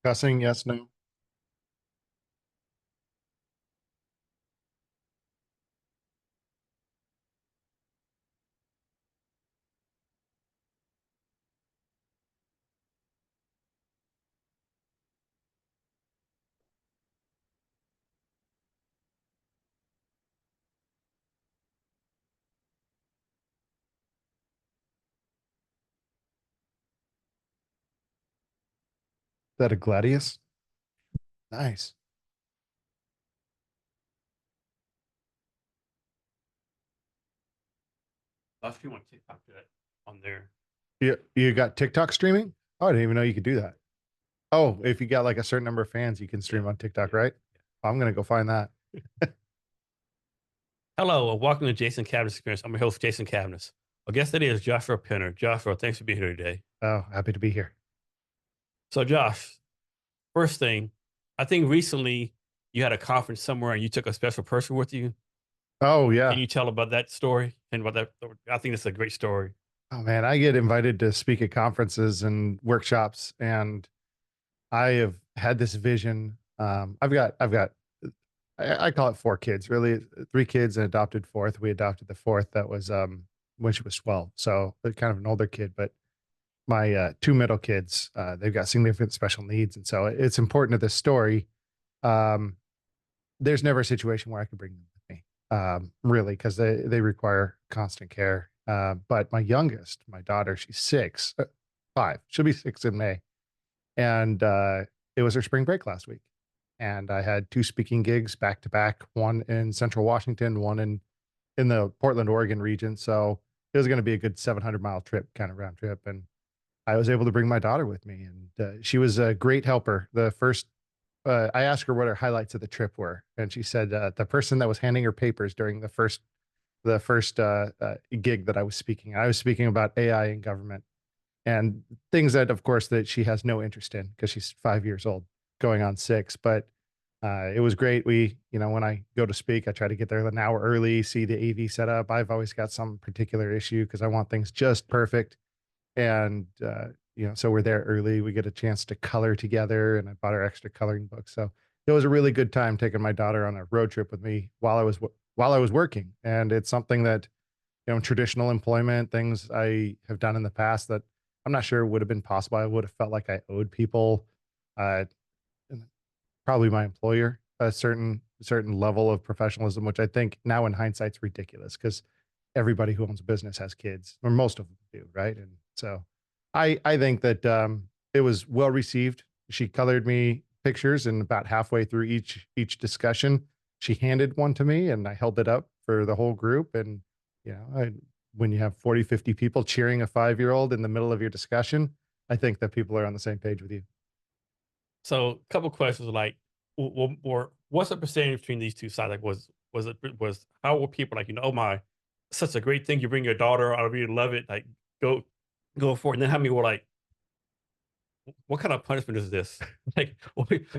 Cussing, yes, no. Is that a gladius? Nice. If you want TikTok that on there. You got TikTok streaming? Oh, I didn't even know you could do that. Oh, if you got like a certain number of fans, you can stream on TikTok, right? I'm gonna go find that. Hello, and welcome to Jason Cavness Experience. I'm your host, Jason Cavness. Our guest today is Joshua Penner. Joshua, thanks for being here today. Oh, happy to be here. So, Josh, first thing, I think recently you had a conference somewhere and you took a special person with you. Oh yeah. Can you tell about that story and about that? I think it's a great story. Oh man, I get invited to speak at conferences and workshops, and I have had this vision. I've got I call it four kids, really three kids and adopted fourth. We adopted the fourth that was when she was 12. So kind of an older kid, but my two middle kids, they've got significant special needs. And so it's important to this story. Um, there's never a situation where I could bring them with me, really, because they require constant care. But my youngest, my daughter, she's 5. She'll be 6 in May. And it was her spring break last week. And I had 2 speaking gigs back to back, one in Central Washington, one in the Portland, Oregon region. So it was going to be a good 700-mile trip, kind of round trip. And I was able to bring my daughter with me, and she was a great helper. The first, I asked her what her highlights of the trip were, and she said the person that was handing her papers during the first gig that I was speaking. I was speaking about AI in government and things that, of course, that she has no interest in because she's 5 years old, going on 6. But it was great. When I go to speak, I try to get there an hour early, see the AV set up. I've always got some particular issue because I want things just perfect. And, so we're there early. We get a chance to color together, and I bought her extra coloring books. So it was a really good time taking my daughter on a road trip with me while I was working. And it's something that, traditional employment things I have done in the past that I'm not sure would have been possible. I would have felt like I owed people, uh, and probably my employer, a certain level of professionalism, which I think now in hindsight's ridiculous because everybody who owns a business has kids, or most of them do, right? And so I think that it was well received. She colored me pictures, and about halfway through each discussion, she handed one to me, and I held it up for the whole group. And when you have 40, 50 people cheering a 5-year-old in the middle of your discussion, I think that people are on the same page with you. So, a couple questions like, or what's the percentage between these two sides? Like, was how were people like, oh my, such a great thing. You bring your daughter, I really love it. Like, go for it. And then how many were like, what kind of punishment is this? Like,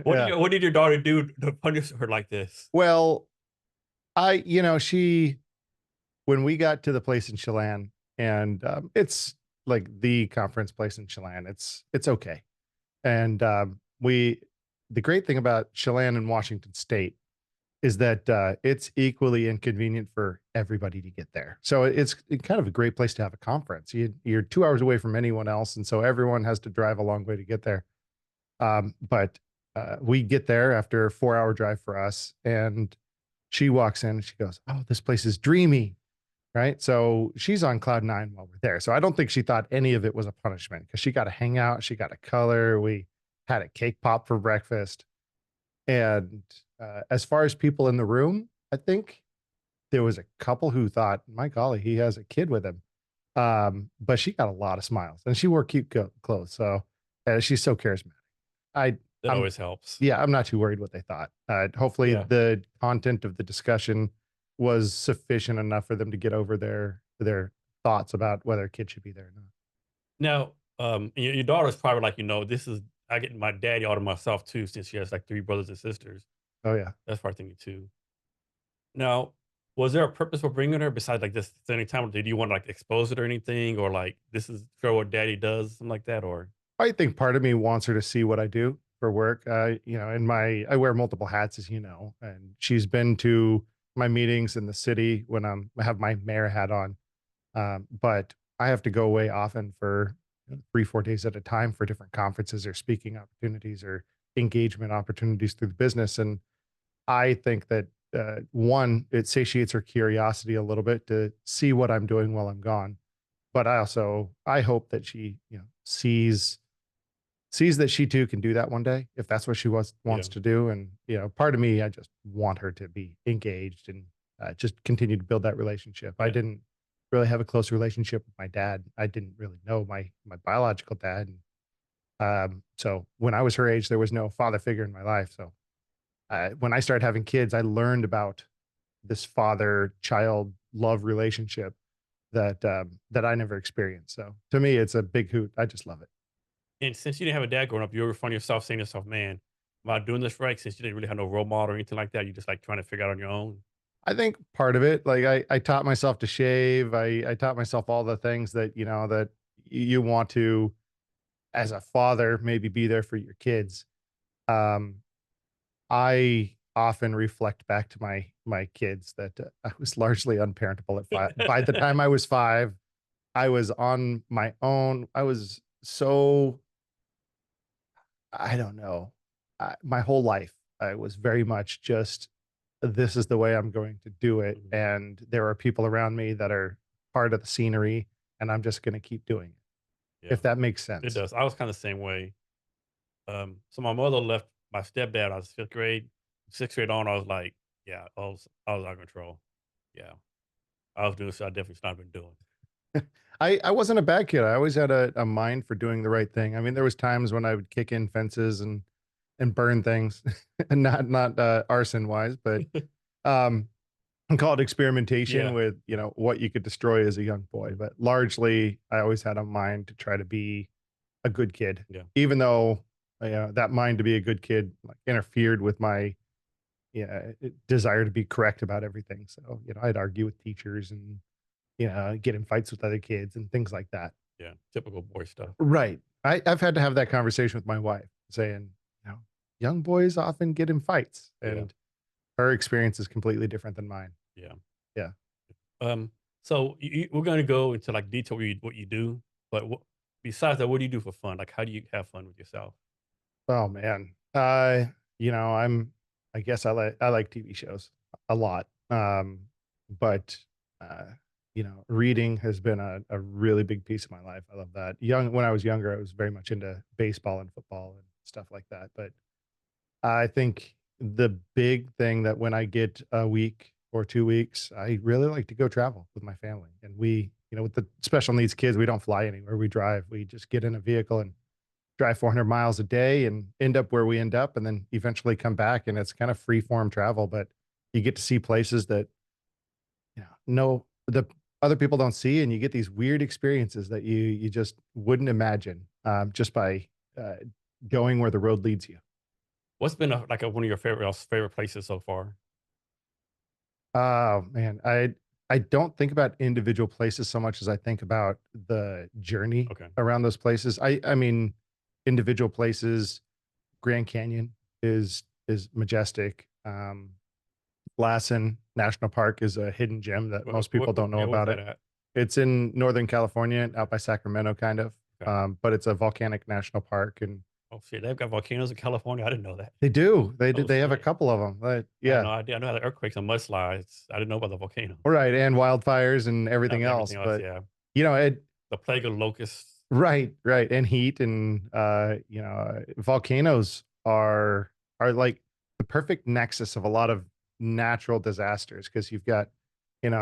Yeah. what did your daughter do to punish her like this? Well, she when we got to the place in Chelan, and it's like the conference place in Chelan, it's okay. And the great thing about Chelan and Washington State is that it's equally inconvenient for everybody to get there. So it's kind of a great place to have a conference. You're 2 hours away from anyone else, and so everyone has to drive a long way to get there. But we get there after a 4-hour drive for us, and she walks in and she goes, "Oh, this place is dreamy." Right. So she's on cloud 9 while we're there. So I don't think she thought any of it was a punishment because she got to hang out. She got to color. We had a cake pop for breakfast. And as far as people in the room, I think there was a couple who thought, my golly, he has a kid with him. But she got a lot of smiles, and she wore cute clothes. So she's so charismatic. That I'm, always helps. yeah, I'm not too worried what they thought. Hopefully the content of the discussion was sufficient enough for them to get over their thoughts about whether a kid should be there or not. Now, your daughter's probably like, I get my daddy all to myself too, since she has like 3 brothers and sisters. Oh yeah. That's part thinking too. Now, was there a purpose for bringing her besides like this spending time? Did you want to like expose it or anything, or like this is for what daddy does, something like that, or? I think part of me wants her to see what I do. for work. And I wear multiple hats, as you know, and she's been to my meetings in the city when I have my mayor hat on. But I have to go away often for 3, 4 days at a time for different conferences or speaking opportunities or engagement opportunities through the business. And I think that one, it satiates her curiosity a little bit to see what I'm doing while I'm gone. But I hope that she, sees that she too can do that one day if that's what she wants Yeah. to do. And part of me, I just want her to be engaged and just continue to build that relationship. I Yeah. didn't really have a close relationship with my dad. I didn't really know my biological dad. And, so when I was her age, there was no father figure in my life. So when I started having kids, I learned about this father child love relationship that I never experienced. So to me, it's a big hoot. I just love it. And since you didn't have a dad growing up, you ever find yourself saying to yourself, "Man, am I doing this right?" Since you didn't really have no role model or anything like that, you just like trying to figure out on your own. I think part of it, like I taught myself to shave. I taught myself all the things that, that you want to, as a father, maybe be there for your kids. Um, I often reflect back to my kids that I was largely unparentable at 5. By the time I was 5, I was on my own. I was so, I don't know. My whole life, I was very much just, this is the way I'm going to do it. Mhm. And there are people around me that are part of the scenery, and I'm just going to keep doing it, Yeah, if that makes it sense. does. I was kind of the same way. So my mother left my stepdad. I was 5th grade, 6th grade on. I was like, yeah, I was out of control. Yeah, I was doing so I definitely should not have been doing. I wasn't a bad kid. I always had a mind for doing the right thing. I mean, there was times when I would kick in fences and burn things, and not arson wise, but um, and call it experimentation Yeah, with what you could destroy as a young boy. mhm, But largely, I always had a mind to try to be a good kid, yeah, even though that mind to be a good kid like interfered with my desire to be correct about everything. So I'd argue with teachers and get in fights with other kids and things like that. yeah. Typical boy stuff. Right. I've had to have that conversation with my wife, saying, young boys often get in fights, Yeah, and her experience is completely different than mine. yeah. Yeah. Um, so we're gonna go into like detail what you do, but besides that, what do you do for fun? Like, how do you have fun with yourself? Oh man. I guess I like TV shows a lot. But uh, reading has been a really big piece of my life. I love that. When I was younger, I was very much into baseball and football and stuff like that. But I think the big thing that when I get a week or 2 weeks, I really like to go travel with my family. And with the special needs kids, we don't fly anywhere. We drive. We just get in a vehicle and drive 400 miles a day and end up where we end up, and then eventually come back. And it's kind of free form travel, but you get to see places that, no, the other people don't see. And you get these weird experiences that you just wouldn't imagine, just by uh, going where the road leads you. What's been one of your favorite places so far? Oh man, I don't think about individual places so much as I think about the journey Okay. around those places. I mean, individual places. Grand Canyon is majestic. Lassen National Park is a hidden gem that most people don't know Yeah, where's about that it. at? It's in Northern California, out by Sacramento, kind of. Okay. But it's a volcanic national park, and Oh shit, they've got volcanoes in California. I didn't know that. they do. They Oh did. They have a shit. couple of them. But I had yeah, no idea. I know how the earthquakes and mudslides. I didn't know about the volcanoes. right. And wildfires and everything else. Everything else, But yeah. it The plague of locusts. right, right, and heat and volcanoes are like the perfect nexus of a lot of natural disasters because you've got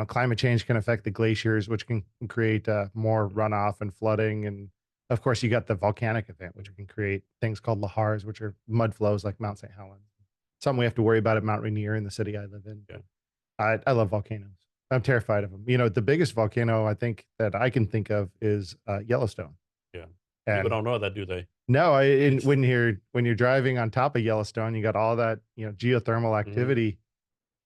climate change can affect the glaciers, which can create more Mhm. runoff and flooding, and of course you got the volcanic event, which can create things called lahars, which are mud flows like Mount St. Helens. Something we have to worry about at Mount Rainier in the city I live in. Yeah. But I love volcanoes. I'm terrified of them. The biggest volcano I think that I can think of is Yellowstone. Yeah. People And don't know that, do they? no, It's when you're driving on top of Yellowstone, you got all that geothermal mhm. activity.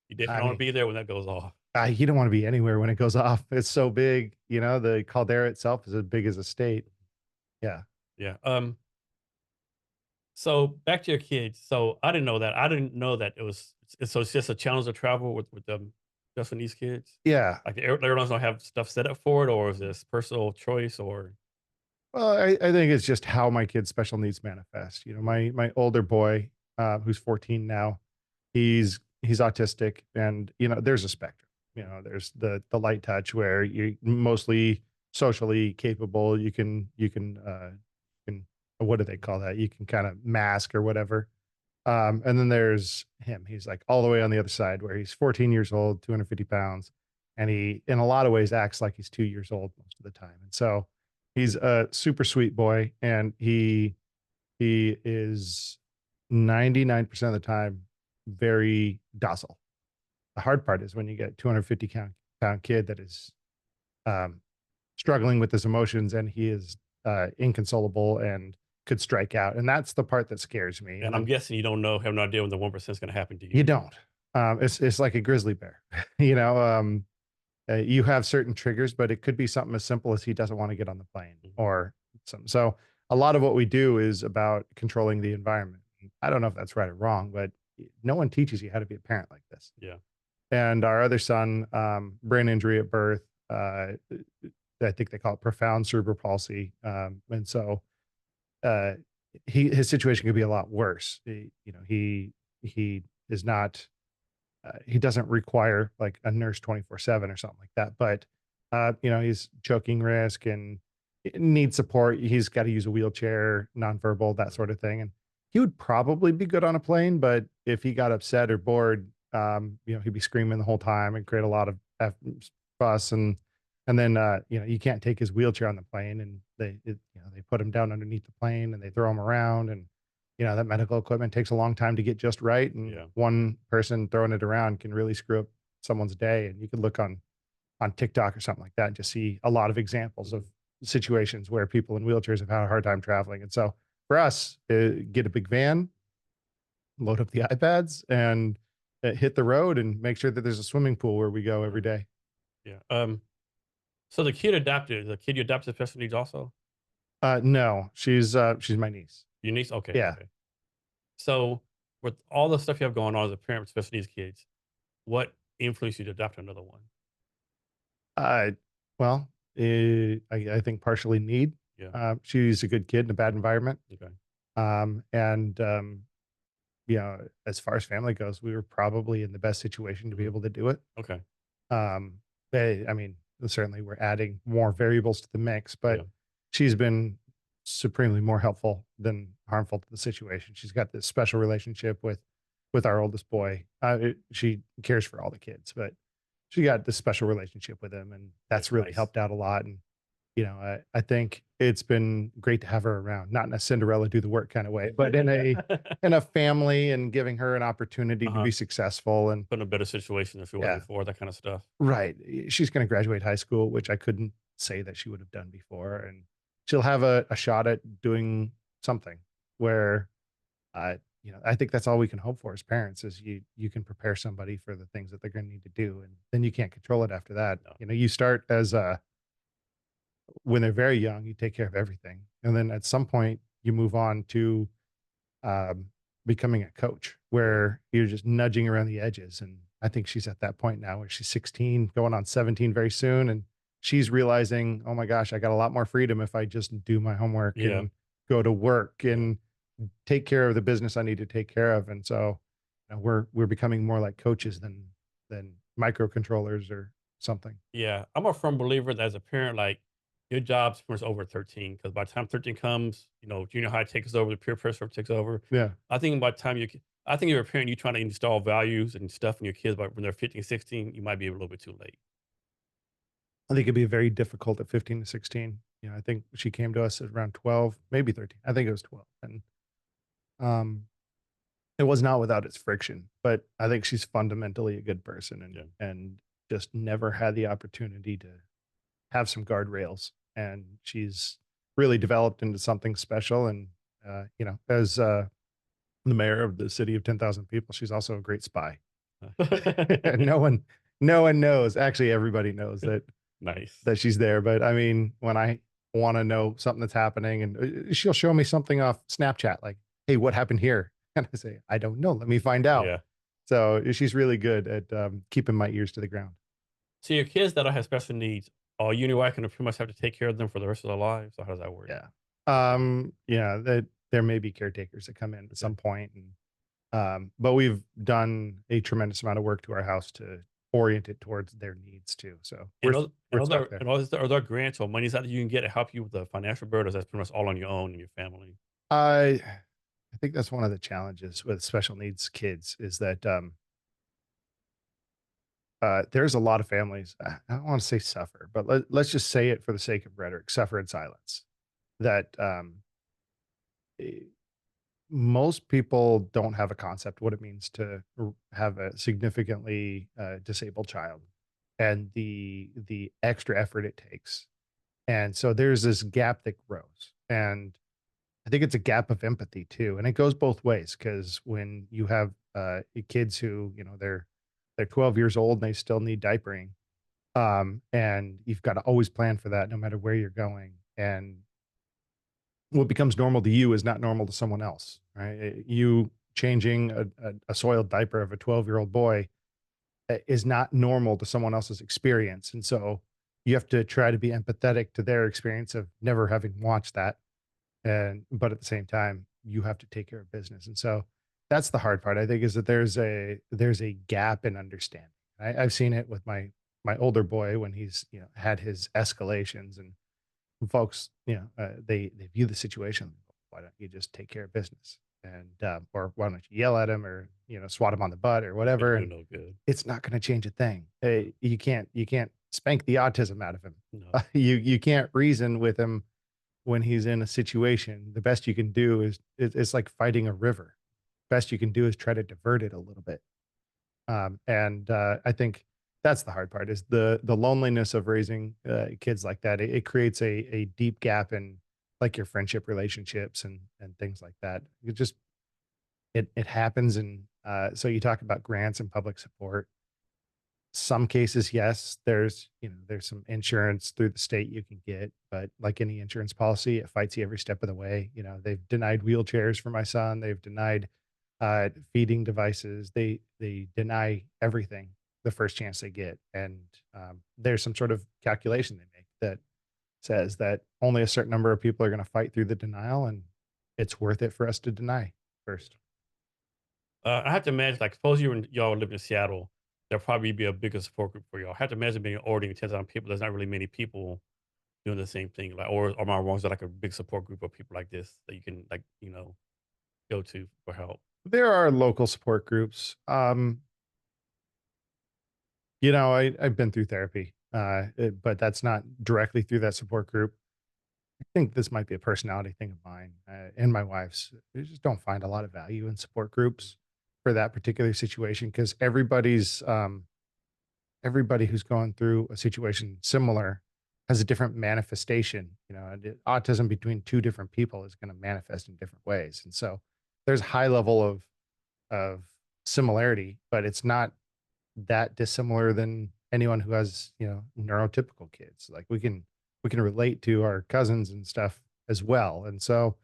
You I definitely don't wanna mean, be there when that goes off. you don't want to be anywhere when it goes off. It's so big. The caldera itself is as big as a state. Yeah. Yeah. So back to your kids. So I didn't know that. I didn't know that it was so it's just a challenge to travel with them just with these kids. Yeah. Like the airlines don't have stuff set up for it, or is this personal choice, or Well, I think it's just how my kid's special needs manifest. You know, my older boy, who's 14 now, he's autistic, and you know, there's a spectrum. You know, there's the light touch where you're mostly socially capable. You can what do they call that? You can kind of mask or whatever. And then there's him. He's like all the way on the other side where he's 14 years old, 250 pounds, and he in a lot of ways acts like he's 2 years old most of the time. And so he's a super sweet boy, and he is 99% of the time very docile. The hard part is when you get 250 pound kid that is um, struggling with his emotions, and he is inconsolable and could strike out. And that's the part that scares me. And and I'm then guessing you don't know, have no idea when the 1% is going to happen to you. you don't. It's like a grizzly bear. you know, you have certain triggers, but it could be something as simple as he doesn't want to get on the plane Mhm. or something. So a lot of what we do is about controlling the environment. I don't know if that's right or wrong, but no one teaches you how to be a parent like this. Yeah. And our other son, brain injury at birth, I think they call it profound cerebral palsy. And so uh, his situation could be a lot worse. He is not he doesn't require like a nurse 24/7 or something like that. But you know, he's choking risk and needs support. He's got to use a wheelchair, nonverbal, that sort of thing. And he would probably be good on a plane, but if he got upset or bored, you know, he'd be screaming the whole time and create a lot of fuss. And then you know, you can't take his wheelchair on the plane, and you know, they put him down underneath the plane and they throw him around, and you know, that medical equipment takes a long time to get just right. And Yeah. one person throwing it around can really screw up someone's day. And you could look on TikTok or something like that and just see a lot of examples of situations where people in wheelchairs have had a hard time traveling. And so for us, get a big van, load up the iPads, and hit the road and make sure that there's a swimming pool where we go every Mhm. day. Yeah. So the kid you adopted special needs also? No, she's my niece. Your niece? Okay. Yeah. Okay. So with all the stuff you have going on as a parent with special needs kids, what influenced you to adopt another one? Uh, well, I think partially need. Yeah. She's a good kid in a bad environment. Okay. And you know, as far as family goes, we were probably in the best situation to be Mhm. able to do it. Okay. Um, I mean, certainly we're adding more variables to the mix, but Yeah. she's been supremely more helpful than harmful to the situation. She's got this special relationship with our oldest boy. She cares for all the kids, but she got this special relationship with him, and That's that's really nice. helped out a lot. And you know, I think it's been great to have her around, not in a Cinderella do the work kind of way, but in a family, and giving her an opportunity to Uh-huh. be successful. And Put in a better situation than she was yeah, before, that kind of stuff. right. She's going to graduate high school, which I couldn't say that she would have done before. And she'll have a shot at doing something where, you know, I think that's all we can hope for as parents is you can prepare somebody for the things that they're going to need to do. And then you can't control it after that. No. You know, you start as when they're very young, you take care of everything. And then at some point you move on to um, becoming a coach where you're just nudging around the edges. And I think she's at that point now where she's 16, going on 17 very soon. And she's realizing, oh my gosh, I got a lot more freedom if I just do my homework Yeah. and go to work Yeah. and take care of the business I need to take care of. And so you know, we're becoming more like coaches than microcontrollers or something. Yeah. I'm a firm believer that as a parent, like your job's pretty much over 13. Because by the time 13 comes, junior high takes over, the peer pressure takes over. Yeah. I think by the time I think you're a parent, you're trying to install values and stuff in your kids, but when they're 15, 16, you might be a little bit too late. I think it'd be very difficult at 15 to 16. You know, I think she came to us at around 12, maybe 13. I think it was 12. And um, it was not without its friction, but I think she's fundamentally a good person, Yeah. and just never had the opportunity to have some guardrails. And she's really developed into something special. And you know, as the mayor of the city of 10,000 people, she's also a great spy. no one, no one knows. Actually, everybody knows Nice. that she's there. But I mean, when I want to know something that's happening, and she'll show me something off Snapchat, like, hey, what happened here? And I say, I don't know. Let me find out. Yeah. So she's really good at keeping my ears to the ground. So your kids that have special needs, are you and your wife gonna pretty much have to take care of them for the rest of their lives? Or how does that work? Yeah. Yeah, that there may be caretakers that come in at Okay. some point, and but we've done a tremendous amount of work to our house to orient it towards their needs too. So And we're stuck there. are there grants or monies that you can get to help you with the financial burdens that's pretty much all on your own and your family? I I think that's one of the challenges with special needs kids is that there's a lot of families. I don't want to say suffer, but let's just say it for the sake of rhetoric: suffer in silence. That eh, most people don't have a concept what it means to have a significantly disabled child, and the extra effort it takes. And so there's this gap that grows, and I think it's a gap of empathy too, and it goes both ways because when you have kids who they're 12 years old and they still need diapering, and you've got to always plan for that no matter where you're going, and what becomes normal to you is not normal to someone else, right? You changing a soiled diaper of a 12-year-old boy is not normal to someone else's experience, and so you have to try to be empathetic to their experience of never having watched that, and but at the same time you have to take care of business. And so that's the hard part, I think, is that there's a gap in understanding. I've seen it with my older boy when he's had his escalations, and folks they view the situation, why don't you just take care of business, and or why don't you yell at him, or swat him on the butt or Couldn't whatever, do and no good. it's not going to change a thing. You can't spank the autism out of him. No. You can't reason with him when he's in a situation. The best you can do is it's like fighting a river. Best you can do is try to divert it a little bit. And I think that's the hard part, is the loneliness of raising kids like that. It creates a deep gap in like your friendship relationships and things like that. It happens. And so you talk about grants and public support. Some cases, yes, there's some insurance through the state you can get, but like any insurance policy, it fights you every step of the way. They've denied wheelchairs for my son. They've denied feeding devices. They deny everything the first chance they get, and there's some sort of calculation they make that says that only a certain number of people are going to fight through the denial, and it's worth it for us to deny first. I have to imagine, like, suppose y'all live in Seattle, there'll probably be a bigger support group for y'all. I have to imagine being in Orting, 10,000 people, there's not really many people doing the same thing. Like, or am I wrong? Is there like a big support group of people like this that you can like, go to for help? There are local support groups. I've been through therapy, but that's not directly through that support group. I think this might be a personality thing of mine and my wife's. We just don't find a lot of value in support groups for that particular situation, because everybody who's gone through a situation similar has a different manifestation. And autism between two different people is going to manifest in different ways, and so there's a high level of similarity, but it's not that dissimilar than anyone who has neurotypical kids. Like we can relate to our cousins and stuff as well. And so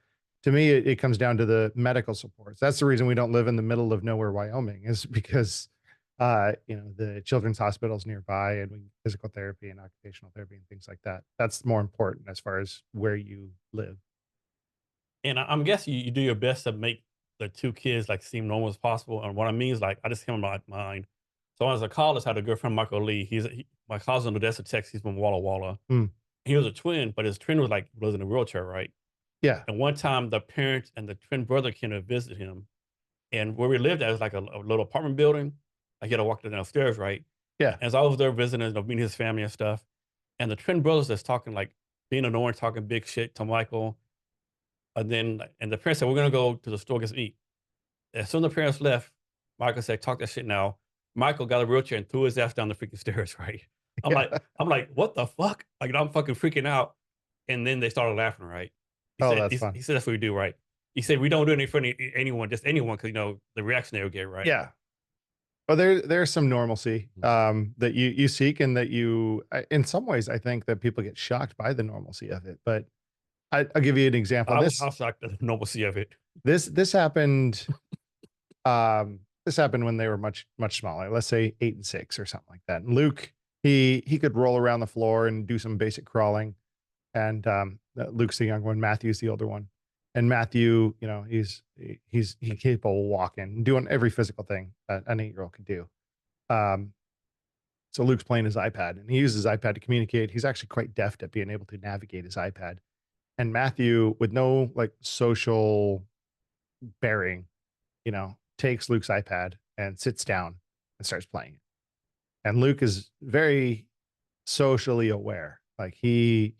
to me it comes down to the medical supports. That's the reason we don't live in the middle of nowhere, Wyoming, is because the children's hospitals nearby, and we physical therapy and occupational therapy and things like that. That's more important as far as where you live. And I'm guessing you do your best to make the two kids like seem normal as possible. And what I mean is, like, I just came in my mind. So when I was in college, I had a good friend, Michael Lee. My cousin in Odessa, Texas. He's from Walla Walla. Mm, He was a twin, but his twin was in a wheelchair, right? yeah. And one time, the parents and the twin brother came to visit him, and where we lived at was like a little apartment building. I had to walk downstairs, right? Yeah. As I was there visiting, meeting his family and stuff, and the twin brothers that's talking like being annoying, talking big shit to Michael, and the parents said, "We're gonna go to the store get some eat." As soon as the parents left, Michael said, "Talk that shit now." Michael got a wheelchair and threw his ass down the freaking stairs, right? I'm like, Yeah. I'm like, what the fuck? Like, I'm fucking freaking out. And then they started laughing, right? Oh, that's fun. He said that's what we do, right? He said we don't do anything for anyone, just anyone, because the reaction they would get, right? Yeah. Well, there's some normalcy Mhm. that you seek, and that in some ways I think that people get shocked by the normalcy of it. But I'll give you an example. I was how shocked at the normalcy of it. This happened. This happened when they were much smaller. Let's say 8 and 6 or something like that. And Luke, he could roll around the floor and do some basic crawling. And Luke's the younger one. Matthew's the older one. And Matthew, you know, he's capable of walking, doing every physical thing that an 8-year-old could do. Um, so Luke's playing his iPad, and he uses his iPad to communicate. He's actually quite deft at being able to navigate his iPad. And Matthew, with no like social bearing, you know, takes Luke's iPad and sits down and starts playing it. And Luke is very socially aware. Like he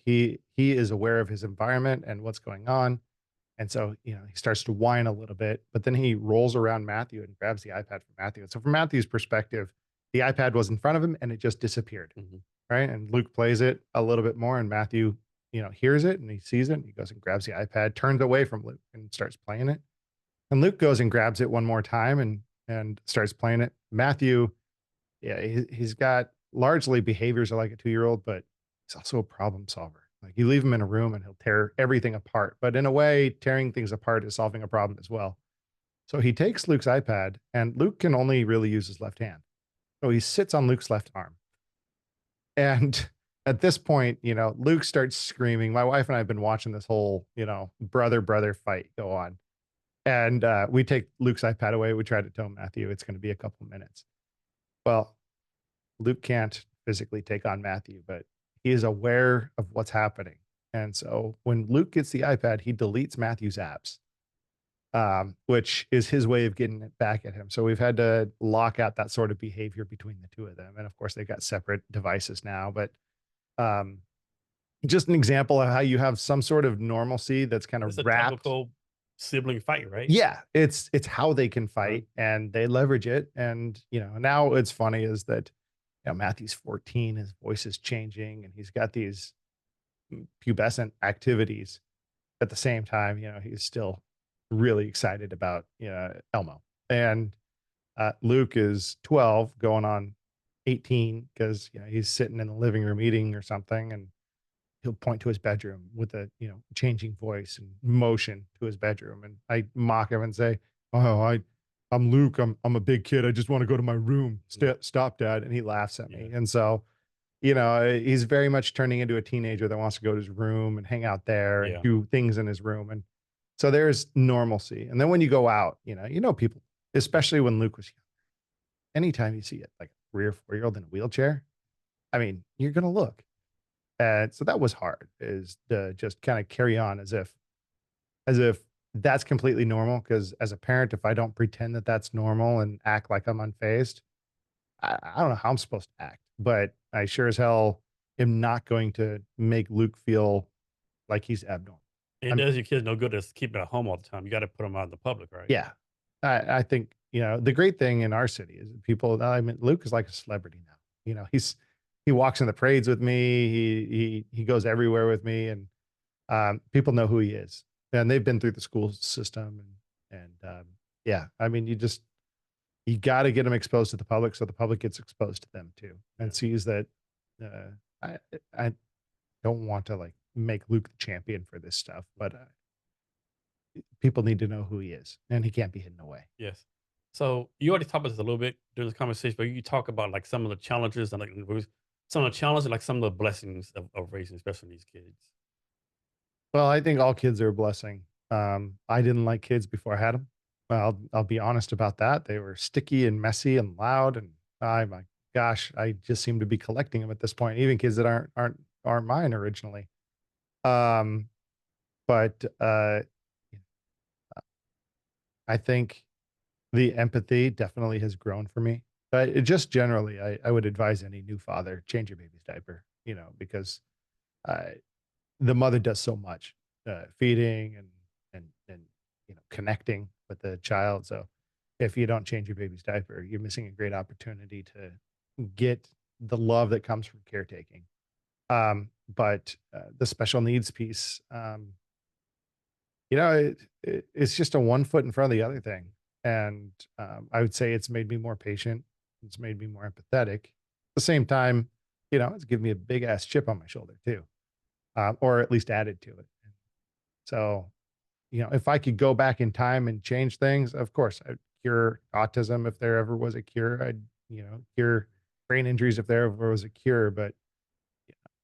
is aware of his environment and what's going on. And so, you know, he starts to whine a little bit, but then he rolls around Matthew and grabs the iPad from Matthew. And so from Matthew's perspective, the iPad was in front of him and it just disappeared. Mhm. Right. And Luke plays it a little bit more, and Matthew, you know, hears it and he sees it and he goes and grabs the iPad, turns away from Luke and starts playing it. And Luke goes and grabs it one more time and starts playing it. Matthew, yeah, he's got largely behaviors of like a 2-year-old, but he's also a problem solver. Like you leave him in a room and he'll tear everything apart. But in a way, tearing things apart is solving a problem as well. So he takes Luke's iPad, and Luke can only really use his left hand. So he sits on Luke's left arm. And at this point, you know, Luke starts screaming. My wife and I have been watching this whole, you know, brother fight go on. And we take Luke's iPad away. We try to tell Matthew it's going to be a couple minutes. Well, Luke can't physically take on Matthew, but he is aware of what's happening. And so when Luke gets the iPad, he deletes Matthew's apps, which is his way of getting it back at him. So we've had to lock out that sort of behavior between the two of them. And of course, they've got separate devices now. But um, just an example of how you have some sort of normalcy that's kind It's a of wrapped. typical sibling fight, right? Yeah, it's how they can Right. fight, and they leverage it. And you know, now it's funny is that, you know, Matthew's 14, his voice is changing, and he's got these pubescent activities. At the same time, you know, he's still really excited about, you know, Elmo. And Luke is 12, going on 18, because you know he's sitting in the living room eating or something, and he'll point to his bedroom with a, you know, changing voice and motion to his bedroom. And I mock him and say, "Oh, I'm Luke. I'm a big kid. I just want to go to my room. Stop, Dad." And he laughs at me. Yeah. And so, you know, he's very much turning into a teenager that wants to go to his room and hang out there and Yeah. do things in his room. And so there's normalcy. And then when you go out, you know, people, especially when Luke was young, anytime you see it, like a 3 or 4-year-old in a wheelchair, I mean, you're going to look. And so that was hard, is to just kind of carry on as if that's completely normal. Because as a parent, if I don't pretend that that's normal and act like I'm unfazed, I don't know how I'm supposed to act. But I sure as hell am not going to make Luke feel like he's abnormal. It I'm does your kids no good to keep it at home all the time. You gotta put them out in the public, right? Yeah, I think, you know, the great thing in our city is that people. I mean, Luke is like a celebrity now. You know, he walks in the parades with me. He goes everywhere with me, and people know who he is, and they've been through the school system, and yeah, I mean, you got to get them exposed to the public, so the public gets exposed to them too, Yeah. and sees that. Uh, I don't want to like make Luke the champion for this stuff, but people need to know who he is, and he can't be hidden away. Yes. So you already talked about this a little bit during this conversation, but you talk about like some of the challenges and like some of the challenges, like some of the blessings of raising, especially these kids. Well, I think all kids are a blessing. I didn't like kids before I had them. I'll be honest about that. They were sticky and messy and loud, and oh my gosh, I just seem to be collecting them at this point. Even kids that aren't mine originally. Um, but I think the empathy definitely has grown for me. It just generally, I would advise any new father, change your baby's diaper. You know, because uh, the mother does so much, feeding and you know, connecting with the child. So if you don't change your baby's diaper, you're missing a great opportunity to get the love that comes from caretaking. But the special needs piece, you know, it's just a one foot in front of the other thing. And I would say it's made me more patient. It's made me more empathetic. At the same time, you know, it's given me a big ass chip on my shoulder too, or at least added to it. So, if I could go back in time and change things, of course, I'd cure autism if there ever was a cure. I'd, cure brain injuries if there ever was a cure, but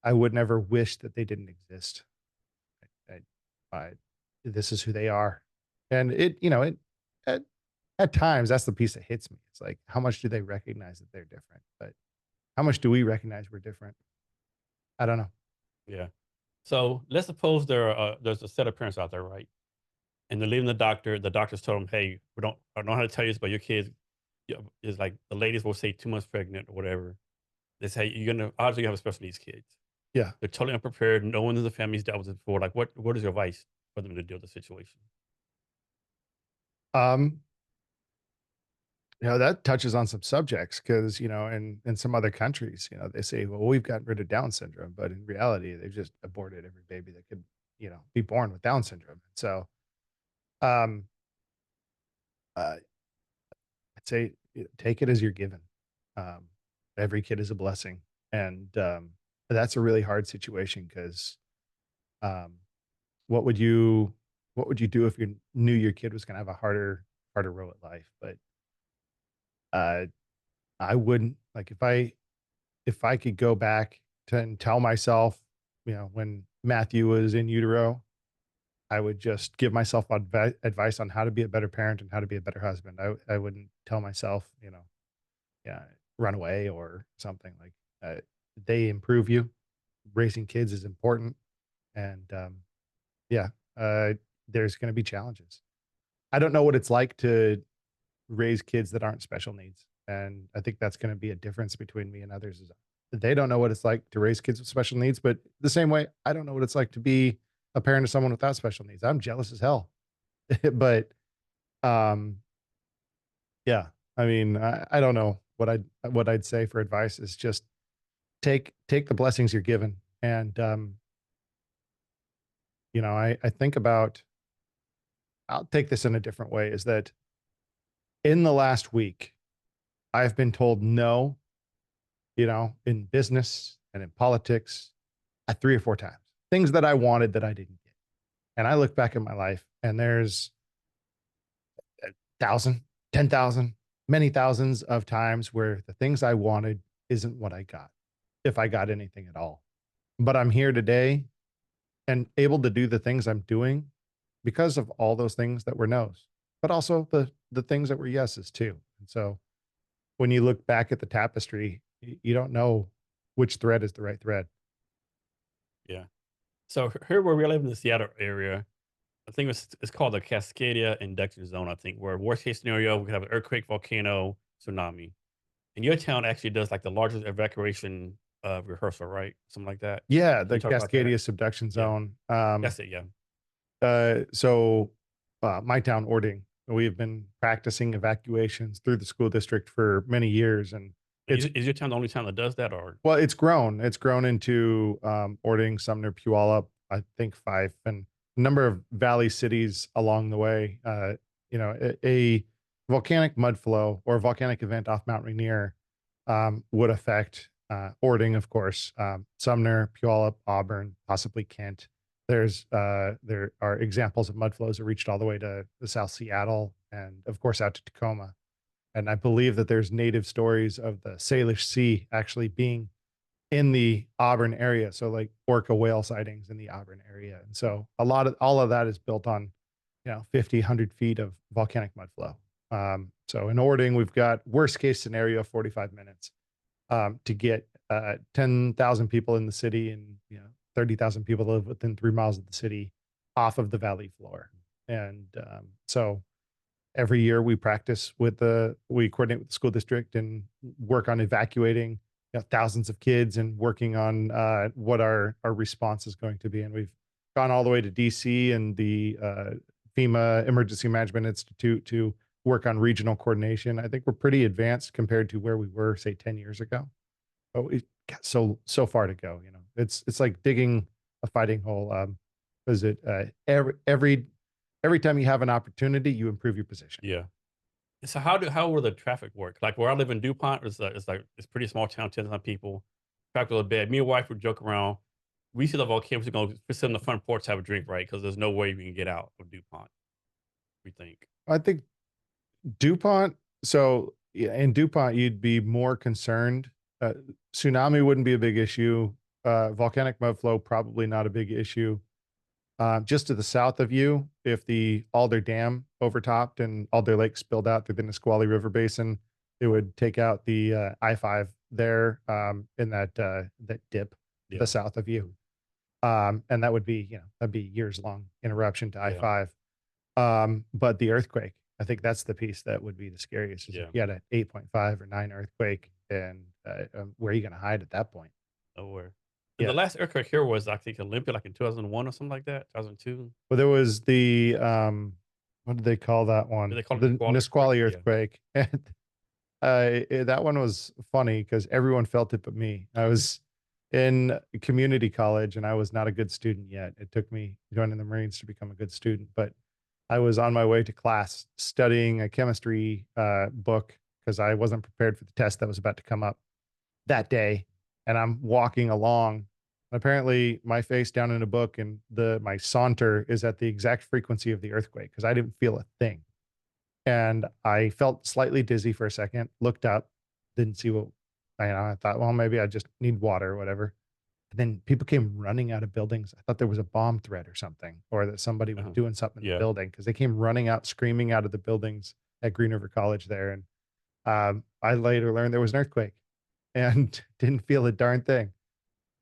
I would never wish that they didn't exist. I, this is who they are. And at, at times that's the piece that hits me. It's like, how much do they recognize that they're different? But how much do we recognize we're different? I don't know. Yeah. So let's suppose there's a set of parents out there, right? And they're leaving the doctor. The doctors told them, "Hey, I don't know how to tell you this, but your kids, is like the ladies will say 2 months pregnant or whatever. They say you're gonna obviously you have a special needs kids. Yeah. They're totally unprepared. No one in the family's dealt with it before. Like, what is your advice for them to deal with the situation?" Um, that touches on some subjects because, in some other countries, they say, well, we've gotten rid of Down syndrome, but in reality, they've just aborted every baby that could, be born with Down syndrome. So, um, uh, I'd say take it as you're given. Um, every kid is a blessing. And that's a really hard situation because um, what would you what would you do if you knew your kid was going to have a harder road at life? But uh, I wouldn't like if I could go back to and tell myself, when Matthew was in utero, I would just give myself advice on how to be a better parent and how to be a better husband. I wouldn't tell myself, yeah, run away or something like they improve you. Raising kids is important. And yeah, uh, there's going to be challenges. I don't know what it's like to raise kids that aren't special needs. And I think that's going to be a difference between me and others is they don't know what it's like to raise kids with special needs, but the same way I don't know what it's like to be a parent of someone without special needs. I'm jealous as hell. But um yeah, I mean, I don't know what I'd say for advice is just take the blessings you're given. And I think about I'll take this in a different way is that in the last week, I've been told no, in business and in politics at 3 or 4 times. Things that I wanted that I didn't get. And I look back at my life and there's 1,000, 10,000, many thousands of times where the things I wanted isn't what I got, if I got anything at all. But I'm here today and able to do the things I'm doing because of all those things that were no's, but also the things that were yeses too. And so when you look back at the tapestry, you don't know which thread is the right thread. Yeah. So here where we live in the Seattle area, I think it's called the Cascadia Induction Zone. I think where worst case scenario we could have an earthquake, volcano, tsunami. And your town actually does like the largest evacuation rehearsal, right? Something like that. Yeah, Can the you talk about that? Cascadia subduction Yeah, zone. that's it. Yeah. So my town, Orting, we've been practicing evacuations through the school district for many years, and it's Is your town the only town that does that, or well, it's grown. It's grown into Orting, Sumner, Puyallup, I think 5, and a number of valley cities along the way. A volcanic mud flow or volcanic event off Mount Rainier would affect Orting, of course, Sumner, Puyallup, Auburn, possibly Kent. There are examples of mud flows that reached all the way to the South Seattle and, of course, out to Tacoma. And I believe that there's native stories of the Salish Sea actually being in the Auburn area. So like orca whale sightings in the Auburn area. And so all of that is built on, 50, 100 feet of volcanic mud flow. So in Orting, we've got worst case scenario, 45 minutes to get 10,000 people in the city and, 30,000 people live within 3 miles of the city off of the valley floor. And so every year we coordinate with the school district and work on evacuating thousands of kids and working on what our response is going to be. And we've gone all the way to DC and the FEMA Emergency Management Institute to work on regional coordination. I think we're pretty advanced compared to where we were, say, 10 years ago. But we got so far to go. It's like digging a fighting hole. Is it every time you have an opportunity, you improve your position. yeah? So how will the traffic work? Like where I live in DuPont, it's like it's pretty small town, 10,000 people. Traffic a little bad. Me and wife would joke around. we see the volcano, we're gonna sit on the front porch, have a drink, right? Because there's no way we can get out of DuPont. We think. I think DuPont. So yeah, in DuPont, you'd be more concerned. Uh, Tsunami wouldn't be a big issue. Volcanic mud flow, probably not a big issue. Just to the south of you, if the Alder Dam overtopped and Alder Lake spilled out through the Nisqually River Basin, it would take out the I-5 there in that dip to the Yeah. south of you. And that would be, that'd be years long interruption to Yeah. I-5. But the earthquake, I think that's the piece that would be the scariest. Is if Yeah. you had an 8.5 or 9 earthquake, and where are you going to hide at that point? Nowhere. And the Yeah. last earthquake here was, I think, Olympia, like in 2001 or something like that. 2002. Well, there was the what did they call that Did one? they call it The Nisqually earthquake? Nisqually Yeah. earthquake. And that one was funny because everyone felt it but me. I was in community college and I was not a good student yet. It took me joining the Marines to become a good student, but I was on my way to class studying a chemistry book because I wasn't prepared for the test that was about to come up that day. And I'm walking along. Apparently, my face down in a book and my saunter is at the exact frequency of the earthquake because I didn't feel a thing. And I felt slightly dizzy for a second, looked up, didn't see what I thought, well, maybe I just need water or whatever. And then people came running out of buildings. I thought there was a bomb threat or something, or that somebody was Uh-huh. doing something in the Yeah. building because they came running out, screaming out of the buildings at Green River College there. And I later learned there was an earthquake and didn't feel a darn thing.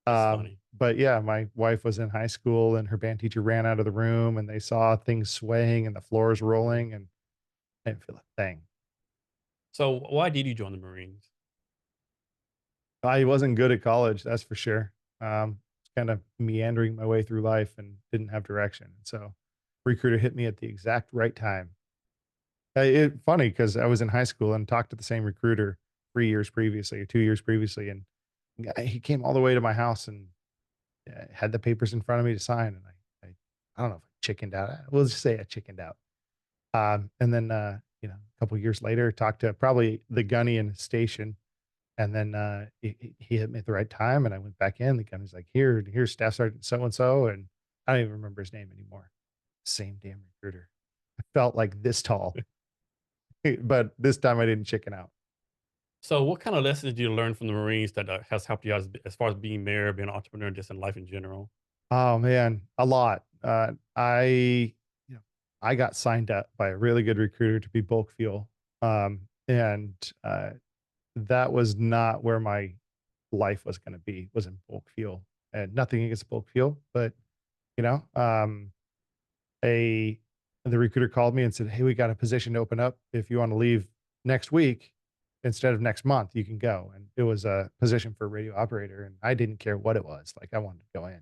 That's funny. But yeah, my wife was in high school and her band teacher ran out of the room and they saw things swaying and the floors rolling and I didn't feel a thing. So why did you join the Marines? I wasn't good at college, that's for sure. Kind of meandering my way through life and didn't have direction. So recruiter hit me at the exact right time. Funny because I was in high school and talked to the same recruiter 3 years previously or 2 years previously, and he came all the way to my house and had the papers in front of me to sign, and I don't know if I chickened out. We'll just say I chickened out. And then a couple of years later, talked to probably the gunny in his station, and then he hit me at the right time, and I went back in. The gunny's like, here's Staff Sergeant so and so, and I don't even remember his name anymore. Same damn recruiter. I felt like this tall, but this time I didn't chicken out. So what kind of lessons did you learn from the Marines that has helped you as far as being mayor, being an entrepreneur, just in life in general? Oh man, a lot. You know, I got signed up by a really good recruiter to be bulk fuel. And that was not where my life was going to be, was in bulk fuel. And nothing against bulk fuel, but you know, a the recruiter called me and said, "Hey, we got a position to open up. If you want to leave next week instead of next month, you can go." And it was a position for a radio operator, and I didn't care what it was. Like I wanted to go in.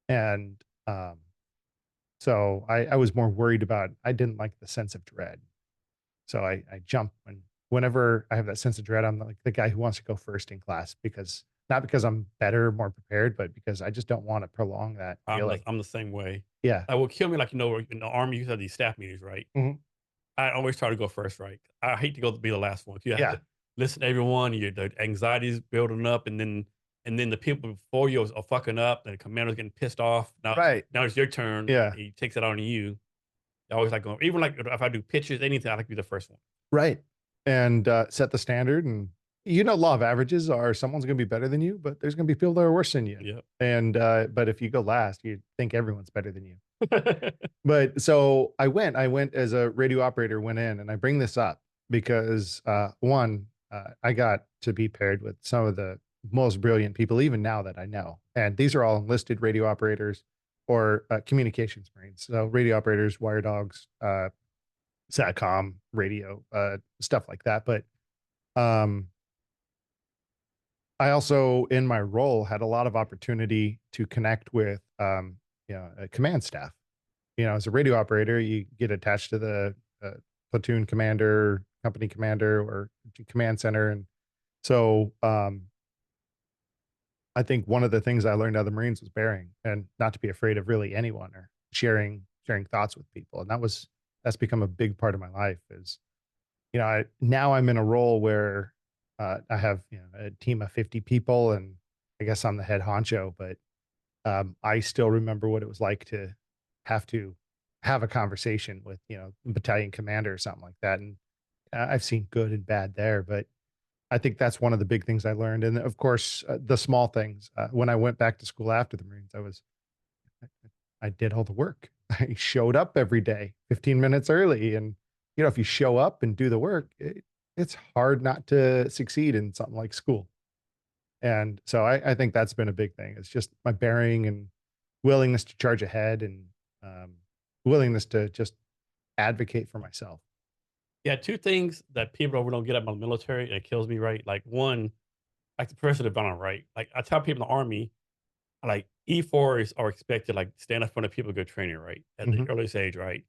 And so I was more worried about, I didn't like the sense of dread. So I jump whenever I have that sense of dread, I'm like the guy who wants to go first in class because not because I'm better, more prepared, but because I just don't want to prolong that feeling. I'm the same way. Yeah. That would kill me, like, in the Army, you have these staff meetings, right? Mhm. I always try to go first, right? I hate to be the last one. You have Yeah. to listen to everyone, the anxiety's building up, and then the people before you are fucking up, and the commander's getting pissed off. Right. Now it's your turn. Yeah. He takes it on you. I always like going, even like if I do pitches, anything, I like to be the first one. Right. And set the standard. And law of averages are someone's going to be better than you, but there's going to be people that are worse than you. Yep. And but if you go last, you think everyone's better than you. But so I went as a radio operator, went in, and I bring this up because one, I got to be paired with some of the most brilliant people, even now that I know. And these are all enlisted radio operators or communications Marines. So radio operators, wire dogs, SATCOM, radio, stuff like that. But um, I also, in my role, had a lot of opportunity to connect with, command staff. As a radio operator, you get attached to the platoon commander, company commander, or command center. And so I think one of the things I learned out of the Marines was bearing and not to be afraid of really anyone or sharing thoughts with people. And that's become a big part of my life is, now I'm in a role where I have, a team of 50 people and I guess I'm the head honcho, but I still remember what it was like to have a conversation with, battalion commander or something like that. And I've seen good and bad there, but I think that's one of the big things I learned. And of course, the small things. When I went back to school after the Marines, I did all the work. I showed up every day, 15 minutes early. And, if you show up and do the work, it's hard not to succeed in something like school. And so I think that's been a big thing. It's just my bearing and willingness to charge ahead and um, willingness to just advocate for myself. Yeah, two things that people don't get about the military, and it kills me, right? Like one, like the person development, right? Like I tell people in the army, like E4s are expected like stand up in front of people, good training, right? At the Mhm. earliest age, right?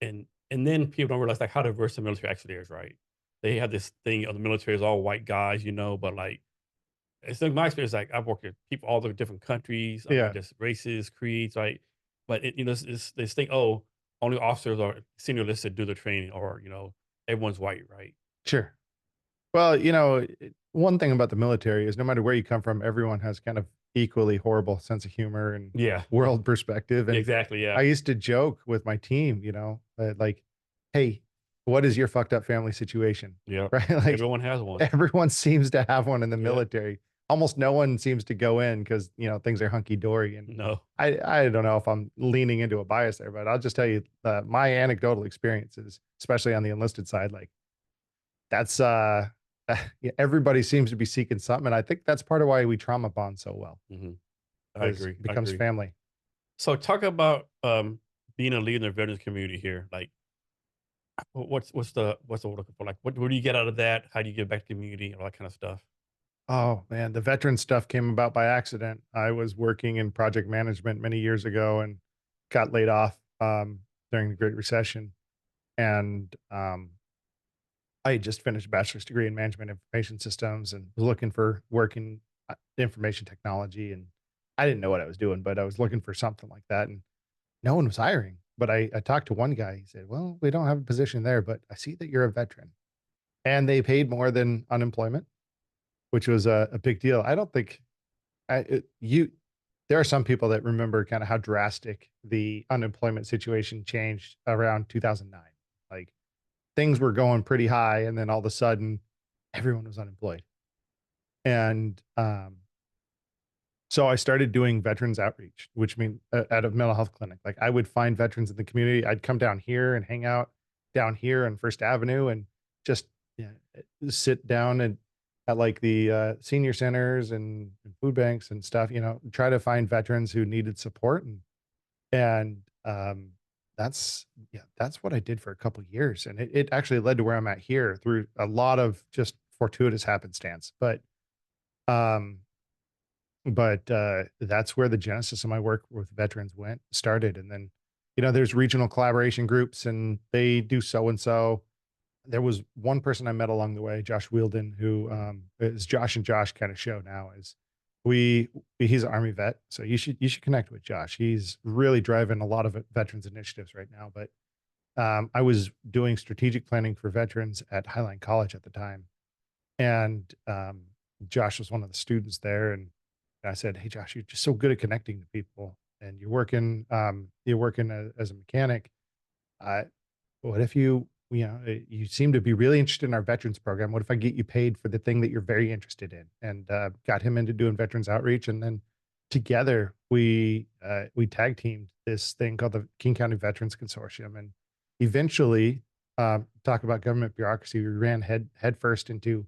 And then people don't realize like how diverse the military actually is, right? They have this thing of the military is all white guys, but like it's like my experience, like I've worked with people all the different countries, I mean Yeah, just races, creeds, right? But it's this thing, oh, only officers are senior listed do the training, or everyone's white, right? sure. Well, one thing about the military is no matter where you come from, everyone has kind of equally horrible sense of humor and Yeah. world perspective. And Exactly, yeah. I used to joke with my team, like, hey, what is your fucked up family situation? Yep. Right? Like Everyone has one. everyone seems to have one in the Yep. military. Almost no one seems to go in because, things are hunky dory. And No. I don't know if I'm leaning into a bias there, but I'll just tell you my anecdotal experiences, especially on the enlisted side, like that's yeah, everybody seems to be seeking something. And I think that's part of why we trauma bond so well Mhm. I because agree, it I becomes agree. family. So talk about, being a leader in the veterans community here, like, what's the word looking for? Like, what do you get out of that? How do you give back to the community, all that kinda stuff? Oh man, the veteran stuff came about by accident. I was working in project management many years ago and got laid off during the Great Recession. And I had just finished a bachelor's degree in management information systems and was looking for work in information technology. And I didn't know what I was doing, but I was looking for something like that. And no one was hiring. But I talked to one guy. He said, well, we don't have a position there, but I see that you're a veteran. And they paid more than unemployment, which was a big deal. I don't think there are some people that remember kind of how drastic the unemployment situation changed around 2009. Like things were going pretty high, and then all of a sudden, everyone was unemployed. And so I started doing veterans outreach, which means at a mental health clinic. Like I would find veterans in the community. I'd come down here and hang out down here on First Avenue and just yeah, sit down and at like the senior centers and food banks and stuff. Try to find veterans who needed support and that's what I did for a couple years, and it actually led to where I'm at here through a lot of just fortuitous happenstance. Um, but that's where the genesis of my work with veterans started. And then, there's regional collaboration groups and they do so and so. There was one person I met along the way, Josh Wielden, who is Josh and Josh kind of show now is we he's an army vet. So you should connect with Josh. He's really driving a lot of veterans initiatives right now. But I was doing strategic planning for veterans at Highline College at the time. And Josh was one of the students there. And I said, hey, Josh, you're just so good at connecting to people and you're working as a mechanic. Uh, what if you seem to be really interested in our veterans program? What if I get you paid for the thing that you're very interested in? And got him into doing veterans outreach. And then together we tag teamed this thing called the King County Veterans Consortium. And eventually, talk about government bureaucracy, we ran headfirst into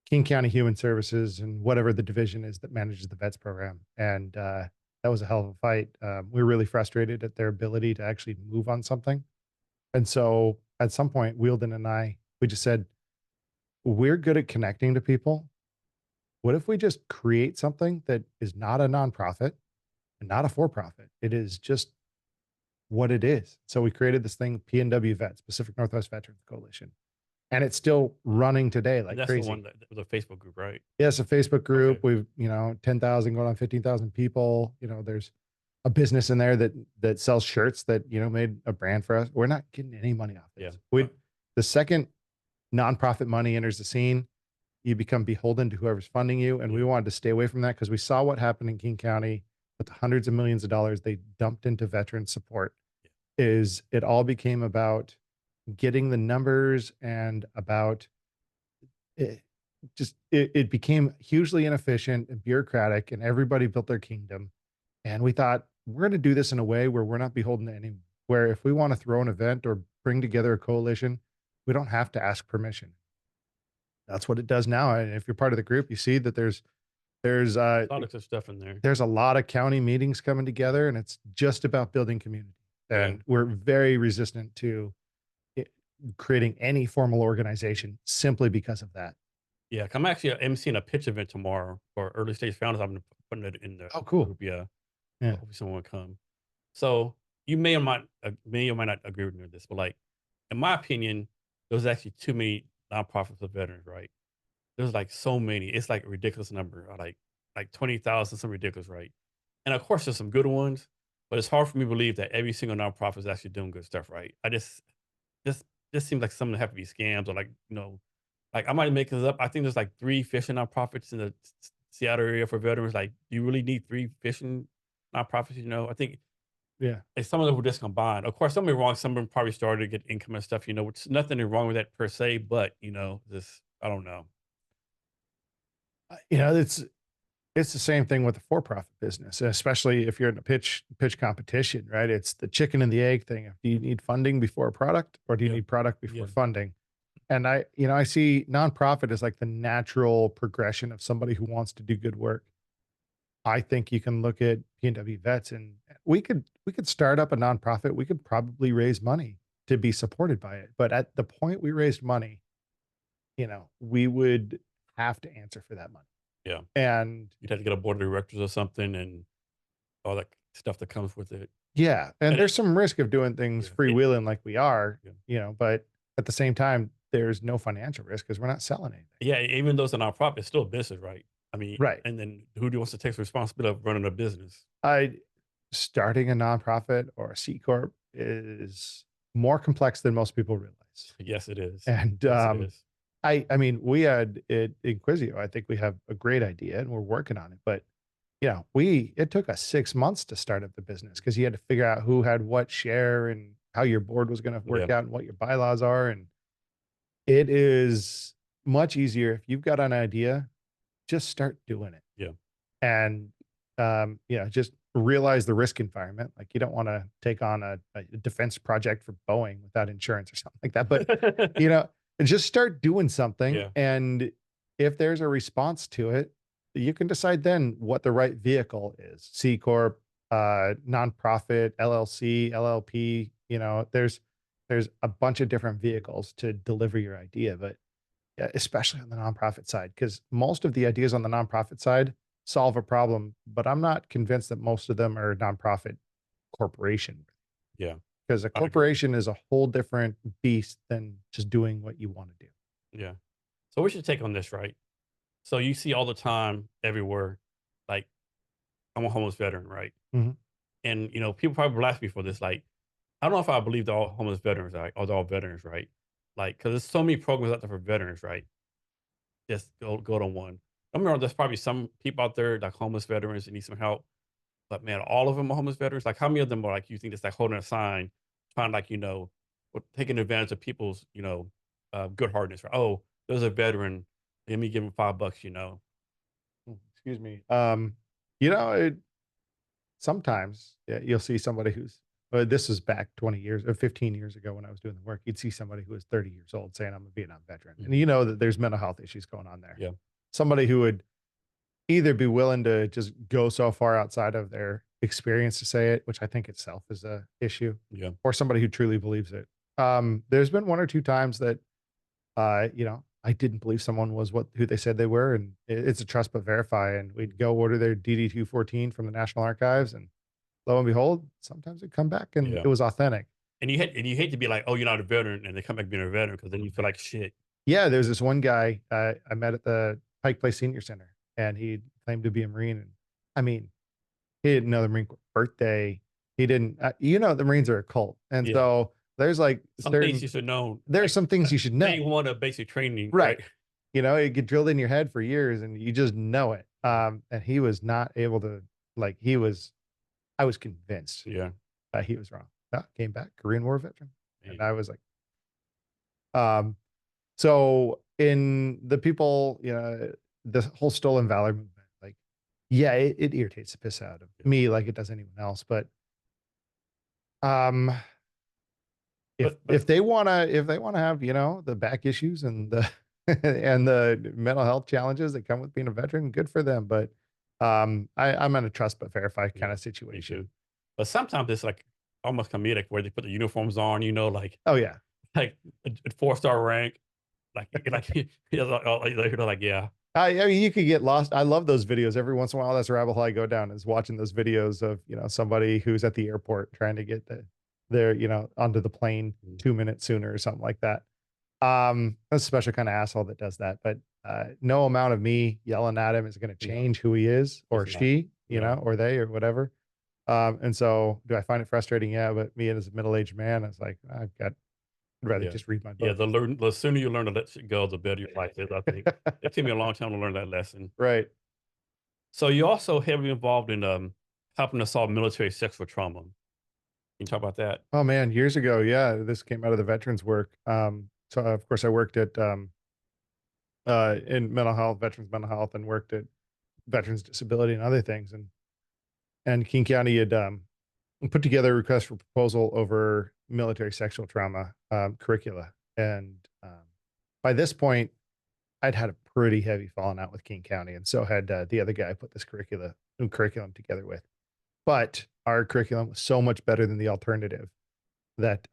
King County Human Services and whatever the division is that manages the vets program. And that was a hell of a fight. We were really frustrated at their ability to actually move on something. And so at some point, Wielden and we just said, we're good at connecting to people. What if we just create something that is not a nonprofit and not a for profit? It is just what it is. So we created this thing, PNW Vets, Pacific Northwest Veterans Coalition. And it's still running today And like that's the one crazy. that was a Facebook group, right? Yeah, it's a Facebook group. Okay. We've, 10,000 going on 15,000 people. There's a business in there that sells shirts that, made a brand for us. We're not getting any money off Yeah. this. The second nonprofit money enters the scene, you become beholden to whoever's funding you. And Yeah. we wanted to stay away from that because we saw what happened in King County with the hundreds of millions of dollars they dumped into veteran support, is it all became about getting the numbers and about it, it became hugely inefficient and bureaucratic, and everybody built their kingdom. And we thought we're going to do this in a way where we're not beholden to anyone. Where if we want to throw an event or bring together a coalition, we don't have to ask permission. That's what it does now. And if you're part of the group, you see that there's A lot of good stuff in there. there's a lot of county meetings coming together, and it's just about building community. Yeah. And we're very resistant to it, creating any formal organization simply because of that. Yeah, I'm actually emceeing a pitch event tomorrow for early stage founders. I'm putting it in the Oh, cool. group. Yeah, Yeah. hopefully someone will come. So you may or might not agree with me with this, but like in my opinion, there's actually too many nonprofits for veterans. Right? There's like so many. It's like a ridiculous number. Like 20,000, some ridiculous, right? And of course, there's some good ones, but it's hard for me to believe that every single nonprofit is actually doing good stuff, right? This this seems like some that have to be scams or like like I might make this up. I think there's like 3 fishing nonprofits in the Seattle area for veterans. Like, do you really need 3 fishing nonprofits? I think Yeah. like some of them were just combined. Of course, something wrong. Some of them probably started to get income and stuff. Which nothing wrong with that per se, but this I don't know. It's the same thing with the for-profit business, especially if you're in a pitch competition, right? It's the chicken and the egg thing. Do you need funding before a product, or do you Yeah, need product before yeah, funding? And I see nonprofit as like the natural progression of somebody who wants to do good work. I think you can look at PNW Vets, and we could start up a nonprofit. We could probably raise money to be supported by it. But at the point we raised money, we would have to answer for that money. yeah. And You'd have to get a board of directors or something, and all that stuff that comes with it. yeah, and And it, there's some risk of doing things yeah, it, freewheeling like we are, yeah. but at the same time, there's no financial risk because we're not selling anything. Yeah, even though it's a nonprofit, it's still a business, right? I mean, Right. and then who wants to take the responsibility of running a business? I Starting a nonprofit or a C corp is more complex than most people realize. Yes, it is. And Yes, it is. I mean, we had it Inquisio. I think we have a great idea and we're working on it. But it took us 6 months to start up the business because you had to figure out who had what share and how your board was going to Yeah, work out and what your bylaws are. And it is much easier if you've got an idea, just start doing it. yeah. And just realize the risk environment. Like you don't want to take on a defense project for Boeing without insurance or something like that. But and just start doing something. Yeah, And if there's a response to it, you can decide then what the right vehicle is. C corp, nonprofit, LLC, LLP. There's a bunch of different vehicles to deliver your idea, but yeah, especially on the nonprofit side, because most of the ideas on the nonprofit side solve a problem, but I'm not convinced that most of them are nonprofit corporation, yeah. because a I agree. corporation is a whole different beast than just doing what you want to do. Yeah. So we should take on this, right? So you see all the time, everywhere, like I'm a homeless veteran, right? Mhm. And people probably blast me for this. Like, I don't know if I believe that all homeless veterans are all veterans, right? Like, because there's so many programs out there for veterans, right? Just go to one. I remember there's probably some people out there like homeless veterans that need some help, but man, all of them are homeless veterans. Like, how many of them are like you think that's like holding a sign, trying like or taking advantage of people's good heartedness? Right? Oh, there's a veteran. Let me give him $5. Excuse me. It sometimes, yeah, you'll see somebody who's this was back 20 years or 15 years ago when I was doing the work. You'd see somebody who was 30 years old saying, I'm a Vietnam veteran. And Mhm. you know that there's mental health issues going on there. Yeah, Somebody who would either be willing to just go so far outside of their experience to say it, which I think itself is a issue, yeah, or somebody who truly believes it. There's been one or two times that I didn't believe someone was who they said they were, and it's a trust but verify. And we'd go order their DD 214 from the National Archives, and lo and behold, sometimes it'd come back and yeah. it was authentic. And you hate to be like, oh, you're not a veteran, and they come back being a veteran because then you feel like shit. Yeah, there's this one guy I met at the Pike Place Senior Center, and he claimed to be a Marine. And I mean, he didn't know the Marine Corps birthday. He didn't, the Marines are a cult. And Yeah, so there's like some things you should know. there's Like some things you should day know. one of basic training, Right. right? It get drilled in your head for years and you just know it. Yeah, And he was not able to Like I was convinced Yeah. he was wrong. Came back, Korean War veteran. And Man. I was like, um, so in the people, the whole stolen valor movement, like, yeah, it irritates the piss out of Yeah. me like it does anyone else. But um, if But they wanna have, the back issues and the and the mental health challenges that come with being a veteran, good for them. But I'm in a trust but verify kind yeah, of me too. situation. But sometimes it's like almost comedic where they put the uniforms on, Oh yeah. like a 4-star rank, yeah, like, yeah, I mean, you could get lost. I love those videos. Every once in a while, that's a rabbit hole I go down is watching those videos of, somebody who's at the airport trying to get their, onto the plane mm, 2 minutes sooner or something like that. That's a special kind of asshole that does that. But no amount of me yelling at him is going to no, change who he is or it's not. she, No, or they or whatever. And so do I find it frustrating? Yeah, but me as a middle-aged man, it's like I'd rather yeah. just read my Yeah, book. the sooner you learn to let shit go, the better your life is, I think. It took me a long time to learn that lesson. Right. So you're also heavily involved in, helping to solve military sexual trauma. Can you talk about that? Oh man, years ago, yeah, this came out of the veterans work. So of course I worked at in mental health, veterans mental health, and worked at veterans disability and other things. And King County had put together a request for proposal over military sexual trauma curricula. And by this point, I'd had a pretty heavy falling out with King County, and so had the other guy I put this curriculum together with. But our curriculum was so much better than the alternative that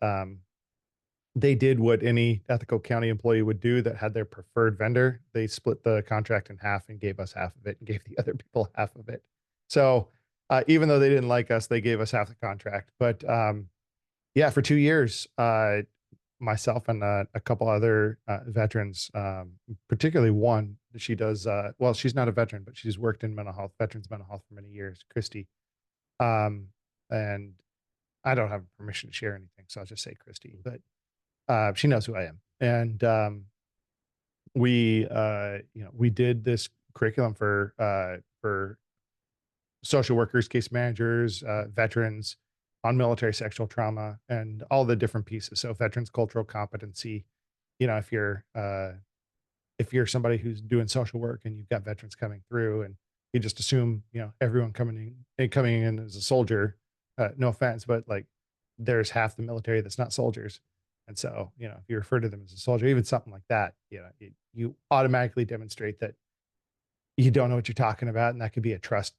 they did what any ethical county employee would do that had their preferred vendor. They split the contract in half and gave us half of it and gave the other people half of it. So even though they didn't like us, they gave us half the contract. But yeah, for 2 years, myself and a couple other veterans, particularly one, she does, well, she's not a veteran, but she's worked in mental health, veterans mental health for many years, Christy. Um, and I don't have permission to share anything, so I'll just say Christy. But she knows who I am. And we did this curriculum for social workers, case managers, veterans on military sexual trauma and all the different pieces. So veterans cultural competency, if you're somebody who's doing social work and you've got veterans coming through and you just assume, everyone coming in as a soldier, no offense, but like there's half the military that's not soldiers. And so, if you refer to them as a soldier, even something like that, you automatically demonstrate that you don't know what you're talking about. And that could be a trust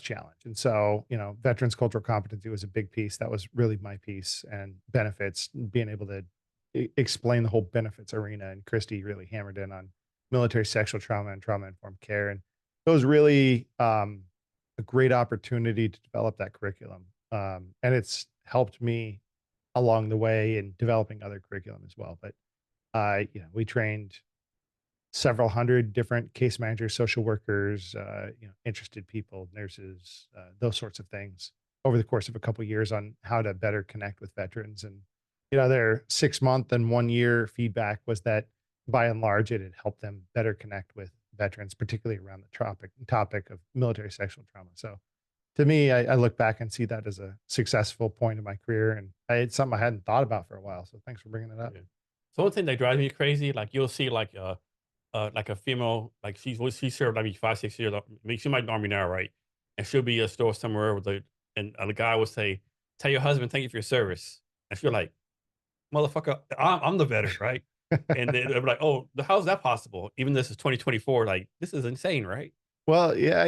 challenge. And so, veterans cultural competency was a big piece. That was really my piece, and benefits, being able to explain the whole benefits arena. And Christy really hammered in on military sexual trauma and trauma informed care. And it was really a great opportunity to develop that curriculum. And it's helped me along the way in developing other curriculum as well. But we trained several hundred different case managers, social workers, interested people, nurses, those sorts of things over the course of a couple of years on how to better connect with veterans. And their 6 month and 1 year feedback was that by and large it had helped them better connect with veterans, particularly around the topic of military sexual trauma. So to me, I look back and see that as a successful point in my career, and it's something I hadn't thought about for a while. So thanks for bringing it up. Yeah. So one thing that drives me crazy, like you'll see like a female, like she served maybe 5, 6 years. I mean, she might know me now, right? And she'll be at a store somewhere and the guy will say, "Tell your husband thank you for your service." And she'll like, "Motherfucker, I'm the veteran, right?" And they're like, "Oh, how's that possible? Even this is 2024. Like, this is insane, right?" Well, yeah,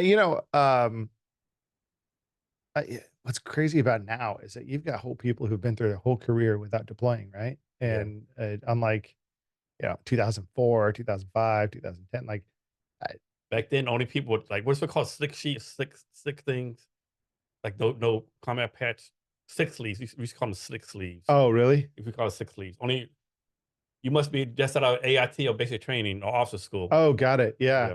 what's crazy about now is that you've got whole people who've been through their whole career without deploying, right? Yeah. And unlike 2004, 2005, 2010, like I, Back then, only people would like what's it called, slick sheets, slick things, like no combat patch, six sleeves. We used to call them slick sleeves. oh really? If we call it six sleeves, only you must be just out of AIT or basic training or officer school. Oh, got it. Yeah. Yeah.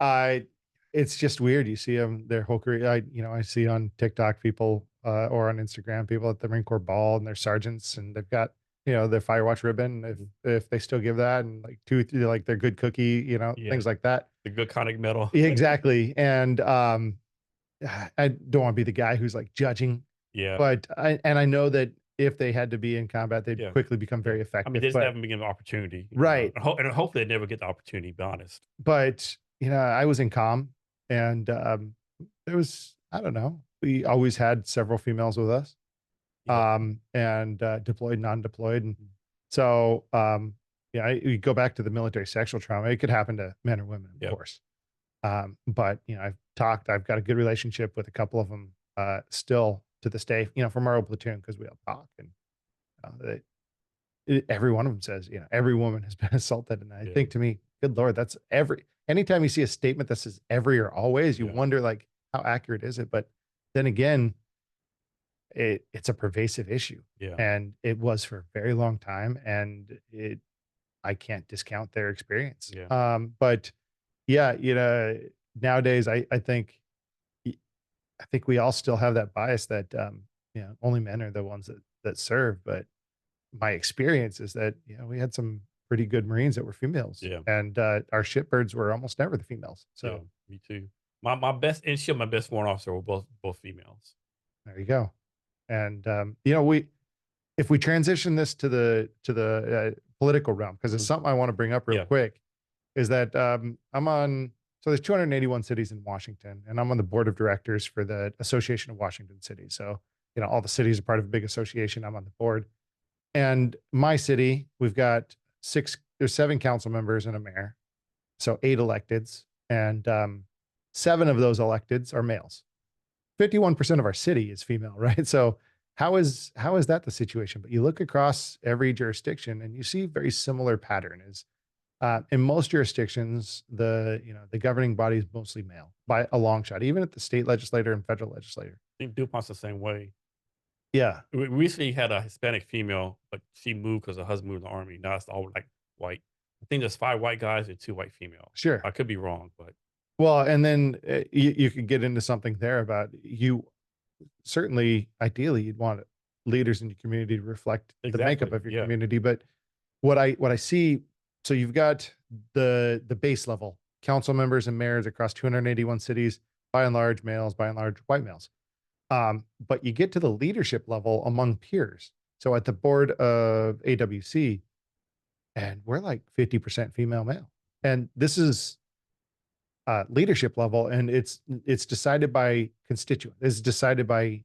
I It's just weird. You see them their whole career. I see on TikTok people or on Instagram people at the Marine Corps ball and they're sergeants and they've got their Firewatch ribbon if they still give that, and like like their good cookie, Yeah. things like that. The good conic metal. Yeah, exactly. And I don't want to be the guy who's like judging, Yeah. but I know that if they had to be in combat, they'd Yeah. quickly become Yeah. very I mean, effective. they just But haven't been given an opportunity, right, and hopefully they never get the opportunity, to be honest. but I was in comm, and there was, I don't know, we always had several females with us, Yeah. and deployed, non-deployed, and Mhm. so yeah, you go back to the military sexual trauma. It could happen to men or women, of Yep. course. But I've got a good relationship with a couple of them still to this day, from our old platoon, because we all talk, and every one of them says, every woman has been assaulted. And I Yeah. think, to me, good Lord, that's anytime you see a statement that says every or always, you Yeah. wonder, like, how accurate is it? But then again, it's a pervasive issue, Yeah. and it was for a very long time. And I can't discount their experience. Yeah. But yeah, nowadays, y- I think we all still have that bias that, only men are the ones that serve. But my experience is that, we had some pretty good Marines that were females, Yeah. and our shipbirds were almost never the females. Yeah. So Me too. My best and she, my best warrant officer were both females. there you go. And if we transition this to the political realm, because it's Mhm. something I want to bring up real Yeah. quick, is that so there's 281 cities in Washington, and I'm on the board of directors for the Association of Washington Cities. So, all the cities are part of a big association. I'm on the board. And my city, we've got there's 7 council members and a mayor. So 8 electeds, and 7 of those electeds are males. 51% of our city is female, right? So how is that the situation? But you look across every jurisdiction and you see very similar pattern is, in most jurisdictions, the governing body is mostly male by a long shot, even at the state legislature and federal legislature. I think DuPont's the same way. Yeah, We recently had a Hispanic female, but she moved because her husband moved in the army. Now it's all like white. I think there's 5 white guys and 2 white females. sure. I could be wrong, but Well, and then you could get into something there about, you certainly, ideally, you'd want leaders in your community to reflect the makeup exactly. of your Yeah. community. But what I see, so you've got the base level council members and mayors across 281 cities, by and large males, by and large white males. But you get to the leadership level among peers. So at the board of AWC, and we're like 50% female male. And this is leadership level, and it's decided by constituent. It's decided by,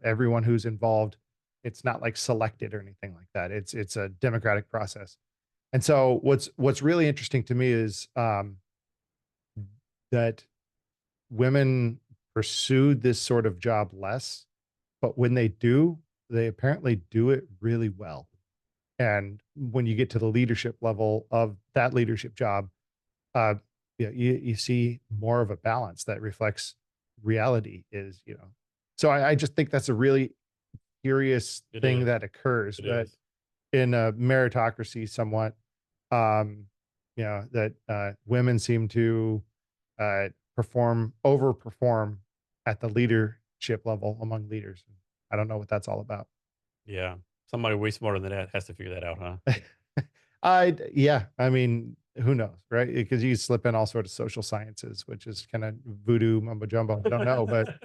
everyone who's involved. It's not like selected or anything like that. It's a democratic process. And so what's really interesting to me is, that women pursue this sort of job less, but when they do, they apparently do it really well. And when you get to the leadership level of that leadership job, uh, you see more of a balance that reflects reality. So I just think that's a really curious It thing is. that occurs, It that is. in a meritocracy somewhat, um, that women seem to uh, overperform at the leadership level among leaders. I don't know what that's all about. Yeah. Somebody way smarter than that has to figure that out, huh? Yeah, I mean, who knows, right? Because you slip in all sorts of social sciences, which is kind of voodoo mumbo jumbo. I don't know, but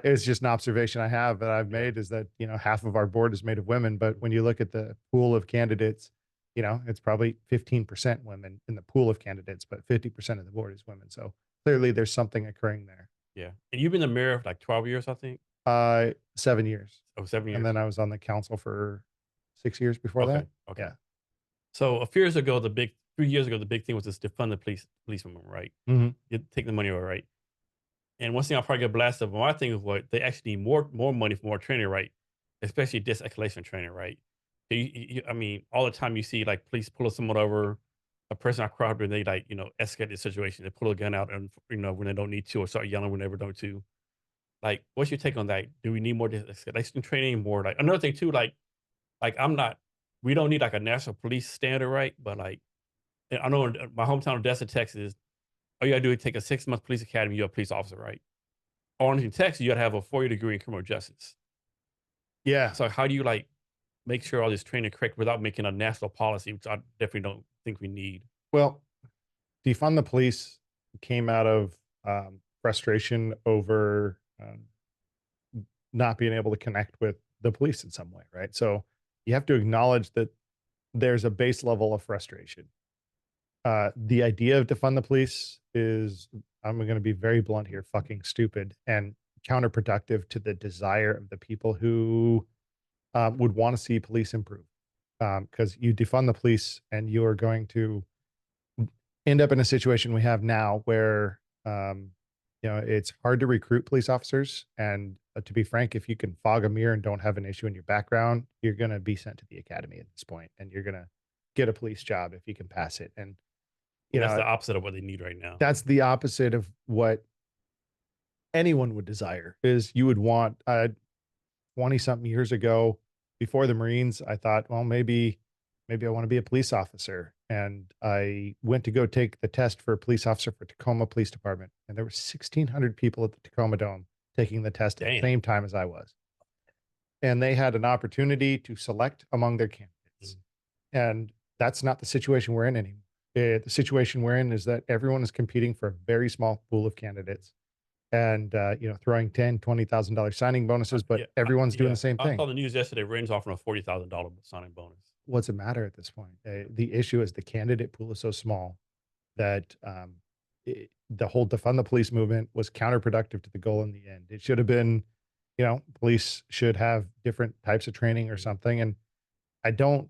it's just an observation I have that I've Yeah. made, is that, half of our board is made of women. But when you look at the pool of candidates, it's probably 15% women in the pool of candidates, but 50% of the board is women. So clearly there's something occurring there. Yeah. And you've been the mayor for like 12 years, I think? 7 years. Oh, 7 And years. then I was on the council for 6 years before Okay. that. Okay. Yeah. So a few years ago, 3 years ago, the big thing was this defund the police movement, right? Mhm. You take the money away, right? And one thing I'll probably get blasted, but my thing is what they actually need more money for more training, right? Especially de-escalation training, right? So I mean, all the time you see like police pull someone over, a person out crowd, and they like, escalate the situation. They pull a gun out and, when they don't need to, or start yelling when they don't to. Like, what's your take on that? Do we need more de-escalation training? More like another thing too, I'm not, we don't need like a national police standard, right? But like, I know in my hometown of Odessa, Texas, all you gotta do is take a 6-month police academy, you're a police officer, right? Or in Texas, you gotta have a 4-year degree in criminal justice. Yeah. So how do you like make sure all this training correct without making a national policy, which I definitely don't think we need? Well, defund the police came out of frustration over um, not being able to connect with the police in some way, right? So you have to acknowledge that there's a base level of frustration. The idea of defund the police is, I'm going to be very blunt here, fucking stupid and counterproductive to the desire of the people who would want to see police improve. Because you defund the police and you are going to end up in a situation we have now where, it's hard to recruit police officers. And to be frank, if you can fog a mirror and don't have an issue in your background, you're going to be sent to the academy at this point, and you're going to get a police job if you can pass it. And you And that's know the opposite of what they need right now. that's the opposite of what anyone would desire. Is you would want 20 something years ago, before the Marines, I thought, well, maybe I want to be a police officer. And I went to go take the test for a police officer for Tacoma Police Department. And there were 1,600 people at the Tacoma Dome taking the test at the Damn. same time as I was. And they had an opportunity to select among their candidates. And that's not the situation we're in anymore. The situation we're in is that everyone is competing for a very small pool of candidates, and throwing $10,000, $20,000 signing bonuses, but Yeah, everyone's doing yeah. the same I saw thing. the news yesterday. Ren's offering a $40,000 signing bonus. What's the matter at this point? The issue is the candidate pool is so small that the whole defund the police movement was counterproductive to the goal in the end. It should have been, police should have different types of training or something. And I don't,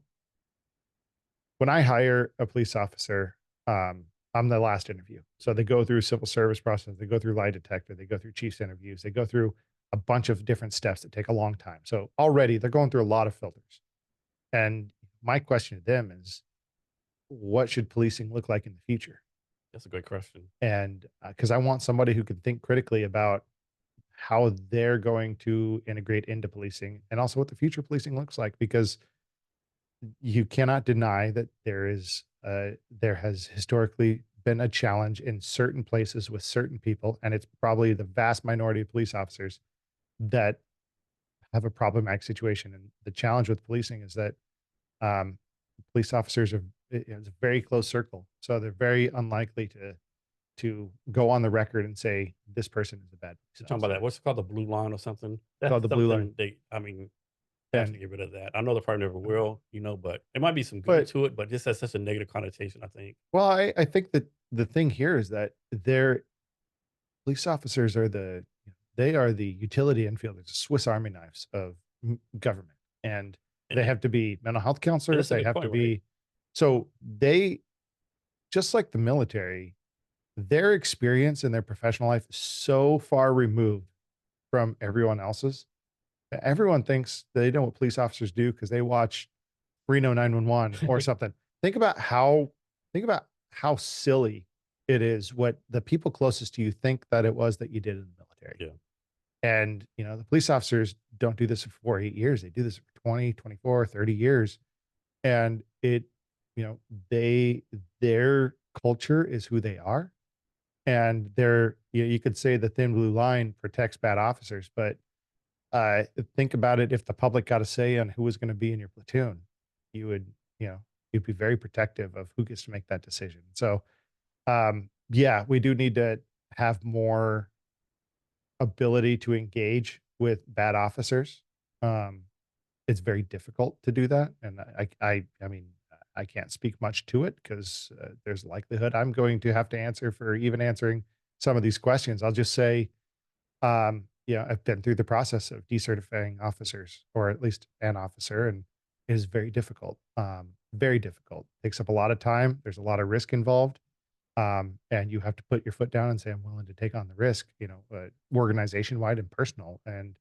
when I hire a police officer, I'm the last interview. So they go through civil service process, they go through lie detector, they go through chief's interviews, they go through a bunch of different steps that take a long time. So already they're going through a lot of filters. And my question to them is, what should policing look like in the future? That's a great question. And because I want somebody who can think critically about how they're going to integrate into policing and also what the future policing looks like, because you cannot deny that there has historically been a challenge in certain places with certain people, and it's probably the vast minority of police officers that have a problematic situation. And the challenge with policing is that um, police officers are, it's a very close circle, so they're very unlikely to go on the record and say this person is a bad You're police talking about officer. that. What's it called? The blue line or something? That's Called the blue line. something they have to And get rid of that. I know they probably never will, but it might be some good but to it, but this has such a negative connotation, I think. well, I think that the thing here is that they're police officers are they are the utility infielders, the Swiss Army knives of government, and And they it, have to be mental health and counselors. that's a They good have to point, right? be so they just like the military. Their experience in their professional life is so far removed from everyone else's. Everyone thinks they know what police officers do because they watch Reno 911 or something. Think about how think about how silly it is what the people closest to you think that it was that you did in the military. Yeah. And, the police officers don't do this for 4 8 years. They do this for 20, 24, 30 years. And they their culture is who they are. And you could say the thin blue line protects bad officers, but think about it. If the public got a say on who was going to be in your platoon, you would, you'd be very protective of who gets to make that decision. So, yeah, we do need to have more ability to engage with bad officers. Um, it's very difficult to do that, and I mean, I can't speak much to it because there's likelihood I'm going to have to answer for even answering some of these questions. I'll just say, I've been through the process of decertifying officers, or at least an officer, and it is very difficult. Very difficult. Takes up a lot of time. There's a lot of risk involved. And you have to put your foot down and say, I'm willing to take on the risk, organization wide and personal. And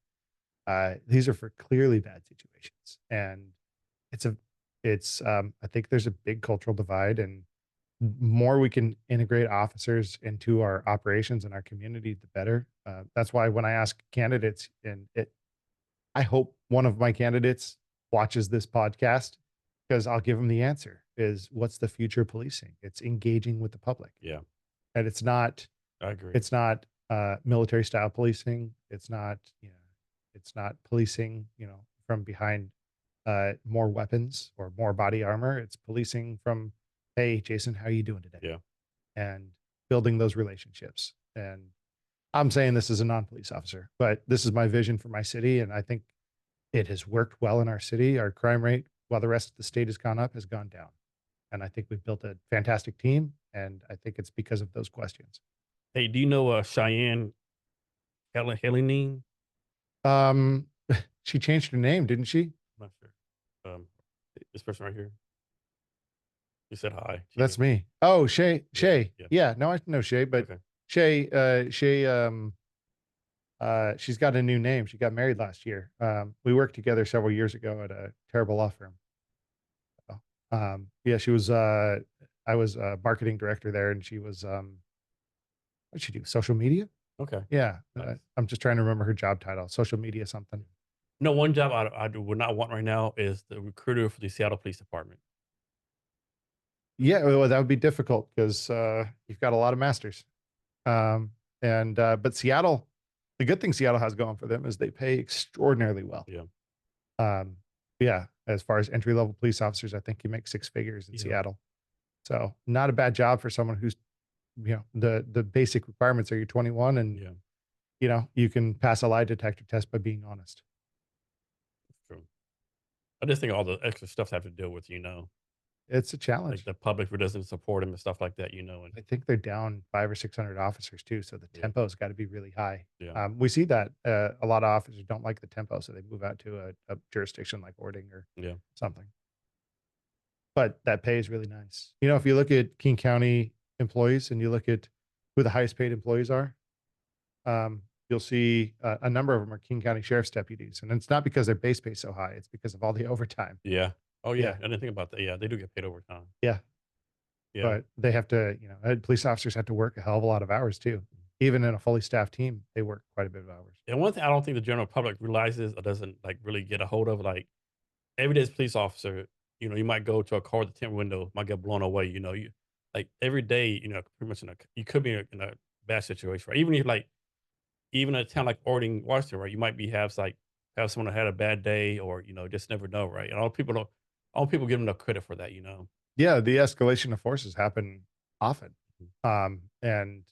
these are for clearly bad situations. And it's a, I think there's a big cultural divide, and more we can integrate officers into our operations and our community, the better. That's why when I ask candidates, I hope one of my candidates watches this podcast, because I'll give them the answer is, what's the future of policing? It's engaging with the public. Yeah. And I agree. it's not military style policing. It's not policing, from behind more weapons or more body armor. It's policing from, hey, Jason, how are you doing today? Yeah. And building those relationships. And I'm saying this as a non-police officer, but this is my vision for my city. And I think it has worked well in our city. Our crime rate, while the rest of the state has gone up, has gone down. And I think we've built a fantastic team. And I think it's because of those questions. Hey, do you know Cheyenne Helene? Um, she changed her name, didn't she? I'm not sure. This person right here. She said hi to That's you. me. Oh, Shay, Yeah, Shay. yeah. Yeah, no, I know Shay, but Okay. Shay, she's got a new name. She got married last year. We worked together several years ago at a terrible law firm. So, yeah, she was, I was a marketing director there and she was, what'd she do? Social media? Okay. Yeah. Nice. I'm just trying to remember her job title, social media something. No, one job I would not want right now is the recruiter for the Seattle Police Department. Yeah. Well, that would be difficult because, you've got a lot of masters. Um, but Seattle, the good thing Seattle has going for them is they pay extraordinarily well. Yeah. Um, yeah, as far as entry level police officers, I think you make six figures in Yeah. Seattle. So not a bad job for someone who's, the basic requirements are you're 21 and, Yeah. you can pass a lie detector test by being honest. That's true. I just think all the extra stuff I have to deal with, It's a like challenge. the public who doesn't support him and stuff like that, and I think they're down 500 or 600 officers too. So the yeah, tempo's got to be really high. yeah, We see that a lot of officers don't like the tempo, so they move out to a jurisdiction like Orting or yeah, something. But that pay is really nice. If you look at King County employees and you look at who the highest paid employees are, you'll see a number of them are King County Sheriff's deputies. And it's not because their base pay is so high, it's because of all the overtime. yeah. Oh yeah, Yeah. I didn't think about that. Yeah, they do get paid overtime. Yeah. Yeah. But they have to, police officers have to work a hell of a lot of hours too. Even in a fully staffed team, they work quite a bit of hours. And one thing I don't think the general public realizes or doesn't like really get a hold of, like every day as a police officer, you might go to a car with a tent window, might get blown away. You like every day, pretty much you could be in a bad situation, right? Even if like even a town like Orting, Washington, right? You might have someone that had a bad day or, just never know, right? And all people give them no credit for that. Yeah, the escalation of forces happen often. Mhm. And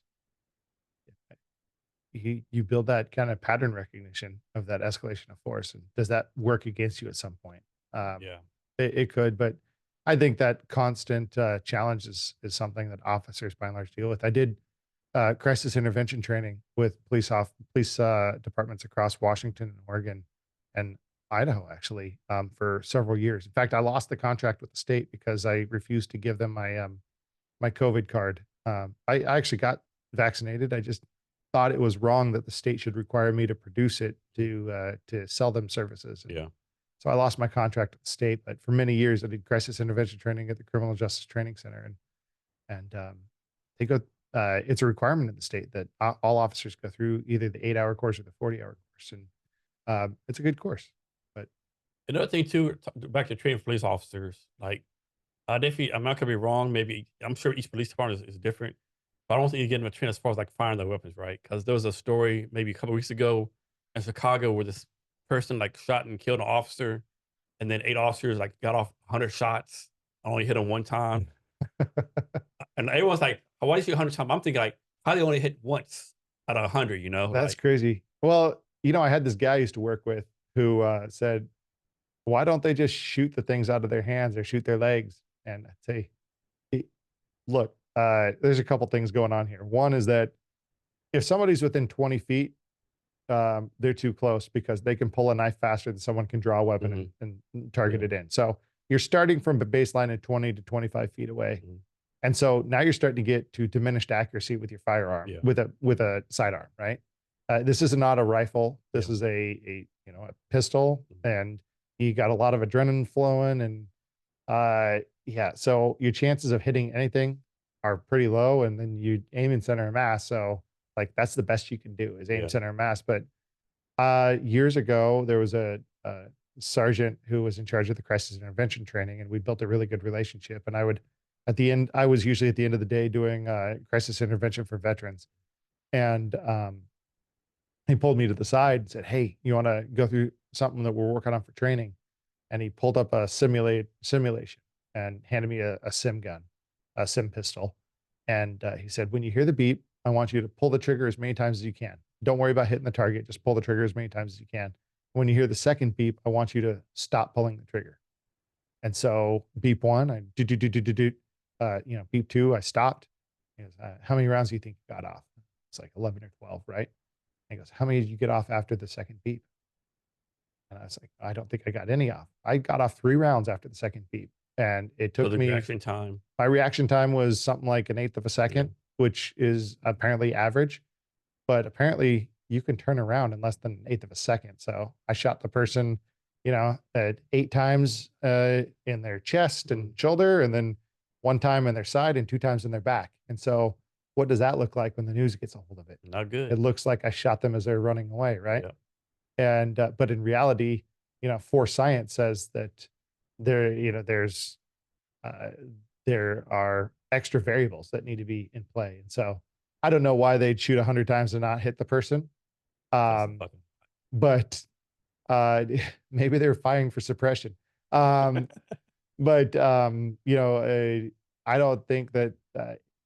you build that kind of pattern recognition of that escalation of force. And does that work against you at some point? Um, Yeah. it could, but I think that constant challenge is something that officers by and large deal with. I did crisis intervention training with police departments across Washington and Oregon and Idaho, actually, for several years. In fact, I lost the contract with the state because I refused to give them my COVID card. I actually got vaccinated. I just thought it was wrong that the state should require me to produce it to sell them services. And Yeah. so I lost my contract with the state. But for many years, I did crisis intervention training at the Criminal Justice Training Center, and they go. It's a requirement in the state that all officers go through either the 8-hour course or the 40-hour course, and it's a good course. But Another thing too, back to training police officers, like I definitely, I'm not gonna be wrong. Maybe I'm sure each police department is different, but I don't think you get them a training as far as like firing their weapons, right? Because there was a story maybe a couple weeks ago in Chicago where this person like shot and killed an officer, and then 8 officers like got off 100 shots, only hit him one time, and everyone's like, "Why did you shoot 100 times?" I'm thinking like, how they only hit once out of 100? that's Like crazy. Well, I had this guy I used to work with who said, "Why don't they just shoot the things out of their hands or shoot their legs?" And I'd say, "Hey, look, there's a couple things going on here. One is that if somebody's within 20 feet, they're too close because they can pull a knife faster than someone can draw a weapon mhm, and target yeah, it in. So you're starting from a baseline at 20 to 25 feet away. mhm, And so now you're starting to get to diminished accuracy with your firearm yeah, with a sidearm, right? This is not a rifle. This yeah, is a pistol, mhm, and you got a lot of adrenaline flowing, and yeah. So your chances of hitting anything are pretty low, and then you aim in center of mass. So like that's the best you can do is aim yeah, center of mass. But years ago, there was a sergeant who was in charge of the crisis intervention training, and we built a really good relationship. And I was usually at the end of the day doing crisis intervention for veterans. And he pulled me to the side and said, "Hey, you want to go through something that we're working on for training?" And he pulled up a simulation and handed me a sim gun, a sim pistol. And he said, "When you hear the beep, I want you to pull the trigger as many times as you can. Don't worry about hitting the target. Just pull the trigger as many times as you can. When you hear the second beep, I want you to stop pulling the trigger. And so beep one, I do. Beep two, I stopped. He goes, how many rounds do you think you got off? It's like 11 or 12, right? And he goes, how many did you get off after the second beep? And I was like, I don't think I got any off. I got off 3 rounds after the second beep. And it So took the me, reaction time. my reaction time was something like an eighth of a second, which is apparently average. But apparently you can turn around in less than an eighth of a second. So I shot the person, at 8 times in their chest and shoulder, and then 1 time in their side and 2 times in their back. And so what does that look like when the news gets a hold of it? Not good. It looks like I shot them as they're running away, right? Yeah. And but in reality, for science says that there, uh, there are extra variables that need to be in play. And so I don't know why they'd shoot 100 times and not hit the person. That's Um, fucking. but maybe they were firing for suppression. Um, but I don't think that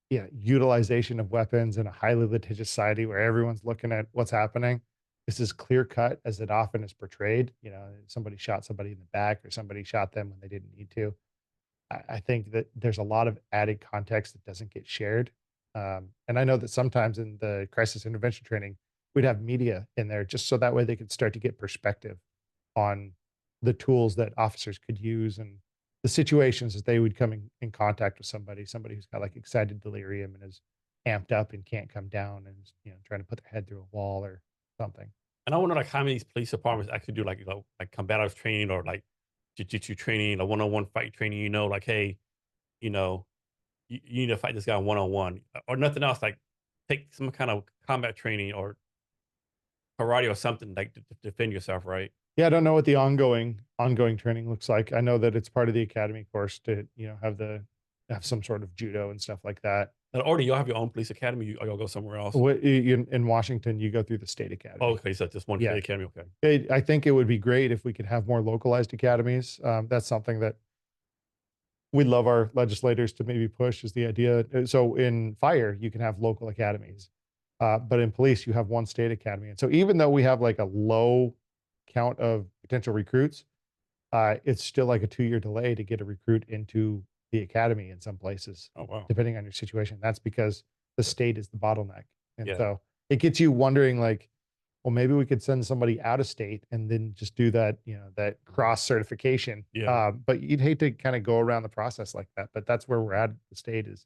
utilization of weapons in a highly litigious society where everyone's looking at what's happening is as clear cut as it often is portrayed. Somebody shot somebody in the back or somebody shot them when they didn't need to. I think that there's a lot of added context that doesn't get shared. And I know that sometimes in the crisis intervention training, we'd have media in there just so that way they could start to get perspective on the tools that officers could use and the situations that they would come in contact with somebody who's got like excited delirium and is amped up and can't come down and is, trying to put their head through a wall or something. And I wonder like how many of these police departments actually do like combative training or like jiu-jitsu training, a one-on-one fight training, like, hey, you know, you need to fight this guy one-on-one or nothing else, like take some kind of combat training or karate or something like to defend yourself, right? Yeah, I don't know what the ongoing training looks like. I know that it's part of the academy course to, have some sort of judo and stuff like that. And or do y'all have your own police academy? Or y'all go somewhere else? What in Washington, you go through the state Oh, academy. okay, so just one Yeah, state academy, okay. I think it would be great if we could have more localized academies. That's something that we'd love our legislators to maybe push is the idea. So in fire, you can have local academies, but in police, you have one state academy. And so even though we have like a low count of potential recruits, it's still like a 2-year delay to get a recruit into the academy in some places, Oh, wow. depending on your situation. That's because the state is the bottleneck. And Yeah. so it gets you wondering like, well, maybe we could send somebody out of state and then just do that, that cross certification. Yeah. But you'd hate to kind of go around the process like that. But that's where we're at the state is,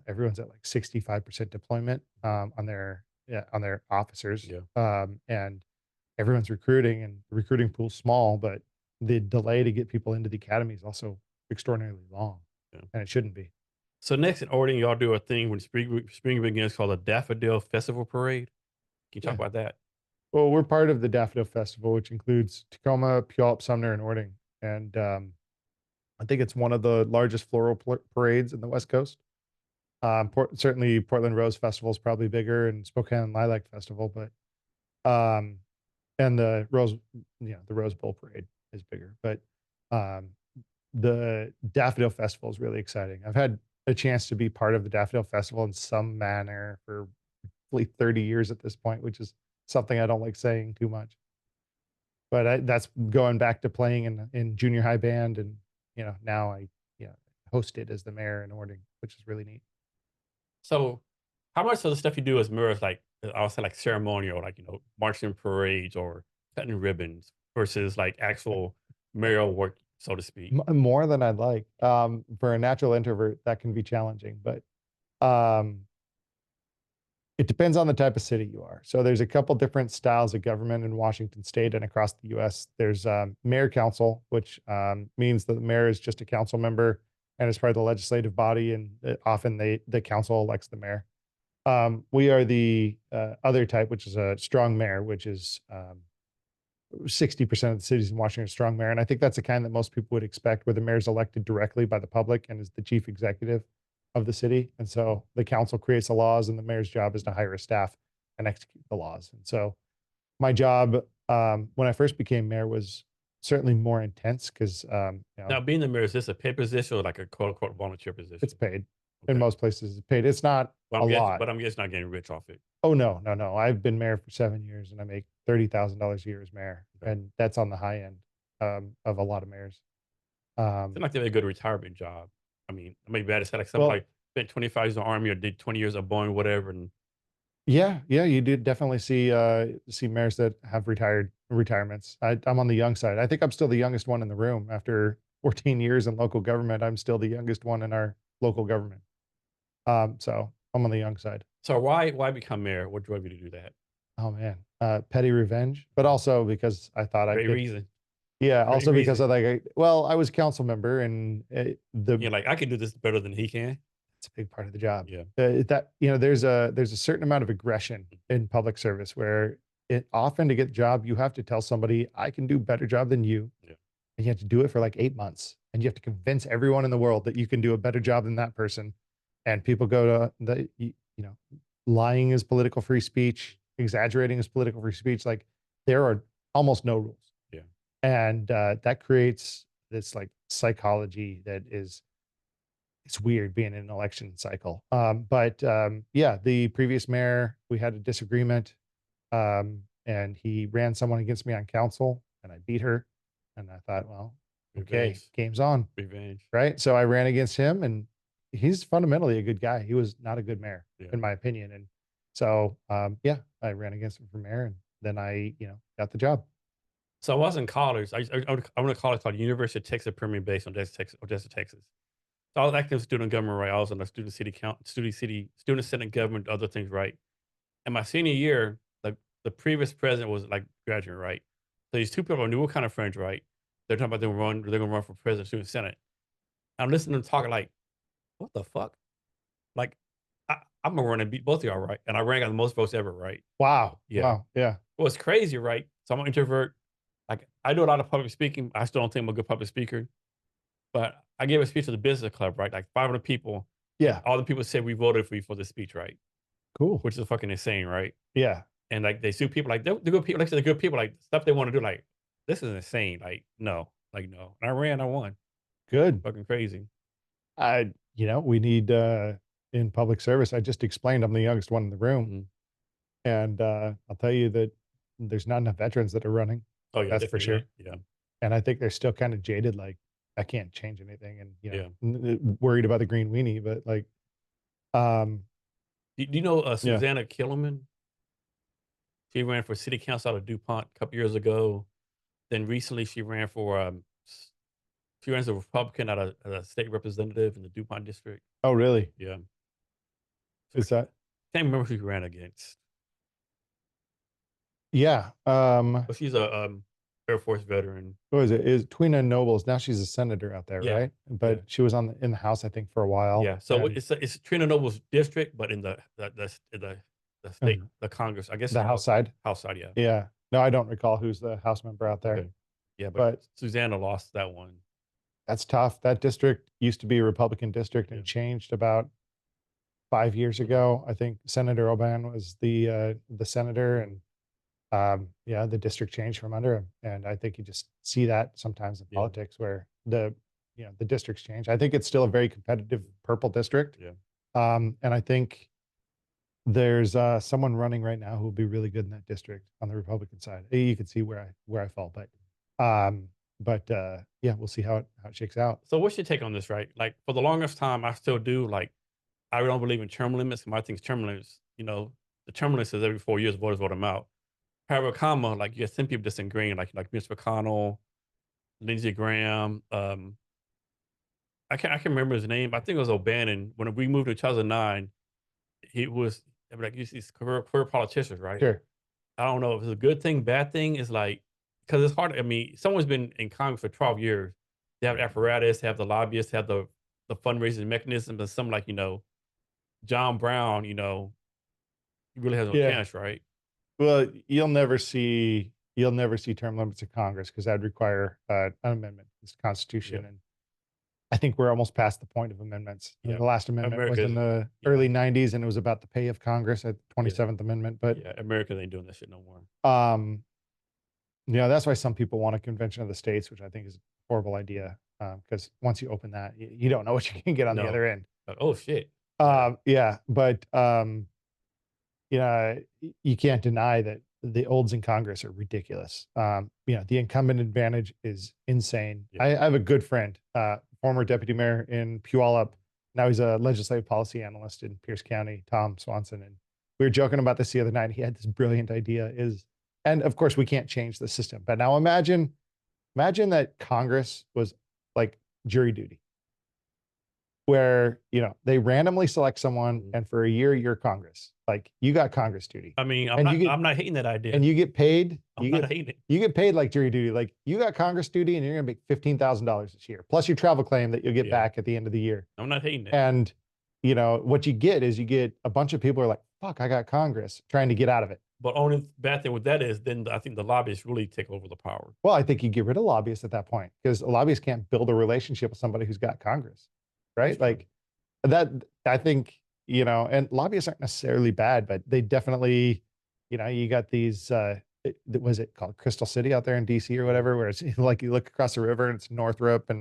everyone's at like 65% deployment on their officers. Yeah. And everyone's recruiting and the recruiting pool's small, but the delay to get people into the academy is also extraordinarily long, Yeah. and it shouldn't be. So next in Orting, y'all do a thing when spring begins called a Daffodil Festival Parade. Can you talk Yeah. about that? Well, we're part of the Daffodil Festival, which includes Tacoma, Puyallup, Sumner, and Orting. And I think it's one of the largest floral parades in the West Coast. Certainly, Portland Rose Festival is probably bigger, and Spokane Lilac Festival, but um, and the Rose Bowl Parade is bigger. But um, the Daffodil Festival is really exciting. I've had a chance to be part of the Daffodil Festival in some manner for 30 years at this point, which is something I don't like saying too much. But that's going back to playing in junior high band, and now I hosted as the mayor in Orting, which is really neat. So how much of the stuff you do is mirrors like I'll say like ceremonial, like marching parades or cutting ribbons versus like actual mayoral work, so to speak. More than I'd like. For a natural introvert, that can be challenging, but um, it depends on the type of city you are. So there's a couple different styles of government in Washington State and across the U.S. There's mayor council, which means that the mayor is just a council member and is part of the legislative body, and often the council elects the mayor. We are the other type, which is a strong mayor, which is 60% of the cities in Washington are strong mayor. And I think that's the kind that most people would expect, where the mayor is elected directly by the public and is the chief executive of the city. And so the council creates the laws, and the mayor's job is to hire a staff and execute the laws. And so my job when I first became mayor was certainly more intense because Now, being the mayor, is this a paid position or like a quote unquote volunteer position? it's paid. in Okay. most places it's paid. It's not a lot. But I'm guessing not getting rich off it. Oh no, no, no. I've been mayor for 7 years and I make $30,000 a year as mayor. Okay. And that's on the high end of a lot of mayors. Seems Um, like they have a good retirement job. I mean, bad to say like well, somebody spent 25 years in the army or did 20 years of Boeing, whatever, and yeah, yeah, you did definitely see mayors that have retirements. I'm on the young side. I think I'm still the youngest one in the room after 14 years in local government. I'm still the youngest one in our local government. So I'm on the young side. so why become mayor? What drove you to do that? Oh man, petty revenge, but also because I thought I Great could. reason. Yeah, Great also because reason. of like, well, I was council member, and You're like, I can do this better than he can. it's a big part of the job. Yeah. That there's a certain amount of aggression in public service where it often to get the job you have to tell somebody I can do a better job than you, Yeah. and you have to do it for like 8 months, and you have to convince everyone in the world that you can do a better job than that person, and people go to lying is political free speech, exaggerating is political free speech. Like there are almost no rules, Yeah. and that creates this like psychology that is it's weird being in an election cycle. But yeah, the previous mayor, we had a disagreement, and he ran someone against me on council, and I beat her. And I thought, well, okay, Revenge. game's on, Revenge. right? So I ran against him, and he's fundamentally a good guy. He was not a good mayor, Yeah. in my opinion. And so, yeah, I ran against him for mayor, and then I, got the job. So I was in college. I went to college called University of Texas Permian based on Odessa, Texas. So I was active student government, right? I was on the student senate government, other things, right? And my senior year, the previous president was like graduating, right? So these two people I knew were kind of friends, right? They're talking about they're gonna run for president, student senate. I'm listening to them talking like, what the fuck? Like, I'm gonna run and beat both of y'all, right? And I ran got the most votes ever, right? Wow. Yeah. Wow. Yeah. Well, it's crazy, right? So I'm an introvert. Like I do a lot of public speaking. I still don't think I'm a good public speaker. But I gave a speech to the business club, right? Like 500 people, and Yeah. all the people said we voted for you for the speech, right? Cool. Which is fucking insane, right? Yeah. And like they sue people, like they're good people, like they're good people, like stuff they want to do, like this is insane, like no. And I ran, I won, Good. fucking crazy. We need in public service. I just explained I'm the youngest one in the room, Mhm. and I'll tell you that there's not enough veterans that are running. Oh yeah, That's for definitely sure. not. Yeah, And I think they're still kind of jaded, like I can't change anything, and yeah. worried about the green weenie. But like, um, Do you know yeah. Susanna Killerman? She ran for city council out of DuPont a couple years ago. Then recently she ran for she ran as a Republican out of as a state representative in the DuPont district. Oh, really? Yeah, so I Is that? can't remember who she ran against. Yeah. But she's a, Air Force veteran. What is it? Is Twina Nobles now? She's a senator out there, Yeah, right? yeah, But she was in the House, I think, for a while, yeah. So and it's Trina Noble's district, but in the state, and the Congress, I guess the it's House called side. House side, yeah. Yeah. No, I don't recall who's the House member out there, Okay. Yeah, but but Susanna lost that one. that's tough. That district used to be a Republican district Yeah. and changed about 5 years Mhm, ago. I think Senator Oban was the senator, mhm. and yeah, the district changed from under him. And I think you just see that sometimes in Yeah, politics where the districts change. I think it's still a very competitive purple district. yeah. And I think there's someone running right now who will be really good in that district on the Republican side. You can see where I fall, but yeah, we'll see how it shakes out. So what's your take on this, right? Like, for the longest time, I still do, like, I don't believe in term limits. My thing's term limits, the term limit says every 4 years, voters vote them out. However, comma, like, you have some people disagreeing, like Mitch McConnell, Lindsey Graham, I can't remember his name. I think it was O'Bannon. When we moved to 2009, he was like these career politicians, right? Sure. I don't know if it's a good thing, bad thing. Is like because it's hard. I mean, someone's been in Congress for 12 years. They have apparatus, they have the lobbyists, have the fundraising mechanism, and some like John Brown. He really has no Yeah. chance, right? Well, you'll never see term limits in Congress because that'd require an amendment to the Constitution, Yeah, and I think we're almost past the point of amendments. yeah. The last amendment was in America's the yeah, early '90s, and it was about the pay of Congress at the yeah, 27th Amendment. But yeah. America ain't doing that shit no more. um, that's why some people want a convention of the states, which I think is a horrible idea. Because once you open that, you don't know what you can get on the No, other end. Like, oh shit. Yeah. Yeah, but you know, you can't deny that the olds in Congress are ridiculous. You know, the incumbent advantage is insane. Yeah. I have a good friend, former deputy mayor in Puyallup. Now he's a legislative policy analyst in Pierce County, Tom Swanson. And we were joking about this the other night. He had this brilliant idea and of course we can't change the system, but now imagine that Congress was like jury duty where, you know, they randomly select someone Mhm. and for a year you're Congress. Like you got Congress duty I mean, and I'm not hating that idea. you get paid, I'm not hating it. you get paid like jury duty. Like you got Congress duty and you're going to make $15,000 this year, plus your travel claim that you'll get Yeah. back at the end of the year. I'm not hating it. And, you know, what you get is you get a bunch of people who are like, fuck, I got Congress trying to get out of it. But only bad thing with that is then I think the lobbyists really take over the power. Well, I think you get rid of lobbyists at that point because a lobbyist can't build a relationship with somebody who's got Congress, right? Like that, I think, you know, and lobbyists aren't necessarily bad, but they definitely, you know, you got these, was it called Crystal City out there in DC or whatever, where it's like you look across the river and it's Northrop Yeah.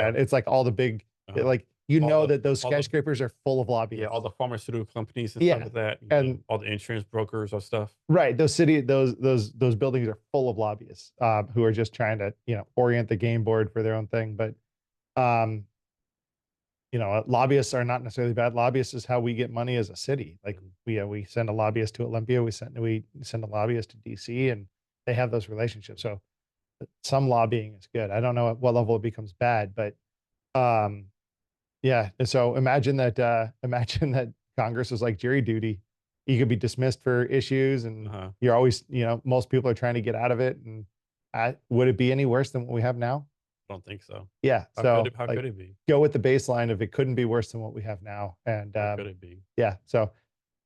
and it's like all the big, Uh-huh. like, you All know, the that those all the skyscrapers are full of yeah, lobbyists. all the pharmaceutical companies and stuff Yeah. like that, you know, And all the insurance brokers or stuff. right, those buildings are full of lobbyists who are just trying to, you know, orient the game board for their own thing. But um, you know, lobbyists are not necessarily bad. Lobbyists is how we get money as a city. Like Mhm. we send a lobbyist to Olympia, we send a lobbyist to DC, and they have those relationships. So some lobbying is good. I don't know at what level it becomes bad, but um, yeah. So imagine that imagine that Congress is like jury duty. You could be dismissed for issues, and Uh-huh. you're always, you know, most people are trying to get out of it. And would it be any worse than what we have now? I don't think so. Yeah. So How like could it be? go with the baseline of it couldn't be worse than what we have now. And How could it be? yeah, so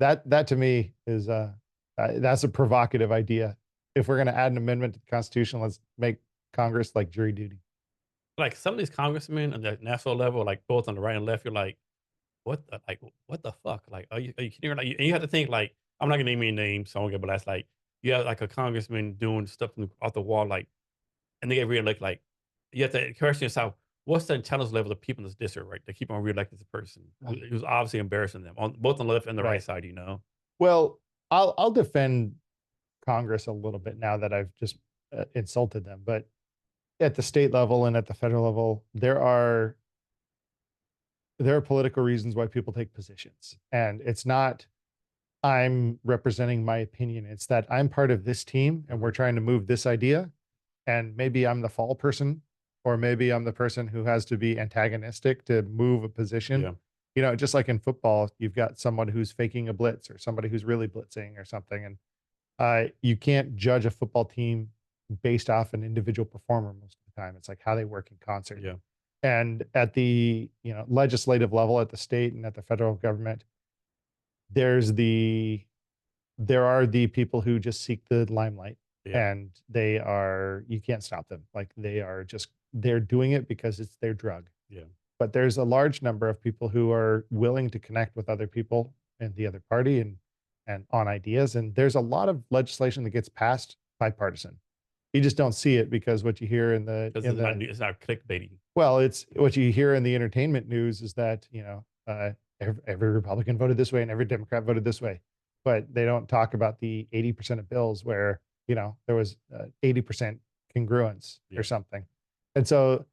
that to me is that's a provocative idea. If we're going to add an amendment to the Constitution, let's make Congress like jury duty. Like some of these congressmen on the national level, like both on the right and left, you're like, what the fuck? Like, are you kidding? Like, and you have to think like, I'm not gonna name any names, so I don't get blast. Like, you have like a congressman doing stuff off the wall, like, and they get reelected. Like, you have to question yourself, what's the intelligence level of people in this district, right? They keep on reelecting this person who's obviously embarrassing them on both on the left and the right Right. side, you know? Well, I'll defend Congress a little bit now that I've just insulted them, but at the state level and at the federal level, there are political reasons why people take positions, and it's not I'm representing my opinion. It's that I'm part of this team and we're trying to move this idea. And maybe I'm the fall person, or maybe I'm the person who has to be antagonistic to move a position. Yeah. You know, just like in football, you've got someone who's faking a blitz or somebody who's really blitzing or something. And you can't judge a football team based off an individual performer most of the time. It's like how they work in concert. Yeah. And at the, you know, legislative level, at the state and at the federal government, there's the there are the people who just seek the limelight, Yeah. and you can't stop them. Like they're doing it because it's their drug. Yeah. But there's a large number of people who are willing to connect with other people in the other party and on ideas. And there's a lot of legislation that gets passed bipartisan. You just don't see it because what you hear Because it's not clickbaity. well, it's what you hear in the entertainment news is that, you know, every Republican voted this way and every Democrat voted this way, but they don't talk about the 80% of bills where, you know, there was 80% congruence Yeah. or something. And so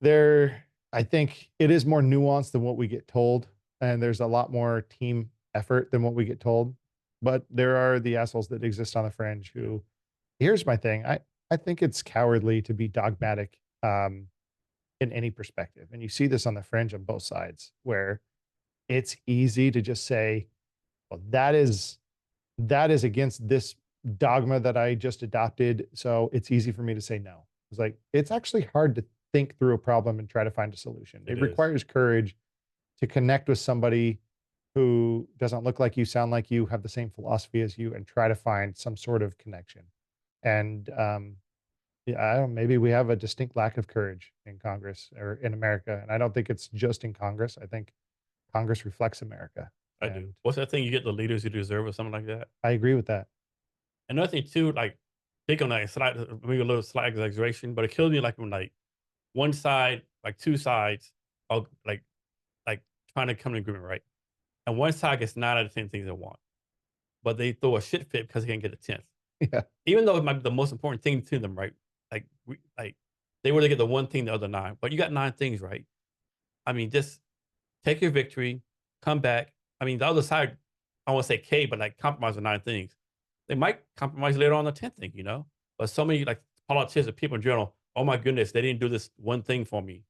I think it is more nuanced than what we get told. And there's a lot more team effort than what we get told. But there are the assholes that exist on the fringe who, here's my thing. I think it's cowardly to be dogmatic in any perspective. And you see this on the fringe on both sides where it's easy to just say, well, that is against this dogma that I just adopted. So it's easy for me to say no. It's like, it's actually hard to think through a problem and try to find a solution. It It is. requires courage to connect with somebody who doesn't look like you, sound like you, have the same philosophy as you, and try to find some sort of connection. And yeah, I don't, maybe we have a distinct lack of courage in Congress or in America. And I don't think it's just in Congress. I think Congress reflects America. I do. And What's that thing you get the leaders you deserve or something like that? I agree with that. Another thing too, like take on that slight maybe a little slight exaggeration, but it kills me like when like one side, like two sides, all like trying to come to an agreement, right? And one side gets 9 out of 10 things they want, but they throw a shit fit because they can't get a 10th. Yeah. Even though it might be the most important thing to them, right? Like they really get the one thing, the other 9, but you got 9 things, right? I mean, just take your victory, come back. I mean, the other side, I won't say K, but like compromise the 9 things. They might compromise later on the 10th thing, you know? But so many like politicians and people in general, oh my goodness, they didn't do this one thing for me.